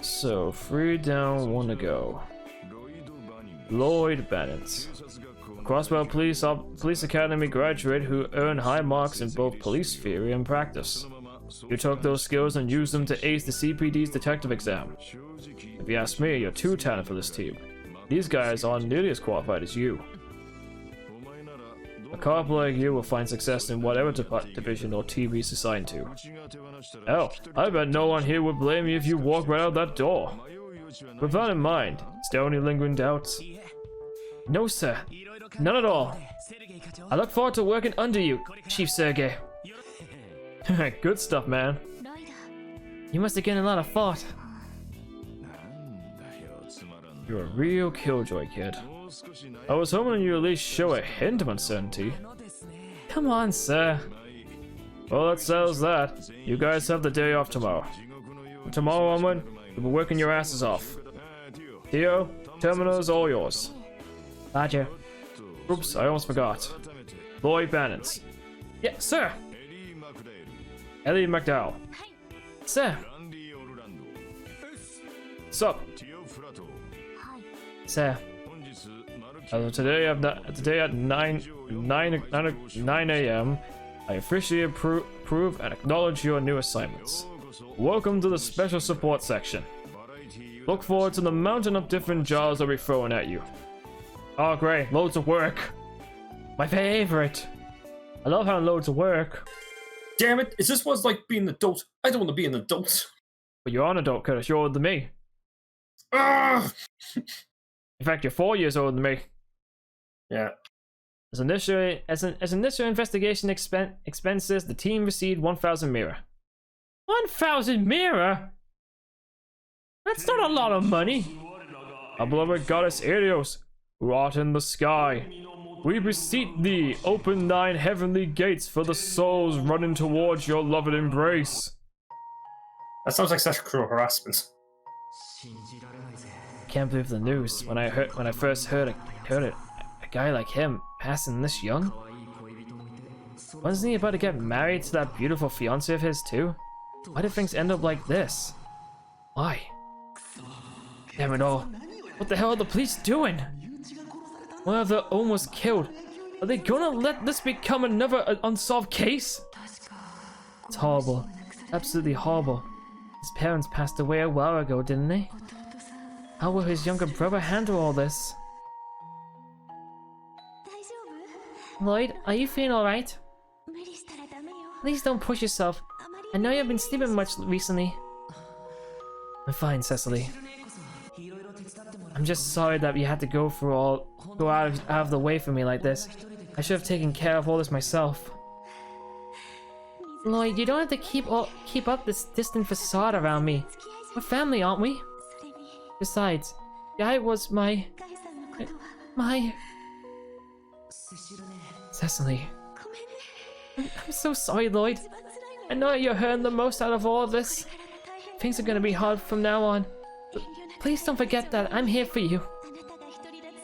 So, 3 down, 1 to go. Lloyd Bannings. Crossbell Police Academy graduate who earned high marks in both police theory and practice. You took those skills and used them to ace the CPD's detective exam. If you ask me, you're too talented for this team. These guys aren't nearly as qualified as you. A cop like you will find success in whatever division or team he's assigned to. Hell, I bet no one here would blame you if you walk right out that door. With that in mind, is there any lingering doubts? No, sir. None at all. I look forward to working under you, Chief Sergey. Good stuff, man. You must have given a lot of thought. You're a real killjoy, kid. I was hoping you at least show a hint of uncertainty. Come on, sir. Well, that settles that. You guys have the day off tomorrow. tomorrow onward, you'll be working your asses off. Theo, terminal is all yours. Roger. Oops, I almost forgot. Lloyd Bannings. Yeah, sir. Ellie McDowell. Sir. Sup? Sir. Today at 9 a.m. I officially approve and acknowledge your new assignments. Welcome to the special support section. Look forward to the mountain of different jobs I'll be throwing at you. Oh great, loads of work. My favorite. I love having loads of work. Damn it! Is this what's like being an adult? I don't want to be an adult. But you're an adult, Curtis. You're older than me. Ah! In fact, you're 4 years older than me. Yeah. As initial investigation expenses, the team received 1,000 mirror. 1,000 mirror? That's not a lot of money. Our beloved goddess Helios, who art in the sky, we beseech thee, open thine heavenly gates for the souls running towards your loved embrace. That sounds like sexual harassment. Can't believe the news. When I first heard it, a guy like him passing this young. Wasn't he about to get married to that beautiful fiancée of his too? Why did things end up like this? Why? Damn it all! What the hell are the police doing? One of them almost killed. Are they gonna let this become another unsolved case? It's horrible. Absolutely horrible. His parents passed away a while ago, didn't they? How will his younger brother handle all this? Lloyd, are you feeling alright? Please don't push yourself. I know you've been sleeping much recently. I'm fine, Cecily. I'm just sorry that you had to go out of the way for me like this. I should have taken care of all this myself. Lloyd, you don't have to keep up this distant facade around me. We're family, aren't we? Besides, Guy was my... Cecily. I'm so sorry, Lloyd. I know you're hurting the most out of all of this. Things are gonna be hard from now on. But please don't forget that I'm here for you.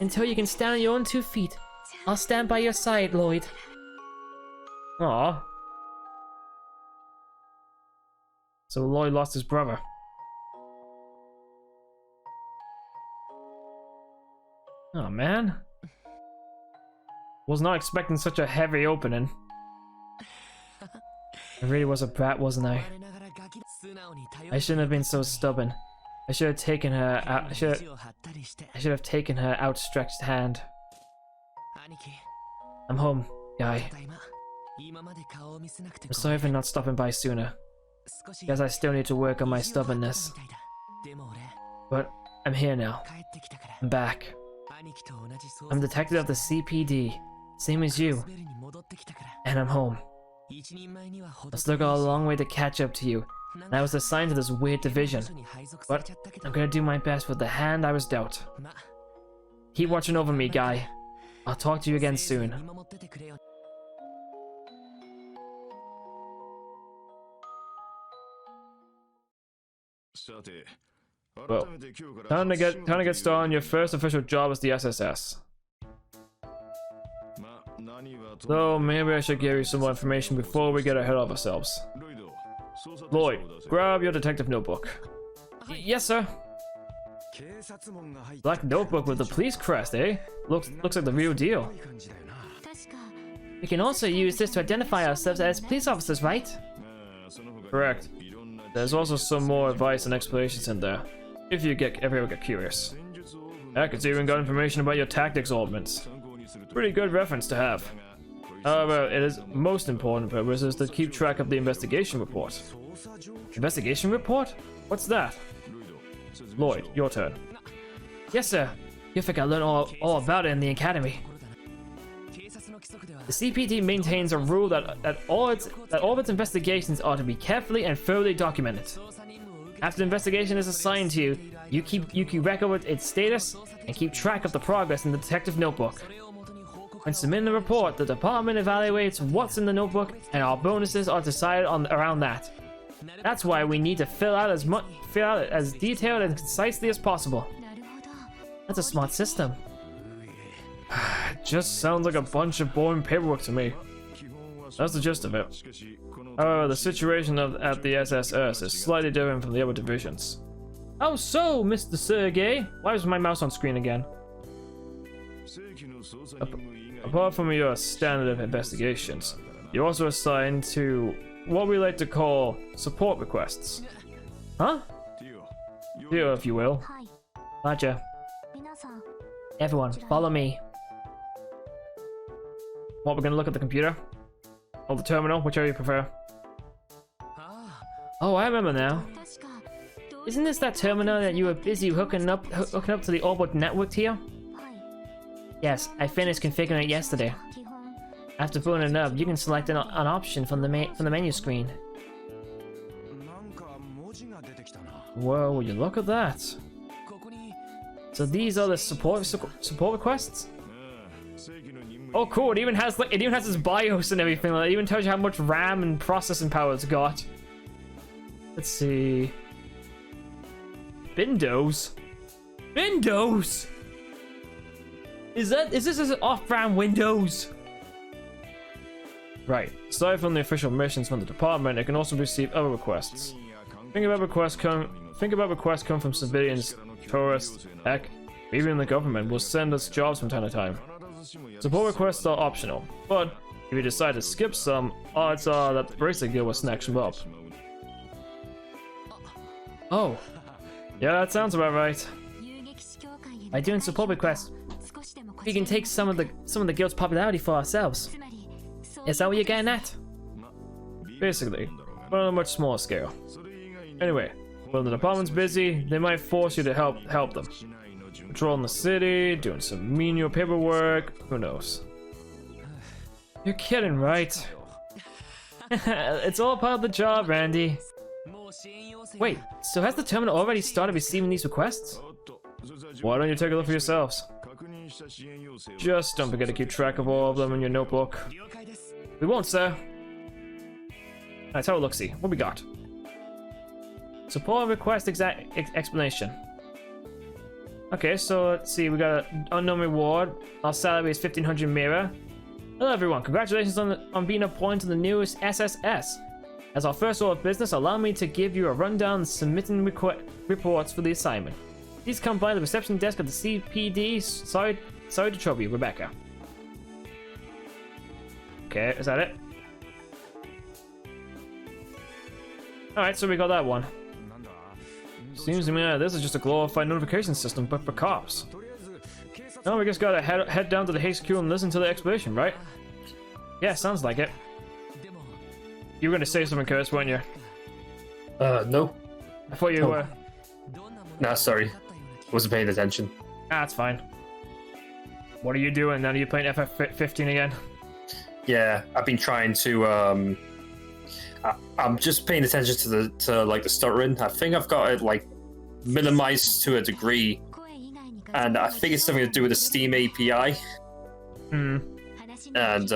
Until you can stand on your own 2 feet, I'll stand by your side, Lloyd. Aww. So Lloyd lost his brother. Oh man. Was not expecting such a heavy opening. I really was a brat, wasn't I? I shouldn't have been so stubborn. I should have taken her out. I should have taken her outstretched hand. I'm home, Guy. I'm sorry for not stopping by sooner. Because I still need to work on my stubbornness. But I'm here now. I'm back. I'm detective of the CPD, same as you. And I'm home. I still got a long way to catch up to you, and I was assigned to this weird division. But I'm gonna do my best with the hand I was dealt. Keep watching over me, Guy. I'll talk to you again soon. Well, time to get started on your first official job as the SSS. Though maybe I should give you some more information before we get ahead of ourselves. Lloyd, grab your detective notebook. Yes, sir. Black notebook with the police crest, eh? Looks like the real deal. We can also use this to identify ourselves as police officers, right? Correct. There's also some more advice and explanations in there, if you ever get curious. Heck, it's even got information about your tactics augments. Pretty good reference to have. However, it is most important purpose is to keep track of the investigation report. Investigation report? What's that? Lloyd, your turn. Yes, sir. You think I learned all about it in the academy. The CPD maintains a rule that all of its investigations are to be carefully and thoroughly documented. After the investigation is assigned to you, you keep record with its status and keep track of the progress in the detective notebook. When submitting the report, the department evaluates what's in the notebook, and our bonuses are decided around that. That's why we need to fill out as detailed and concisely as possible. That's a smart system. Just sounds like a bunch of boring paperwork to me. That's the gist of it. However, the situation at the SSS is slightly different from the other divisions. Oh, so, Mr. Sergey, Why is my mouse on screen again? Apart from your standard investigations, you're also assigned to what we like to call support requests. Huh? Here, if you will. Roger. Everyone, follow me. What, we're gonna look at the computer? Or the terminal, whichever you prefer. Oh, I remember now. Isn't this that terminal that you were busy hooking up to the Orbit network here? Yes, I finished configuring it yesterday. After booting it up, you can select an option from the menu screen. Whoa, will you look at that? So these are the support requests? Oh, cool! It even has its BIOS and everything. Like, it even tells you how much RAM and processing power it's got. Let's see. Windows. Windows. Is this as off-brand Windows? Right. Aside from the official missions from the department, it can also receive other requests. Think about requests come from civilians, tourists, heck, even the government will send us jobs from time to time. Support requests are optional, but if you decide to skip some, odds are that the Bracer Guild will snatch them up. Oh, Yeah, that sounds about right. by doing support requests, we can take some of the guild's popularity for ourselves. Is that what you're getting at? Basically, but on a much smaller scale. Anyway, when the department's busy, they might force you to help them. Patrolling the city, doing some menial paperwork, who knows? You're kidding, right? It's all part of the job, Randy. Wait, so has the terminal already started receiving these requests? Why don't you take a look for yourselves? Just don't forget to keep track of all of them in your notebook. We won't, sir. Alright, have a look-see. What we got? Support request explanation. Okay, so let's see. We got an unknown reward. Our salary is 1500 Mira. Hello, everyone. Congratulations on being appointed to the newest SSS. As our first order of business, allow me to give you a rundown and submitting reports for the assignment. Please come by the reception desk at the CPD. Sorry to trouble you, Rebecca. Okay, is that it? Alright, so we got that one. Seems to me this is just a glorified notification system, but for cops. Now we just gotta head down to the HQ and listen to the explanation, right? Yeah, sounds like it. You were gonna say something, Curtis, weren't you? No. I thought you were. Nah, sorry. Wasn't paying attention. Ah, it's fine. What are you doing now? Are you playing FF15 again? Yeah, I've been trying to, I'm just paying attention to like the stuttering. I think I've got it like minimized to a degree, and I think it's something to do with the Steam API. Hmm. And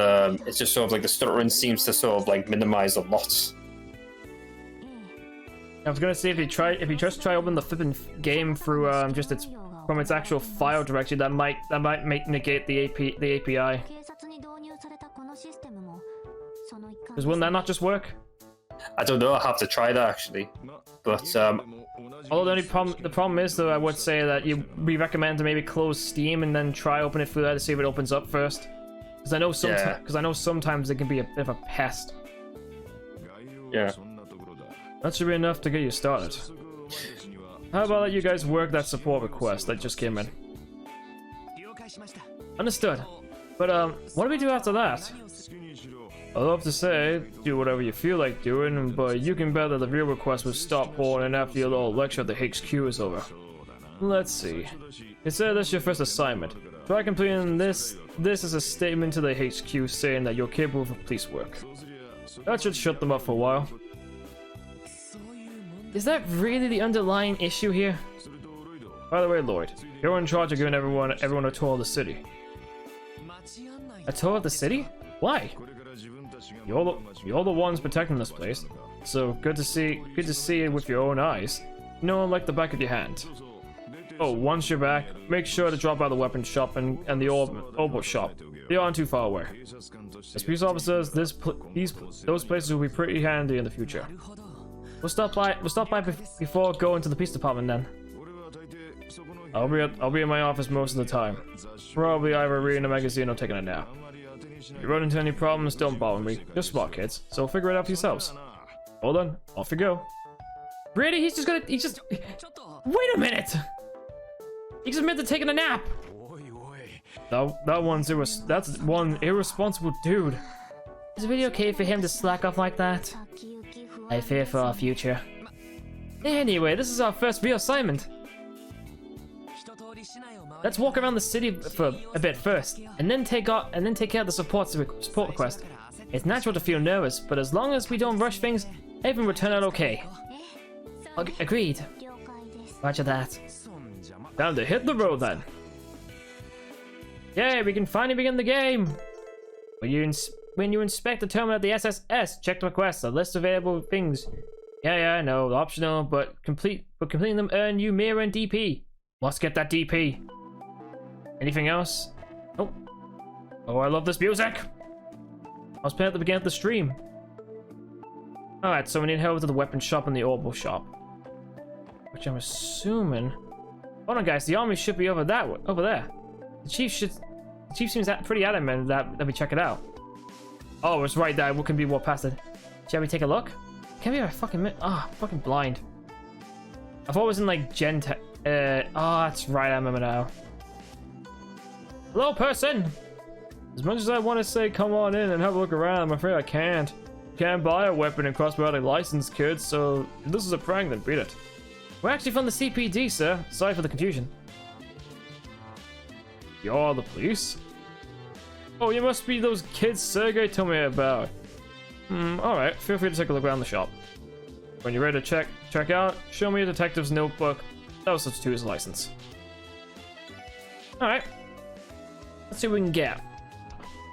it's just sort of like the stuttering seems to sort of like minimize a lot. I was gonna say if you just try open the flipping game through just from its actual file directory, that might negate the API. Because wouldn't that not just work? I don't know. I have to try that actually, but Although the problem is though, I would say that we recommend to maybe close Steam and then try open it through there to see if it opens up first. Because I know sometimes it can be a bit of a pest. yeah. That should be enough to get you started. How about let you guys work that support request that just came in? Understood. But what do we do after that? I'd love to say, do whatever you feel like doing, but you can bet that the real request will stop pouring after your little lecture at the HQ is over. Let's see. It said that's your first assignment. Try completing this. This is a statement to the HQ saying that you're capable of police work. That should shut them up for a while. Is that really the underlying issue here? By the way, Lloyd, you're in charge of giving everyone a tour of the city. A tour of the city? Why? You're the ones protecting this place. So good to see it with your own eyes. No, like the back of your hand. Oh, once you're back, make sure to drop by the weapon shop and the orbital shop. They aren't too far away. As police officers, those places will be pretty handy in the future. We'll stop by before going to the police department then. I'll be in my office most of the time. Probably either reading a magazine or taking a nap. If you run into any problems, don't bother me. You're smart kids, so figure it out for yourselves. Hold on, off you go. Really? Wait a minute! He just meant to taking a nap! That's one irresponsible dude. Is it really okay for him to slack off like that? I fear for our future. Anyway, this is our first real assignment. Let's walk around the city for a bit first, and then take care of the support request. It's natural to feel nervous, but as long as we don't rush things, everything will turn out okay. Agreed. Roger that. Time to hit the road then. Yay, we can finally begin the game. When you inspect the terminal at the SSS, check the requests, a list of available things. Yeah, I know, optional, but completing them earn you mirror and DP. Let's get that DP. Anything else? Nope. Oh, I love this music. I was playing at the beginning of the stream. Alright, so we need to head over to the weapon shop and the orbital shop. Which I'm assuming... Hold on, guys, the army should be over there. The chief seems pretty adamant that we check it out. Oh, it's right there. What can be walked past it? Shall we take a look? Can't be a fucking fucking blind. I thought it was in like that's right, I remember now. Hello, person! As much as I want to say come on in and have a look around, I'm afraid I can't. Can't buy a weapon and crossbow license, kids, so if this is a prank, then beat it. We're actually from the CPD, sir. Sorry for the confusion. You're the police? Oh, you must be those kids Sergey told me about. Alright, feel free to take a look around the shop. When you're ready to check out, show me a detective's notebook. That will substitute his license. Alright. Let's see what we can get.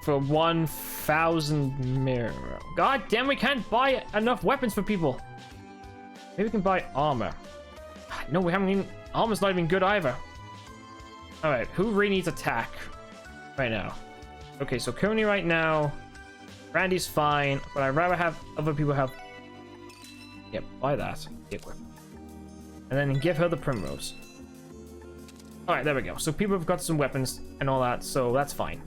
For 1,000 mirror. God damn, we can't buy enough weapons for people. Maybe we can buy armor. No, we haven't even... Armor's not even good either. Alright, who really needs attack right now? Okay, so currently right now, Randy's fine, but I'd rather have other people have... Yeah, buy that. Equip. And then give her the primrose. Alright, there we go. So people have got some weapons and all that, so that's fine.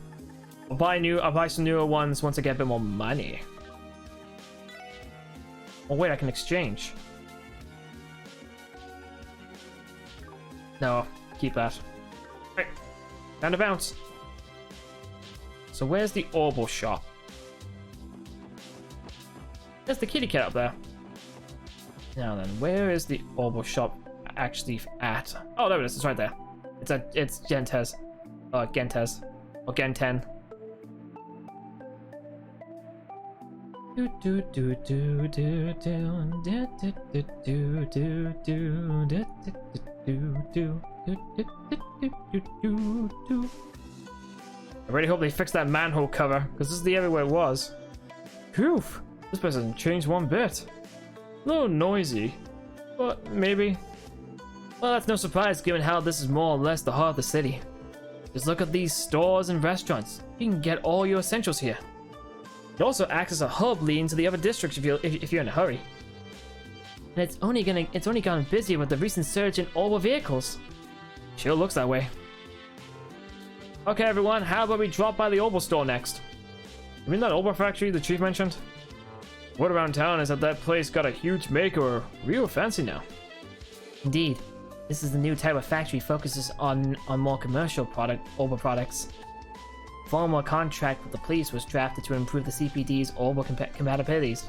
I'll buy some newer ones once I get a bit more money. Oh wait, I can exchange. No, keep that. Right, time to bounce. So where's the orbital shop? There's the kitty cat up there. Now then, where is the orbital shop actually at? Oh, there it is. It's right there. It's Gentes. Gentes. Or Genten. I really hope they fix that manhole cover, because this is the area where it was. Phew! This place hasn't changed one bit. A little noisy, but maybe. Well, that's no surprise given how this is more or less the heart of the city. Just look at these stores and restaurants. You can get all your essentials here. It also acts as a hub leading to the other districts if you're in a hurry. And it's only gotten busier with the recent surge in orbital vehicles. Sure looks that way. Okay, everyone, how about we drop by the orbital store next? You mean that orbital factory the chief mentioned? Word around town is that place got a huge makeover, real fancy now. Indeed, this is the new type of factory focuses on more commercial orbital products. Formal contract with the police was drafted to improve the CPD's orbital compatibilities.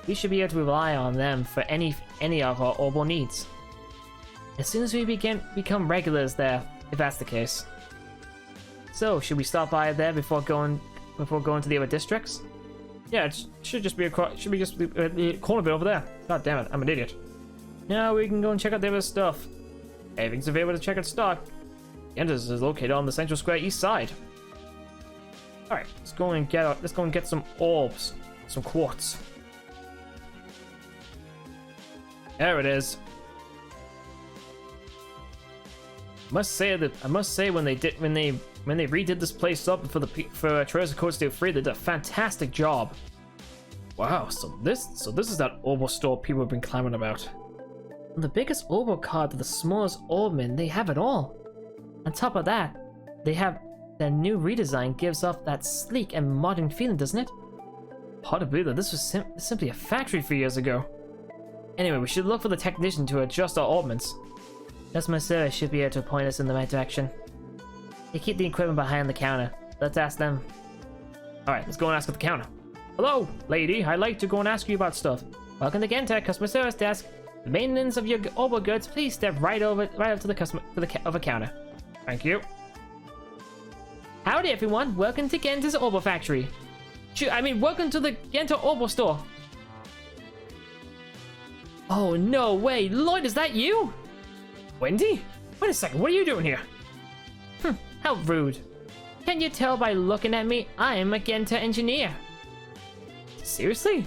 We should be able to rely on them for any of our orbital needs. As soon as we become regulars there, if that's the case. So, should we stop by there before going to the other districts? Yeah, it should just be the corner bit over there. God damn it, I'm an idiot. Now we can go and check out the other stuff. Everything's available to check out stock. The entrance is located on the Central Square east side. Alright, let's go and get some orbs. Some quartz. There it is. I must say when they redid this place up for Trails of Cold Steel 3, they did a fantastic job. Wow, so this is that Orbital store people have been clamoring about. From the biggest Orbital card to the smallest Orbman, they have it all. On top of that, they have their new redesign gives off that sleek and modern feeling, doesn't it? Hard to believe that this was simply a factory 3 years ago. Anyway, we should look for the technician to adjust our orbments. Customer service should be able to point us in the right direction. They keep the equipment behind the counter. Let's ask them. Alright, let's go and ask at the counter. Hello, lady. I'd like to go and ask you about stuff. Welcome to Genta, customer service desk. The maintenance of your Orbital goods, please step right up to the counter. Thank you. Howdy everyone, welcome to Genta's Orbital factory. Welcome to the Genta Orbital store. Oh, no way. Lloyd, is that you? Wendy? Wait a second, what are you doing here? How rude. Can't you tell by looking at me? I am a Genta engineer. Seriously?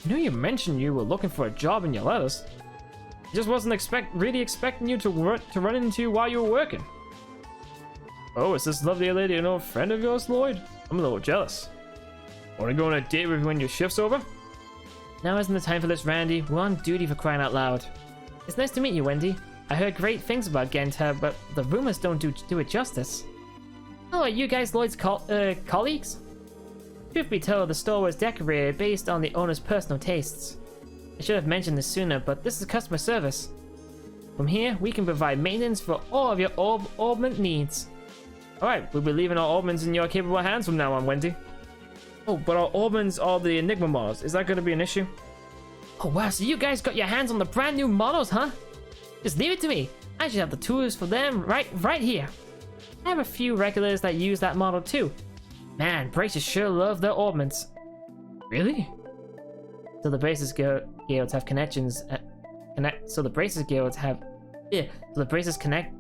I know you mentioned you were looking for a job in your letters. I just wasn't really expecting you to run into you while you were working. Oh, is this lovely lady an old friend of yours, Lloyd? I'm a little jealous. Want to go on a date with you when your shift's over? Now isn't the time for this, Randy. We're on duty for crying out loud. It's nice to meet you, Wendy. I heard great things about Genta, but the rumors don't do it justice. Oh, are you guys Lloyd's colleagues? Truth be told, the store was decorated based on the owner's personal tastes. I should have mentioned this sooner, but this is customer service. From here, we can provide maintenance for all of your orbment needs. Alright, we'll be leaving our orbments in your capable hands from now on, Wendy. Oh, but our orbments are the Enigma models. Is that going to be an issue? Oh wow, so you guys got your hands on the brand new models, huh? Just leave it to me. I should have the tools for them right here. I have a few regulars that use that model too. Man, braces sure love their orbments. Really? So the braces guilds have connections.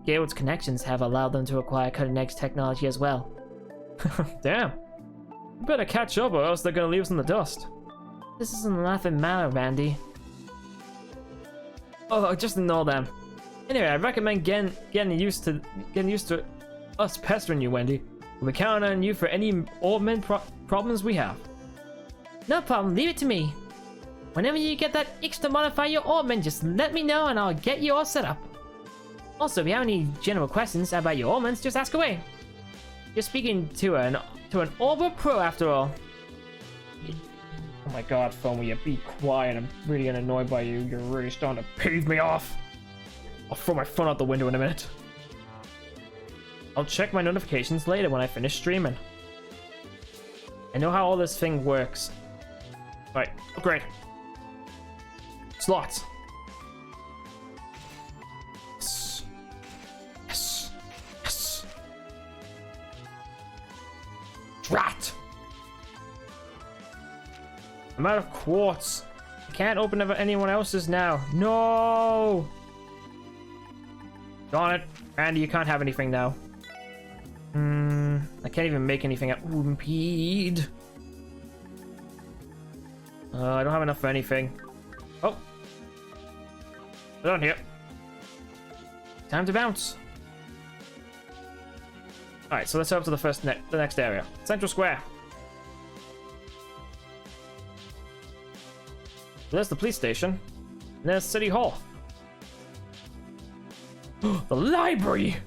Guilds connections have allowed them to acquire cutting-edge technology as well. Damn. You better catch up or else they're gonna leave us in the dust. This isn't a laughing matter, Randy. Oh, just ignore them. Anyway, I recommend getting used to us pestering you, Wendy. We'll be counting on you for any orbment problems we have. No problem, leave it to me. Whenever you get that itch to modify your orbment, just let me know and I'll get you all set up. Also, if you have any general questions about your orbments, just ask away. You're speaking to an Orbital Pro after all. Oh my god, Foamy, be quiet. I'm really getting annoyed by you. You're really starting to pave me off. I'll throw my phone out the window in a minute. I'll check my notifications later when I finish streaming. I know how all this thing works. Alright, upgrade. Slots. Yes. Yes. Yes. Drat! I'm out of quartz. I can't open anyone else's now. No! Darn it. Randy, you can't have anything now. I can't even make anything. Ooh, impede. I don't have enough for anything. Oh. We're done here. Time to bounce. Alright, so let's head up to the next area. Central Square. There's the police station. And there's City Hall. The library!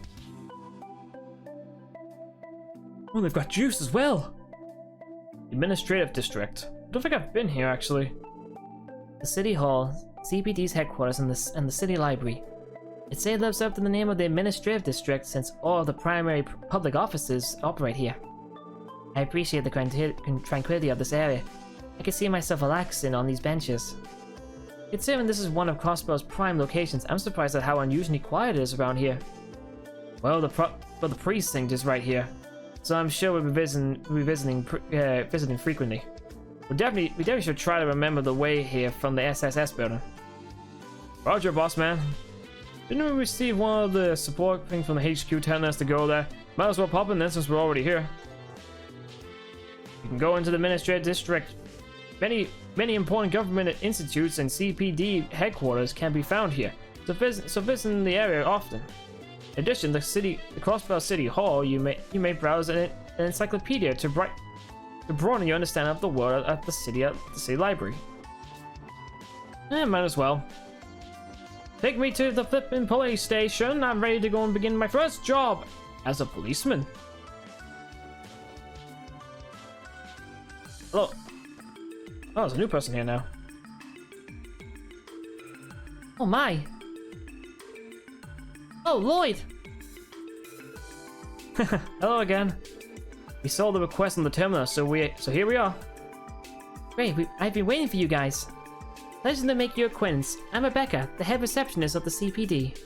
Oh, they've got juice as well. Administrative District. I don't think I've been here, actually. The City Hall, CPD's headquarters, and the City Library. It say it lives up to the name of the Administrative District since all of the primary public offices operate here. I appreciate the tranquility of this area. I can see myself relaxing on these benches. Considering this is one of Crossbell's prime locations, I'm surprised at how unusually quiet it is around here. Well, the precinct is right here, so I'm sure we'll be visiting frequently. We definitely should try to remember the way here from the SSS building. Roger, boss man. Didn't we receive one of the support things from the HQ telling us to go there? Might as well pop in then since we're already here. You can go into the Administrative District. many important government institutes and CPD headquarters can be found here, so visit the area often. In addition, the Crossbell City Hall, you may browse an encyclopedia to broaden your understanding of the world at the city library. Might as well. Take me to the flippin' police station. I'm ready to go and begin my first job as a policeman. Hello. Oh, there's a new person here now. Oh my. Oh, Lloyd. Hello again. We saw the request on the terminal, so here we are. Great, I've been waiting for you guys. Pleasure to make your acquaintance. I'm Rebecca, the head receptionist of the CPD.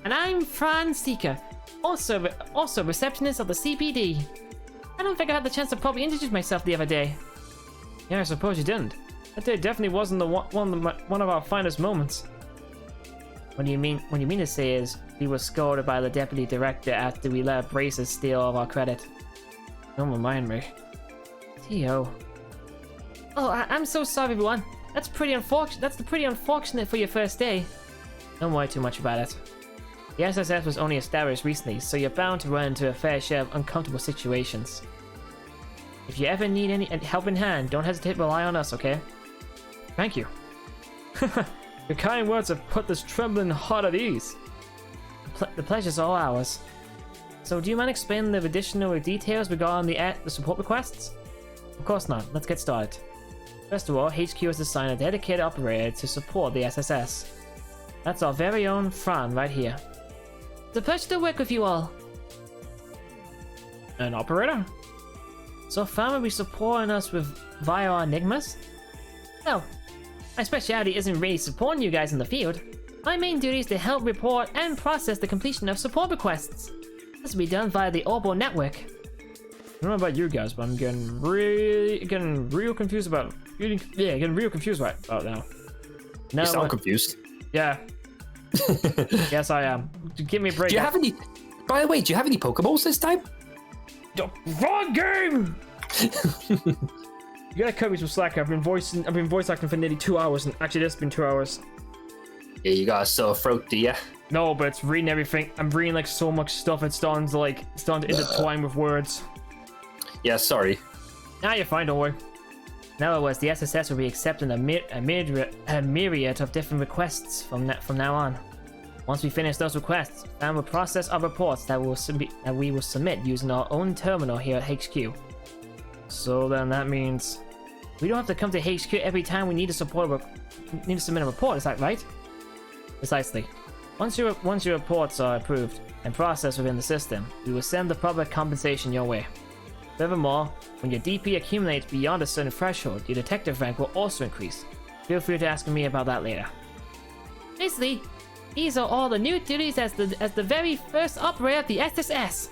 And I'm Franz Seeker, also receptionist of the CPD. I don't think I had the chance to properly introduce myself the other day. Yeah, I suppose you didn't. That day definitely wasn't one of our finest moments. What you mean to say is we were scolded by the deputy director after we let Braces steal all of our credit. Don't remind me. T.O. Oh, I'm so sorry, everyone. That's pretty unfortunate for your first day. Don't worry too much about it. The SSS was only established recently, so you're bound to run into a fair share of uncomfortable situations. If you ever need any help in hand, don't hesitate to rely on us, okay? Thank you. Your kind words have put this trembling heart at ease. The pleasure's all ours. So do you mind explaining the additional details regarding the support requests? Of course not. Let's get started. First of all, HQ has assigned a dedicated operator to support the SSS. That's our very own Fran right here. It's a pleasure to work with you all. An operator? So Fran will be supporting us via our enigmas? Well, my specialty isn't really supporting you guys in the field. My main duty is to help report and process the completion of support requests. This will be done via the Orbital network. I don't know about you guys, but I'm getting real confused about right about now. You sound confused. Yeah. Yes, I am. Give me a break. Do you have any? By the way, do you have any Pokeballs this time? Wrong game. You gotta cut me some slack. I've been voice acting for nearly 2 hours, and actually, this has been 2 hours. Yeah, you got a sore throat, do you? No, but it's reading everything. I'm reading like so much stuff. It's starting to intertwine with words. Yeah, sorry. Nah, you're fine. Don't worry. In other words, the SSS will be accepting a myriad of different requests from now on. Once we finish those requests, Fran will process our reports that we will submit using our own terminal here at HQ. So then that means we don't have to come to HQ every time we need to submit a report. Is that right? Precisely. Once your reports are approved and processed within the system, we will send the proper compensation your way. Furthermore, when your DP accumulates beyond a certain threshold, your detective rank will also increase. Feel free to ask me about that later. Basically, these are all the new duties as the very first operator of the SSS.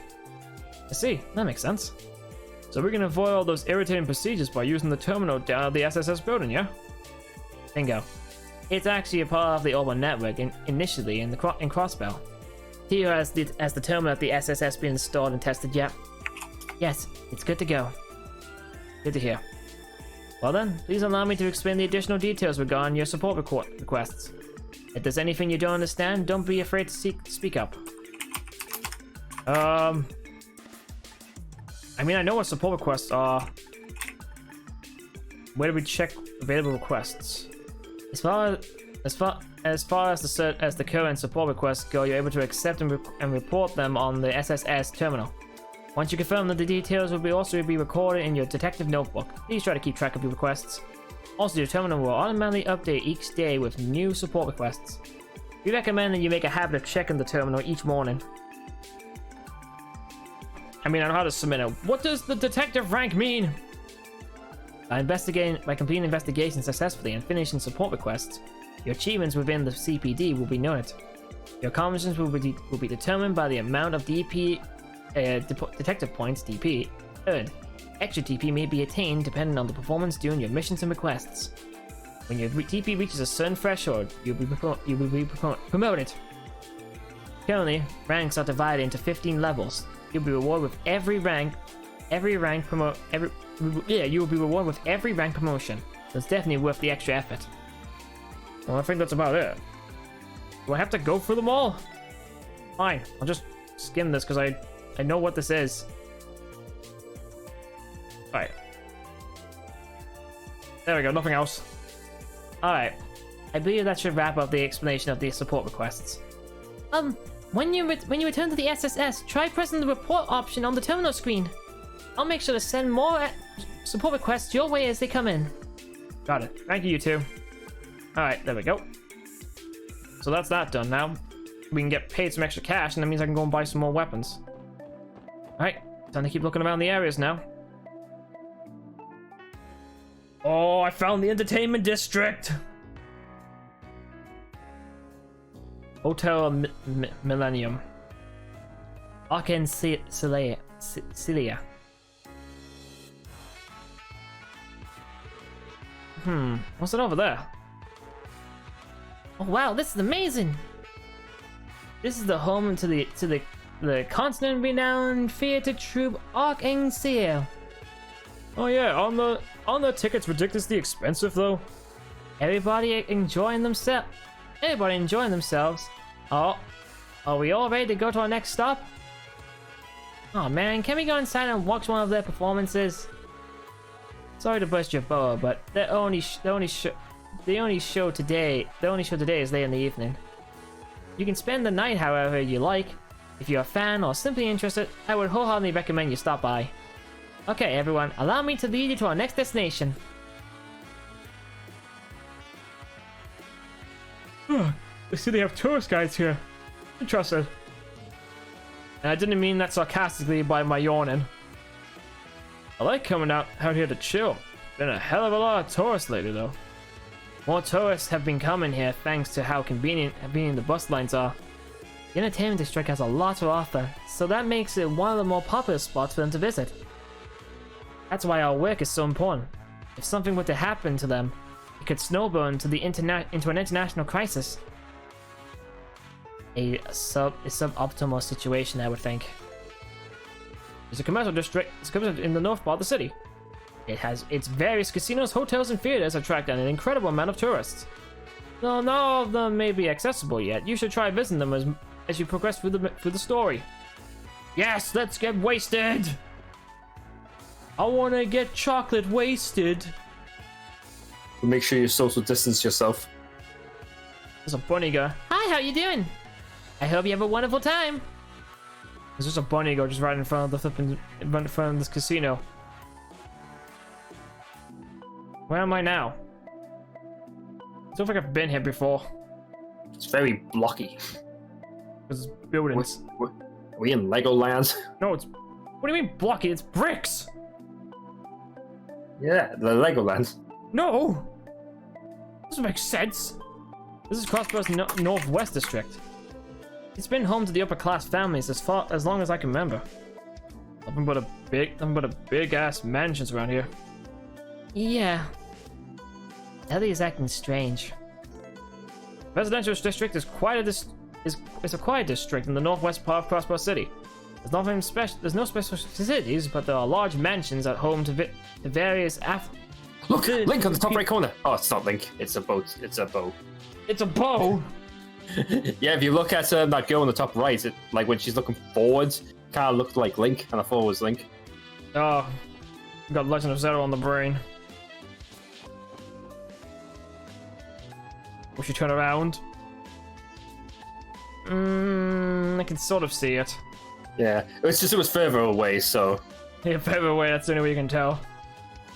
I see, that makes sense. So we can avoid all those irritating procedures by using the terminal down at the SSS building, yeah? Bingo. It's actually a part of the Orbital network initially in Crossbell. Here has the terminal at the SSS been installed and tested yet? Yes, it's good to go. Good to hear. Well then, please allow me to explain the additional details regarding your support requests. If there's anything you don't understand, don't be afraid to speak up. I mean, I know what support requests are. Where do we check available requests? As far as the current support requests go, you're able to accept and report them on the SSS terminal. Once you confirm that the details will also be recorded in your detective notebook, please try to keep track of your requests. Also, your terminal will automatically update each day with new support requests. We recommend that you make a habit of checking the terminal each morning. I mean, I know how to submit it. What does the detective rank mean? By completing investigations successfully and finishing support requests, your achievements within the CPD will be noted. Your accomplishments will be determined by the amount of detective points (DP) earned. Extra DP may be attained depending on the performance during your missions and requests. When your DP reaches a certain threshold, you'll be promoted. Currently, ranks are divided into 15 levels. You'll be rewarded with every rank promotion. It's definitely worth the extra effort. Well, I think that's about it. Do I have to go through them all? Fine, I'll just skim this because I know what this is. Alright. There we go, nothing else. Alright. I believe that should wrap up the explanation of the support requests. When you return to the SSS, try pressing the report option on the terminal screen. I'll make sure to send more support requests your way as they come in. Got it. Thank you, you two. Alright, there we go. So that's that done now. We can get paid some extra cash, and that means I can go and buy some more weapons. Alright, time to keep looking around the areas now. Oh, I found the entertainment district! Hotel Millennium. Cilia. What's it over there? Oh wow, this is amazing! This is the home to the continent-renowned theater troupe Arc-en-Ciel. Oh yeah, on the tickets ridiculously expensive though. Everybody enjoying themselves. Oh, are we all ready to go to our next stop? Oh man, can we go inside and watch one of their performances? Sorry to burst your bubble, but the only show today is late in the evening. You can spend the night however you like. If you're a fan or simply interested, I would wholeheartedly recommend you stop by. Okay, everyone, allow me to lead you to our next destination. I see they have tourist guides here. Interesting. And I didn't mean that sarcastically by my yawning. I like coming out here to chill. Been a hell of a lot of tourists lately though. More tourists have been coming here thanks to how convenient the bus lines are. The entertainment district has a lot to offer, so that makes it one of the more popular spots for them to visit. That's why our work is so important. If something were to happen to them, it could snowball into an international crisis. A suboptimal situation, I would think. There's a commercial district in the north part of the city. It has its various casinos, hotels, and theaters attract an incredible amount of tourists. Though not all of them may be accessible yet, you should try visiting them as you progress through the story. Yes, let's get wasted! I wanna get chocolate wasted. Make sure you social distance yourself. There's a bunny guy. Hi, how you doing? I hope you have a wonderful time. There's just a bunny go just right in front of this casino. Where am I now? It feels like I've been here before. It's very blocky. There's buildings. Are we in Legoland? No, it's... What do you mean blocky? It's bricks! Yeah, the Legoland. No! Doesn't make sense. This is Crossbell's northwest district. It's been home to the upper class families as long as I can remember. Nothing but a big ass mansions around here. Yeah. Ellie is acting strange. Residential district is a quiet district in the northwest part of Crossbell City. There's nothing special. There's no special facilities, but there are large mansions at home to various Look, Link on the top right corner. Oh, it's not Link. It's a boat. It's a bow. It's a bow. Yeah, if you look at that girl on the top right, it, like when she's looking forwards, kind of looked like Link, and I thought it was Link. Oh, got Legend of Zelda on the brain. We should turn around. I can sort of see it. Yeah, it's just it was further away, so. Yeah, further away. That's the only way you can tell.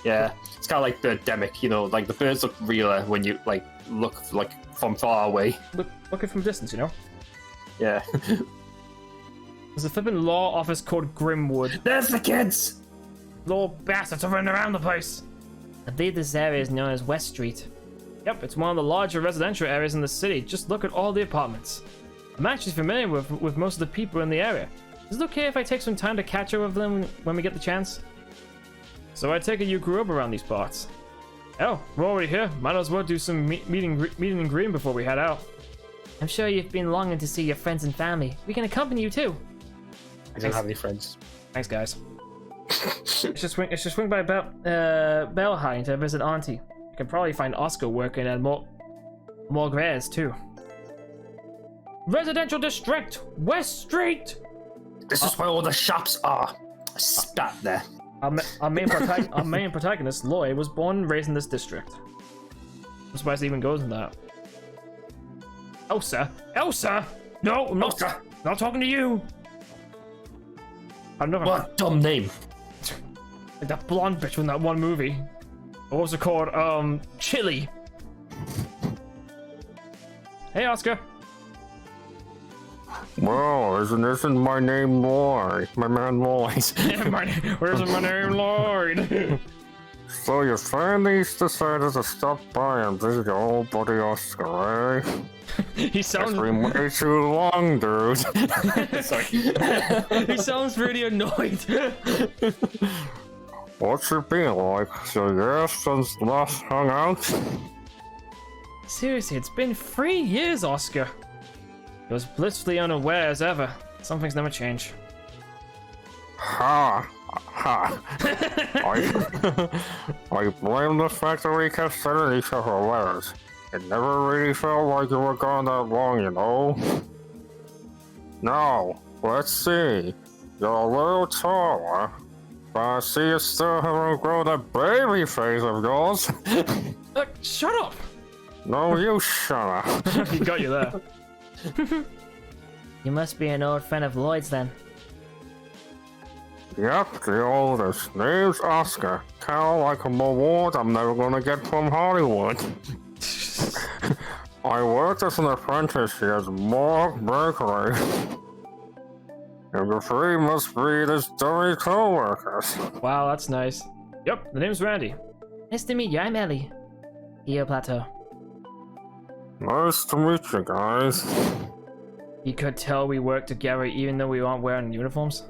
Yeah, it's kind of like the Demic, you know, like the birds look realer when you like look like from far away. Looking from distance, you know. Yeah. There's a flippin' law office called Grimwood. There's the kids. Law bastards are running around the place. I believe this area is known as West Street. Yep, it's one of the larger residential areas in the city. Just look at all the apartments. I'm actually familiar with most of the people in the area. Is it okay if I take some time to catch up with them when we get the chance? So I take it you grew up around these parts. Oh, we're already here. Might as well do some meeting and greeting before we head out. I'm sure you've been longing to see your friends and family. We can accompany you too. I don't have any friends. Thanks, guys. It's just swing by Belheim to visit Auntie. Could probably find Oscar working at more grares too. Residential district, West Street. This is where all the shops are. Stat there. Our main protagonist, Lloyd, was born and raised in this district. I'm surprised he even goes in that. Elsa! Elsa! No, I'm not, not talking to you! I'm not. What a dumb name. Like that blonde bitch from that one movie. What was it called? Chili. Hey, Oscar. Well, isn't my name Lloyd? My man Lloyd. Where's my name, Lloyd? So your family's decided to stop by and visit your old buddy Oscar, eh? He sounds. It's been way too long, dude. Sorry. He sounds really annoyed. What's it been like? So yeah, since last hung out? Seriously, it's been 3 years, Oscar. He was blissfully unaware as ever. Some things never change. Ha! Ha! I blame the fact that we kept sending each other letters. It never really felt like you were gone that long, you know? Now, let's see. You're a little taller, but I see you still haven't grown that baby face of yours. Shut up! No, you shut up. He got you there. You must be an old friend of Lloyd's then. Yep, the oldest. Name's Oscar. Kinda like a reward I'm never gonna get from Hollywood. I worked as an apprentice here at Morgue Bakery. And the three must be his dummy co-workers. Wow, that's nice. Yep, the name's Randy. Nice to meet you, I'm Ellie. Theo Plateau. Nice to meet you guys. You could tell we work together even though we aren't wearing uniforms.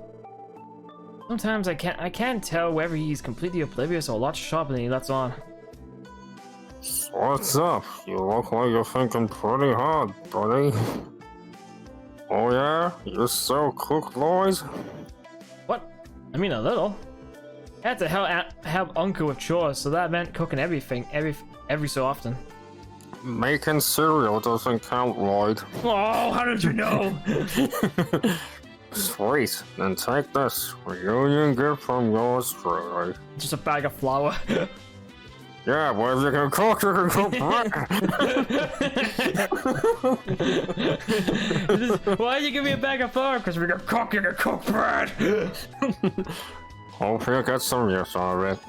Sometimes I can't tell whether he's completely oblivious or a lot sharper than he lets on. What's up? You look like you're thinking pretty hard, buddy. Oh yeah? You're so cook, Lloyd? What? I mean a little. I had to help Uncle with chores, so that meant cooking everything every so often. Making cereal doesn't count, Lloyd. Oh, how did you know? Sweet, then take this reunion gift from yours truly. Just a bag of flour. Yeah, well, if you can cook bread. Why'd you give me a bag of flour? Because we can cook bread. Hope you get some use out of it.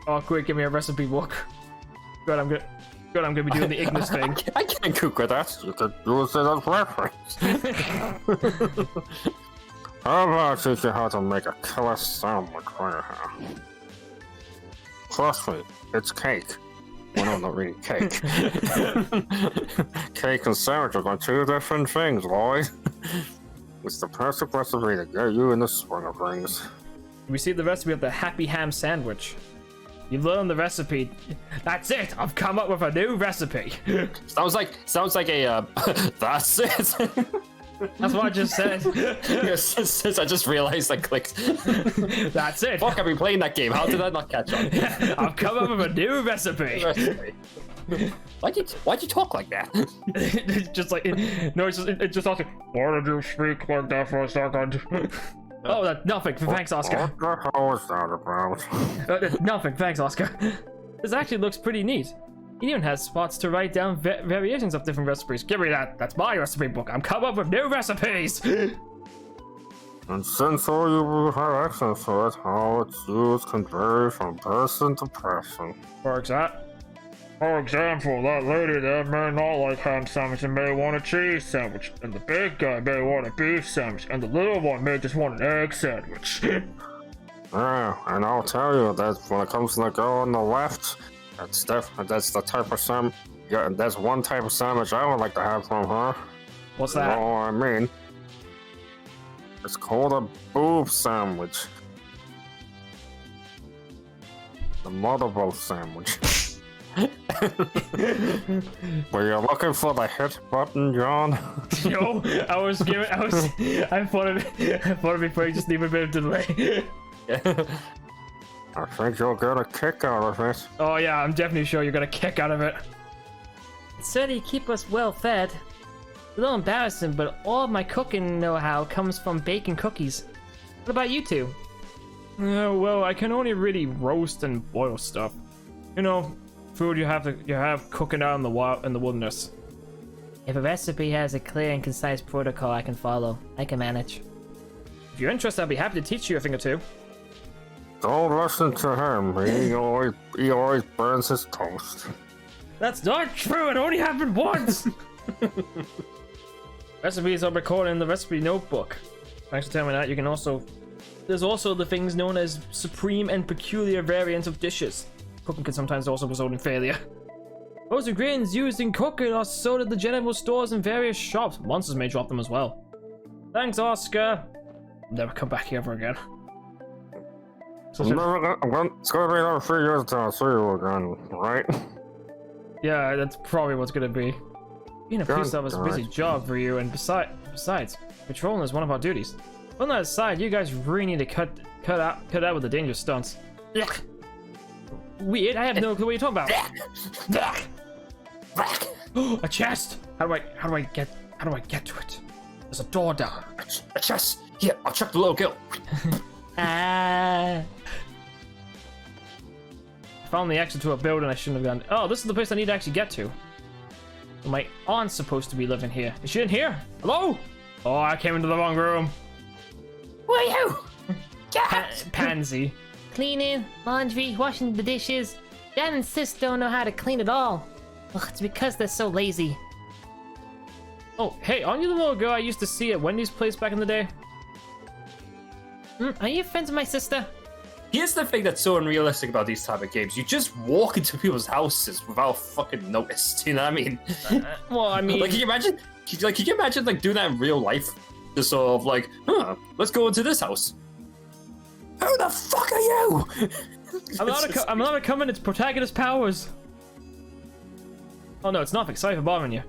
Oh, quick, give me a recipe book. Good, I'm gonna be doing the Ignis thing. I can't cook with that. You could use it as reference. How about I teach you how to make a killer sandwich right here? Trust me, it's cake. Well, no, not really cake. Cake and sandwiches are two different things, Lloyd. It's the perfect recipe to get you in the swing of things. We see the recipe of the Happy Ham sandwich. You've learned the recipe. That's it. I've come up with a new recipe. Sounds like a. That's it. That's what I just said. Since I just realized I clicked. That's it. Fuck, I've been playing that game. How did I not catch on? I've come up with a new recipe. Why'd you talk like that? Just like no, it's just like. Why did you speak like that for a second? Oh, that's nothing. Thanks, Oscar. What the hell is that about? Nothing. Thanks, Oscar. This actually looks pretty neat. It even has spots to write down variations of different recipes. Give me that. That's my recipe book. I'm coming up with new recipes. And since all you have access to it, how it's used can vary from person to person. For example, that lady there may not like ham sandwich and may want a cheese sandwich, and the big guy may want a beef sandwich, and the little one may just want an egg sandwich. Yeah, and I'll tell you that when it comes to the girl on the left, that's the type of sandwich. Yeah, that's one type of sandwich I would like to have from her. What's You that? know what I mean? It's called a boob sandwich. The mother both sandwich. Were you looking for the hit button, John? Yo, I thought it'd be funny, just leave a bit of delay. I think you'll get a kick out of it. Oh yeah, I'm definitely sure you're gonna kick out of it. It certainly keep us well fed. A little embarrassing, but all of my cooking know-how comes from baking cookies. What about you two? Well, I can only really roast and boil stuff. You know, food you have cooking out in the wilderness. If a recipe has a clear and concise protocol I can follow, I can manage. If you're interested, I'd be happy to teach you a thing or two. Don't listen to him. He always burns his toast. That's not true. It only happened once. Recipes are recorded in the recipe notebook. Thanks for telling me that. You can also... There's also the things known as supreme and peculiar variants of dishes. Cooking can sometimes also result in failure. Those ingredients used in cooking are sold at the general stores and various shops. Monsters may drop them as well. Thanks, Oscar. I'll never come back here ever again. It's gonna be another 3 years until I see you again, right? Yeah, that's probably what's gonna be. Being a police officer is a busy job for you, and besides, patrolling is one of our duties. On that side, you guys really need to cut out with the dangerous stunts. Weird, I have no clue what you're talking about. A chest! How do I get to it? There's a door down. A chest. Here, I'll check the little girl. Ah. I found the exit to a building I shouldn't have gone. Oh, this is the place I need to actually get to. My aunt's supposed to be living here. Is she in here? Hello? Oh, I came into the wrong room. Who are you? Pansy. Cleaning, laundry, washing the dishes. Dad and sis don't know how to clean at all. Ugh, it's because they're so lazy. Oh, hey, aren't you the little girl I used to see at Wendy's place back in the day? Are you friends with my sister? Here's the thing that's so unrealistic about these type of games. You just walk into people's houses without fucking notice. You know what I mean? Well, I mean... Like, can you imagine like doing that in real life? Just sort of like, let's go into this house. Who the fuck are you? I'm allowed to come in, it's protagonist powers. Oh no, it's nothing. Sorry for bothering you. I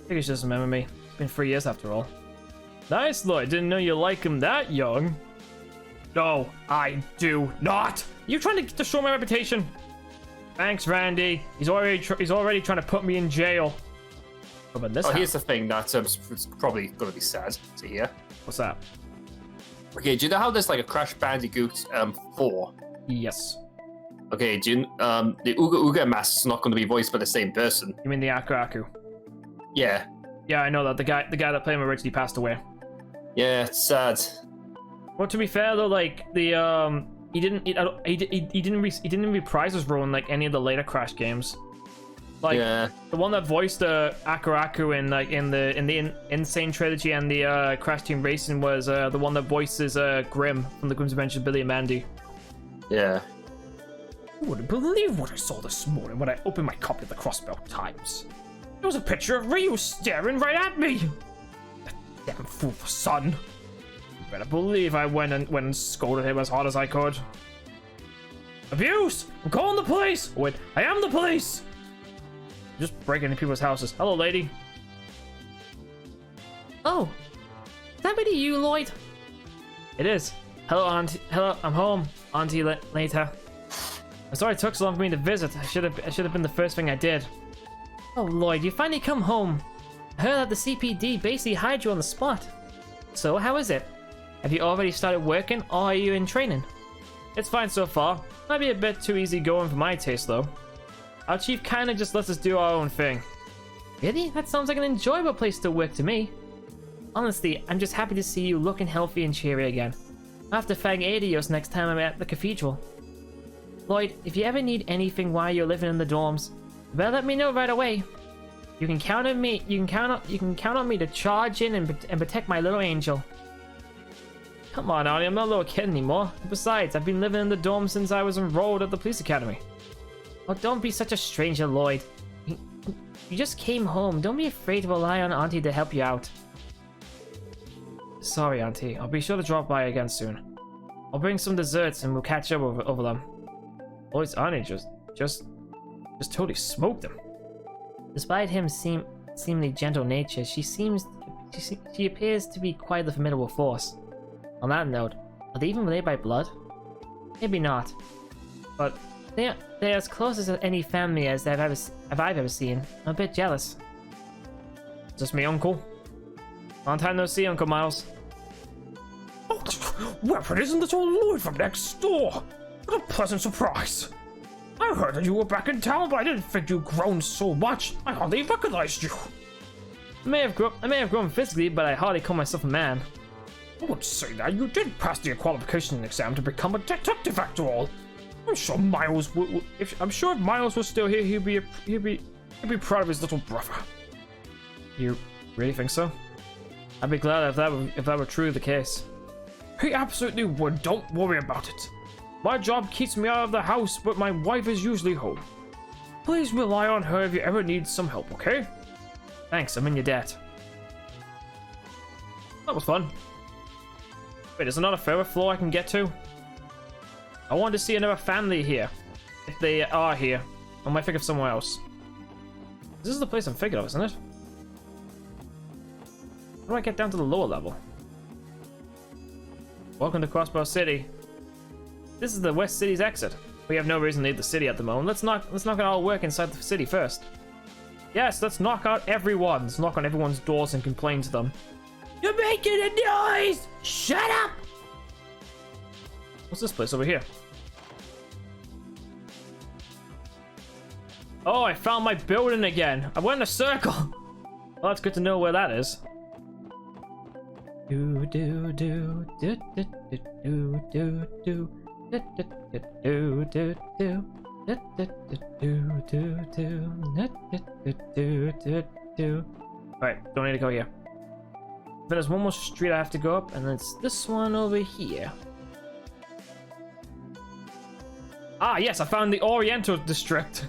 think you should just remember me. It's been 3 years after all. Nice, Lloyd. Didn't know you like him that young. No, I do not. You trying to destroy my reputation? Thanks, Randy. He's already trying to put me in jail. But this here's the thing that it's probably going to be sad to hear. What's that? Okay, do you know how there's like a Crash Bandicoot 4? Yes. Okay, do you, the Ooga Ooga mask is not going to be voiced by the same person. You mean the Aku Aku? Yeah. Yeah, I know that. The guy that played him originally passed away. Yeah, it's sad. Well, to be fair though, like the he didn't reprise his role in like any of the later Crash games. Like the one that voiced Aku Aku in like in the Insane trilogy and the Crash Team Racing was the one that voices Grim from the Grimm's Adventures, Billy and Mandy. Yeah. I wouldn't believe what I saw this morning when I opened my copy of the Crossbell Times. There was a picture of Ryu staring right at me. That damn fool for son. You better believe I went and scolded him as hard as I could. Abuse! I'm calling the police! Wait, I am the police! Just breaking into people's houses. Hello, lady. Oh, is that really you, Lloyd? It is. Hello, auntie. Hello, I'm home. Auntie, later. I'm sorry it took so long for me to visit. I should have been the first thing I did. Oh, Lloyd, you finally come home. I heard that the CPD basically hired you on the spot. So, how is it? Have you already started working, or are you in training? It's fine so far. Might be a bit too easy going for my taste, though. Our chief kinda just lets us do our own thing. Really? That sounds like an enjoyable place to work to me. Honestly, I'm just happy to see you looking healthy and cheery again. I'll have to fang Adios next time I'm at the cathedral. Lloyd, if you ever need anything while you're living in the dorms, you better let me know right away. You can count on me. You can count on me to charge in and protect my little angel. Come on, Arnie, I'm not a little kid anymore. Besides, I've been living in the dorm since I was enrolled at the police academy. Oh, don't be such a stranger, Lloyd. You just came home. Don't be afraid to rely on Auntie to help you out. Sorry, Auntie. I'll be sure to drop by again soon. I'll bring some desserts and we'll catch up over them. Lloyd's Auntie just totally smoked him. Despite him seemingly gentle nature, she appears to be quite the formidable force. On that note, are they even related by blood? Maybe not. but they're as close as any family as I've ever seen. I'm a bit jealous. Just me, Uncle. Long time no see, Uncle Miles. Oh, well, but isn't this old Lloyd from next door? What a pleasant surprise. I heard that you were back in town, but I didn't think you'd grown so much. I hardly recognized you. I may have grown physically, but I hardly call myself a man. I wouldn't say that. You did pass the qualification exam to become a detective after all. I'm sure Miles if Miles was still here, he'd be proud of his little brother. You really think so? I'd be glad if that were truly the case. He absolutely would. Don't worry about it. My job keeps me out of the house, but my wife is usually home. Please rely on her if you ever need some help, okay? Thanks, I'm in your debt. That was fun. Wait, is there not a further floor I can get to? I wanted to see another family here. If they are here. I might think of somewhere else. This is the place I'm thinking of, isn't it? How do I get down to the lower level? Welcome to Crossbell City. This is the West City's exit. We have no reason to leave the city at the moment. Let's knock out our work inside the city first. Yes, let's knock out everyone. Let's knock on everyone's doors and complain to them. You're making a noise! Shut up! What's this place over here? Oh, I found my building again. I went in a circle. Well, that's good to know where that is. Do do do do do do do do do do do do. Alright, don't need to go here. But there's one more street I have to go up, and it's this one over here. Ah, yes, I found the Oriental District.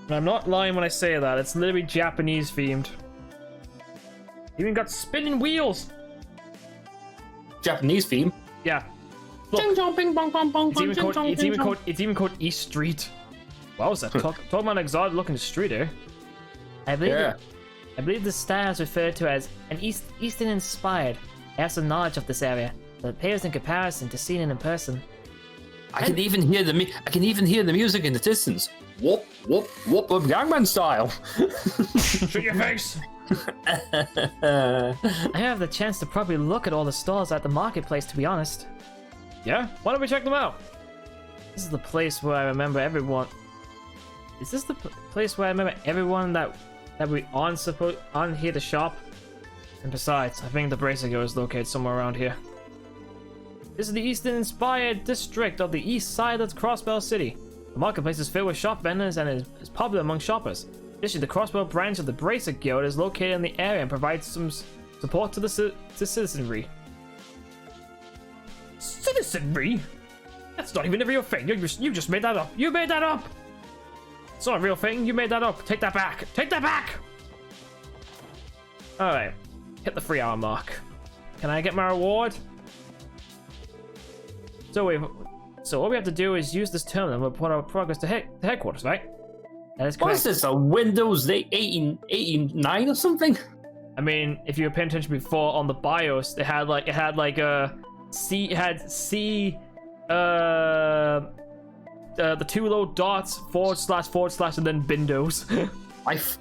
And I'm not lying when I say that, it's literally Japanese themed. Even got spinning wheels! Japanese theme. Yeah. Look, it's even called East Street. Wow, is that talk about an exotic looking street here? I believe the style is referred to as an Eastern inspired. I have some knowledge of this area, but it pales in comparison to seeing it in person. I can even hear the music in the distance. Whoop whoop whoop of Gangnam Style. Shut your face! I have the chance to probably look at all the stalls at the marketplace, to be honest. Yeah? Why don't we check them out? This is the place where I remember everyone. Is this the place where I remember everyone that we on here to shop? And besides, I think the Braziger is located somewhere around here. This is the Eastern-inspired district of the east side of Crossbell City. The marketplace is filled with shop vendors and is popular among shoppers. Additionally, the Crossbell branch of the Bracer Guild is located in the area and provides some support to the citizenry. Citizenry? That's not even a real thing. You just made that up. You made that up! It's not a real thing. You made that up. Take that back. Take that back! Alright. Hit the 3 hour mark. Can I get my reward? So what we have to do is use this terminal and report our progress to headquarters, right? That is correct. What is this, a Windows 89 or something? I mean, if you were paying attention before on the BIOS, it had the 2 little dots, / and then Windows.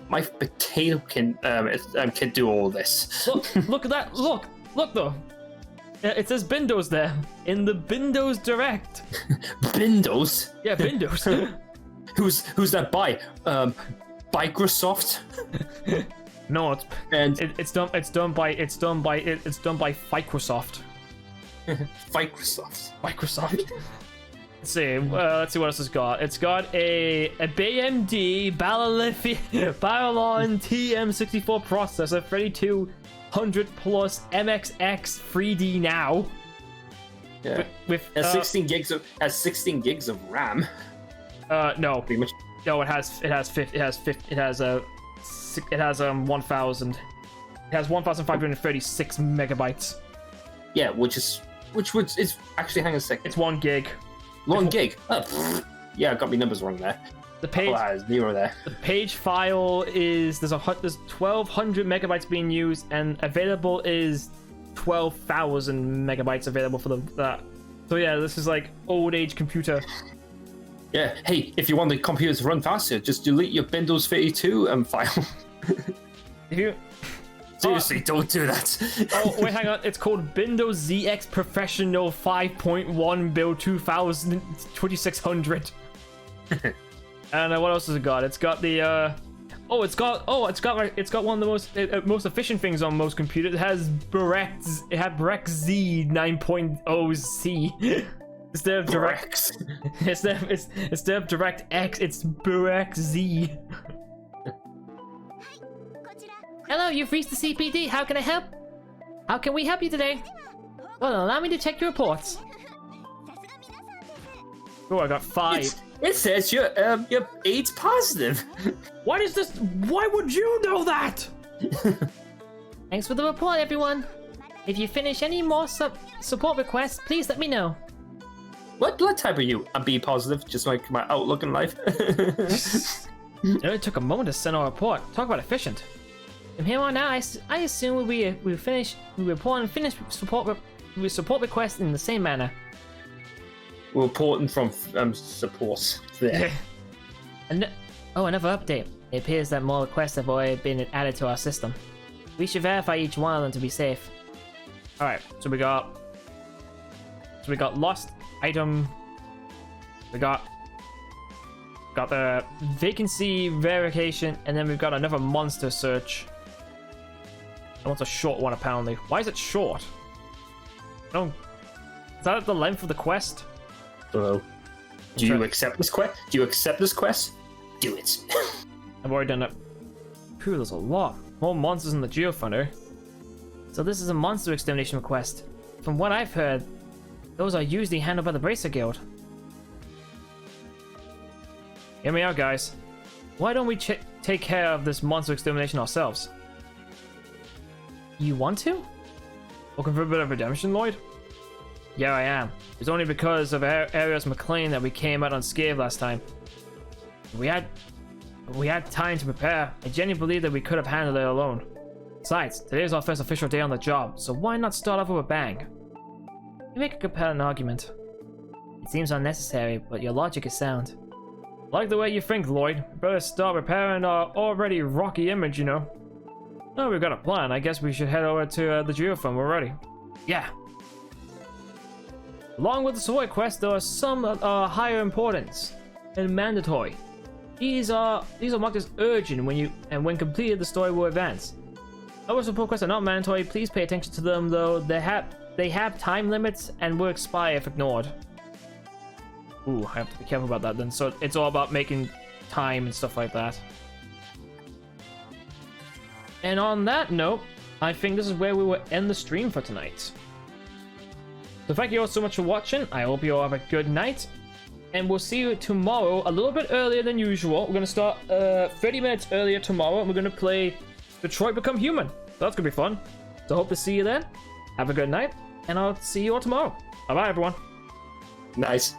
My potato can do all this. Look at that! Look though. It says Windows there in the Windows Direct. Windows? Yeah, Windows. Who's that by? Microsoft? No, it's done by Microsoft. Microsoft. Let's see what else it's got. It's got a BMD Ballalon TM64 processor, 3200 plus MXX 3D now. Yeah. With 16 gigs of RAM. No. Pretty much. No, it has 1536 megabytes. Yeah, which is actually, hang on a sec. It's 1 gig. 1 gig. Oh, yeah, I got my numbers wrong there. The page. Zero there. The page file is there's 1200 megabytes being used, and available is 12,000 megabytes available for that. So yeah, this is like old age computer. Yeah, hey, if you want the computer to run faster, just delete your Windows 32 file. If you Seriously, don't do that. oh wait, hang on, it's called Windows ZX Professional 5.1 build 2600. And what else has it got? It's got the it's got one of the most efficient things on most computers. It has Brex Z 9.0C. Instead of instead of DirectX, it's Brex Z. Hello, you've reached the CPD. How can I help? How can we help you today? Well, allow me to check your reports. Oh, I got 5. It says you're AIDS positive. What is this? Why would you know that? Thanks for the report, everyone. If you finish any more support requests, please let me know. What blood type are you? I'm B positive, just like my outlook in life. It only took a moment to send our report. Talk about efficient. From here on out, I assume we report and finish support requests in the same manner. We're reporting from support. There. Another update. It appears that more requests have already been added to our system. We should verify each one of them to be safe. All right, so we got lost item. We got the vacancy verification, and then we've got another monster search. That one's a short one apparently. Why is it short? Is that the length of the quest? Don't know. Do you accept this quest? Do you accept this quest? Do it. I've already done it. Phew, there's a lot. More monsters in the Geofunder. So this is a monster extermination request. From what I've heard, those are usually handled by the Bracer Guild. Hear me out, guys. Why don't we take care of this monster extermination ourselves? You want to? Looking for a bit of redemption, Lloyd? Yeah, I am. It's only because of Arius McLean that we came out unscathed last time. We had time to prepare. I genuinely believe that we could have handled it alone. Besides, today is our first official day on the job, so why not start off with a bang? You make a compelling argument. It seems unnecessary, but your logic is sound. I like the way you think, Lloyd. Better start repairing our already rocky image, you know. Oh, we've got a plan. I guess we should head over to the Geofund. We're ready. Yeah. Along with the support quest, there are some higher importance and mandatory. These are marked as urgent when completed, the story will advance. Other support quests are not mandatory. Please pay attention to them, though. They have time limits and will expire if ignored. Ooh, I have to be careful about that then. So it's all about making time and stuff like that. And on that note, I think this is where we will end the stream for tonight. So thank you all so much for watching. I hope you all have a good night. And we'll see you tomorrow, a little bit earlier than usual. We're going to start 30 minutes earlier tomorrow, and we're going to play Detroit Become Human. So that's going to be fun. So hope to see you then. Have a good night, and I'll see you all tomorrow. Bye-bye, everyone. Nice.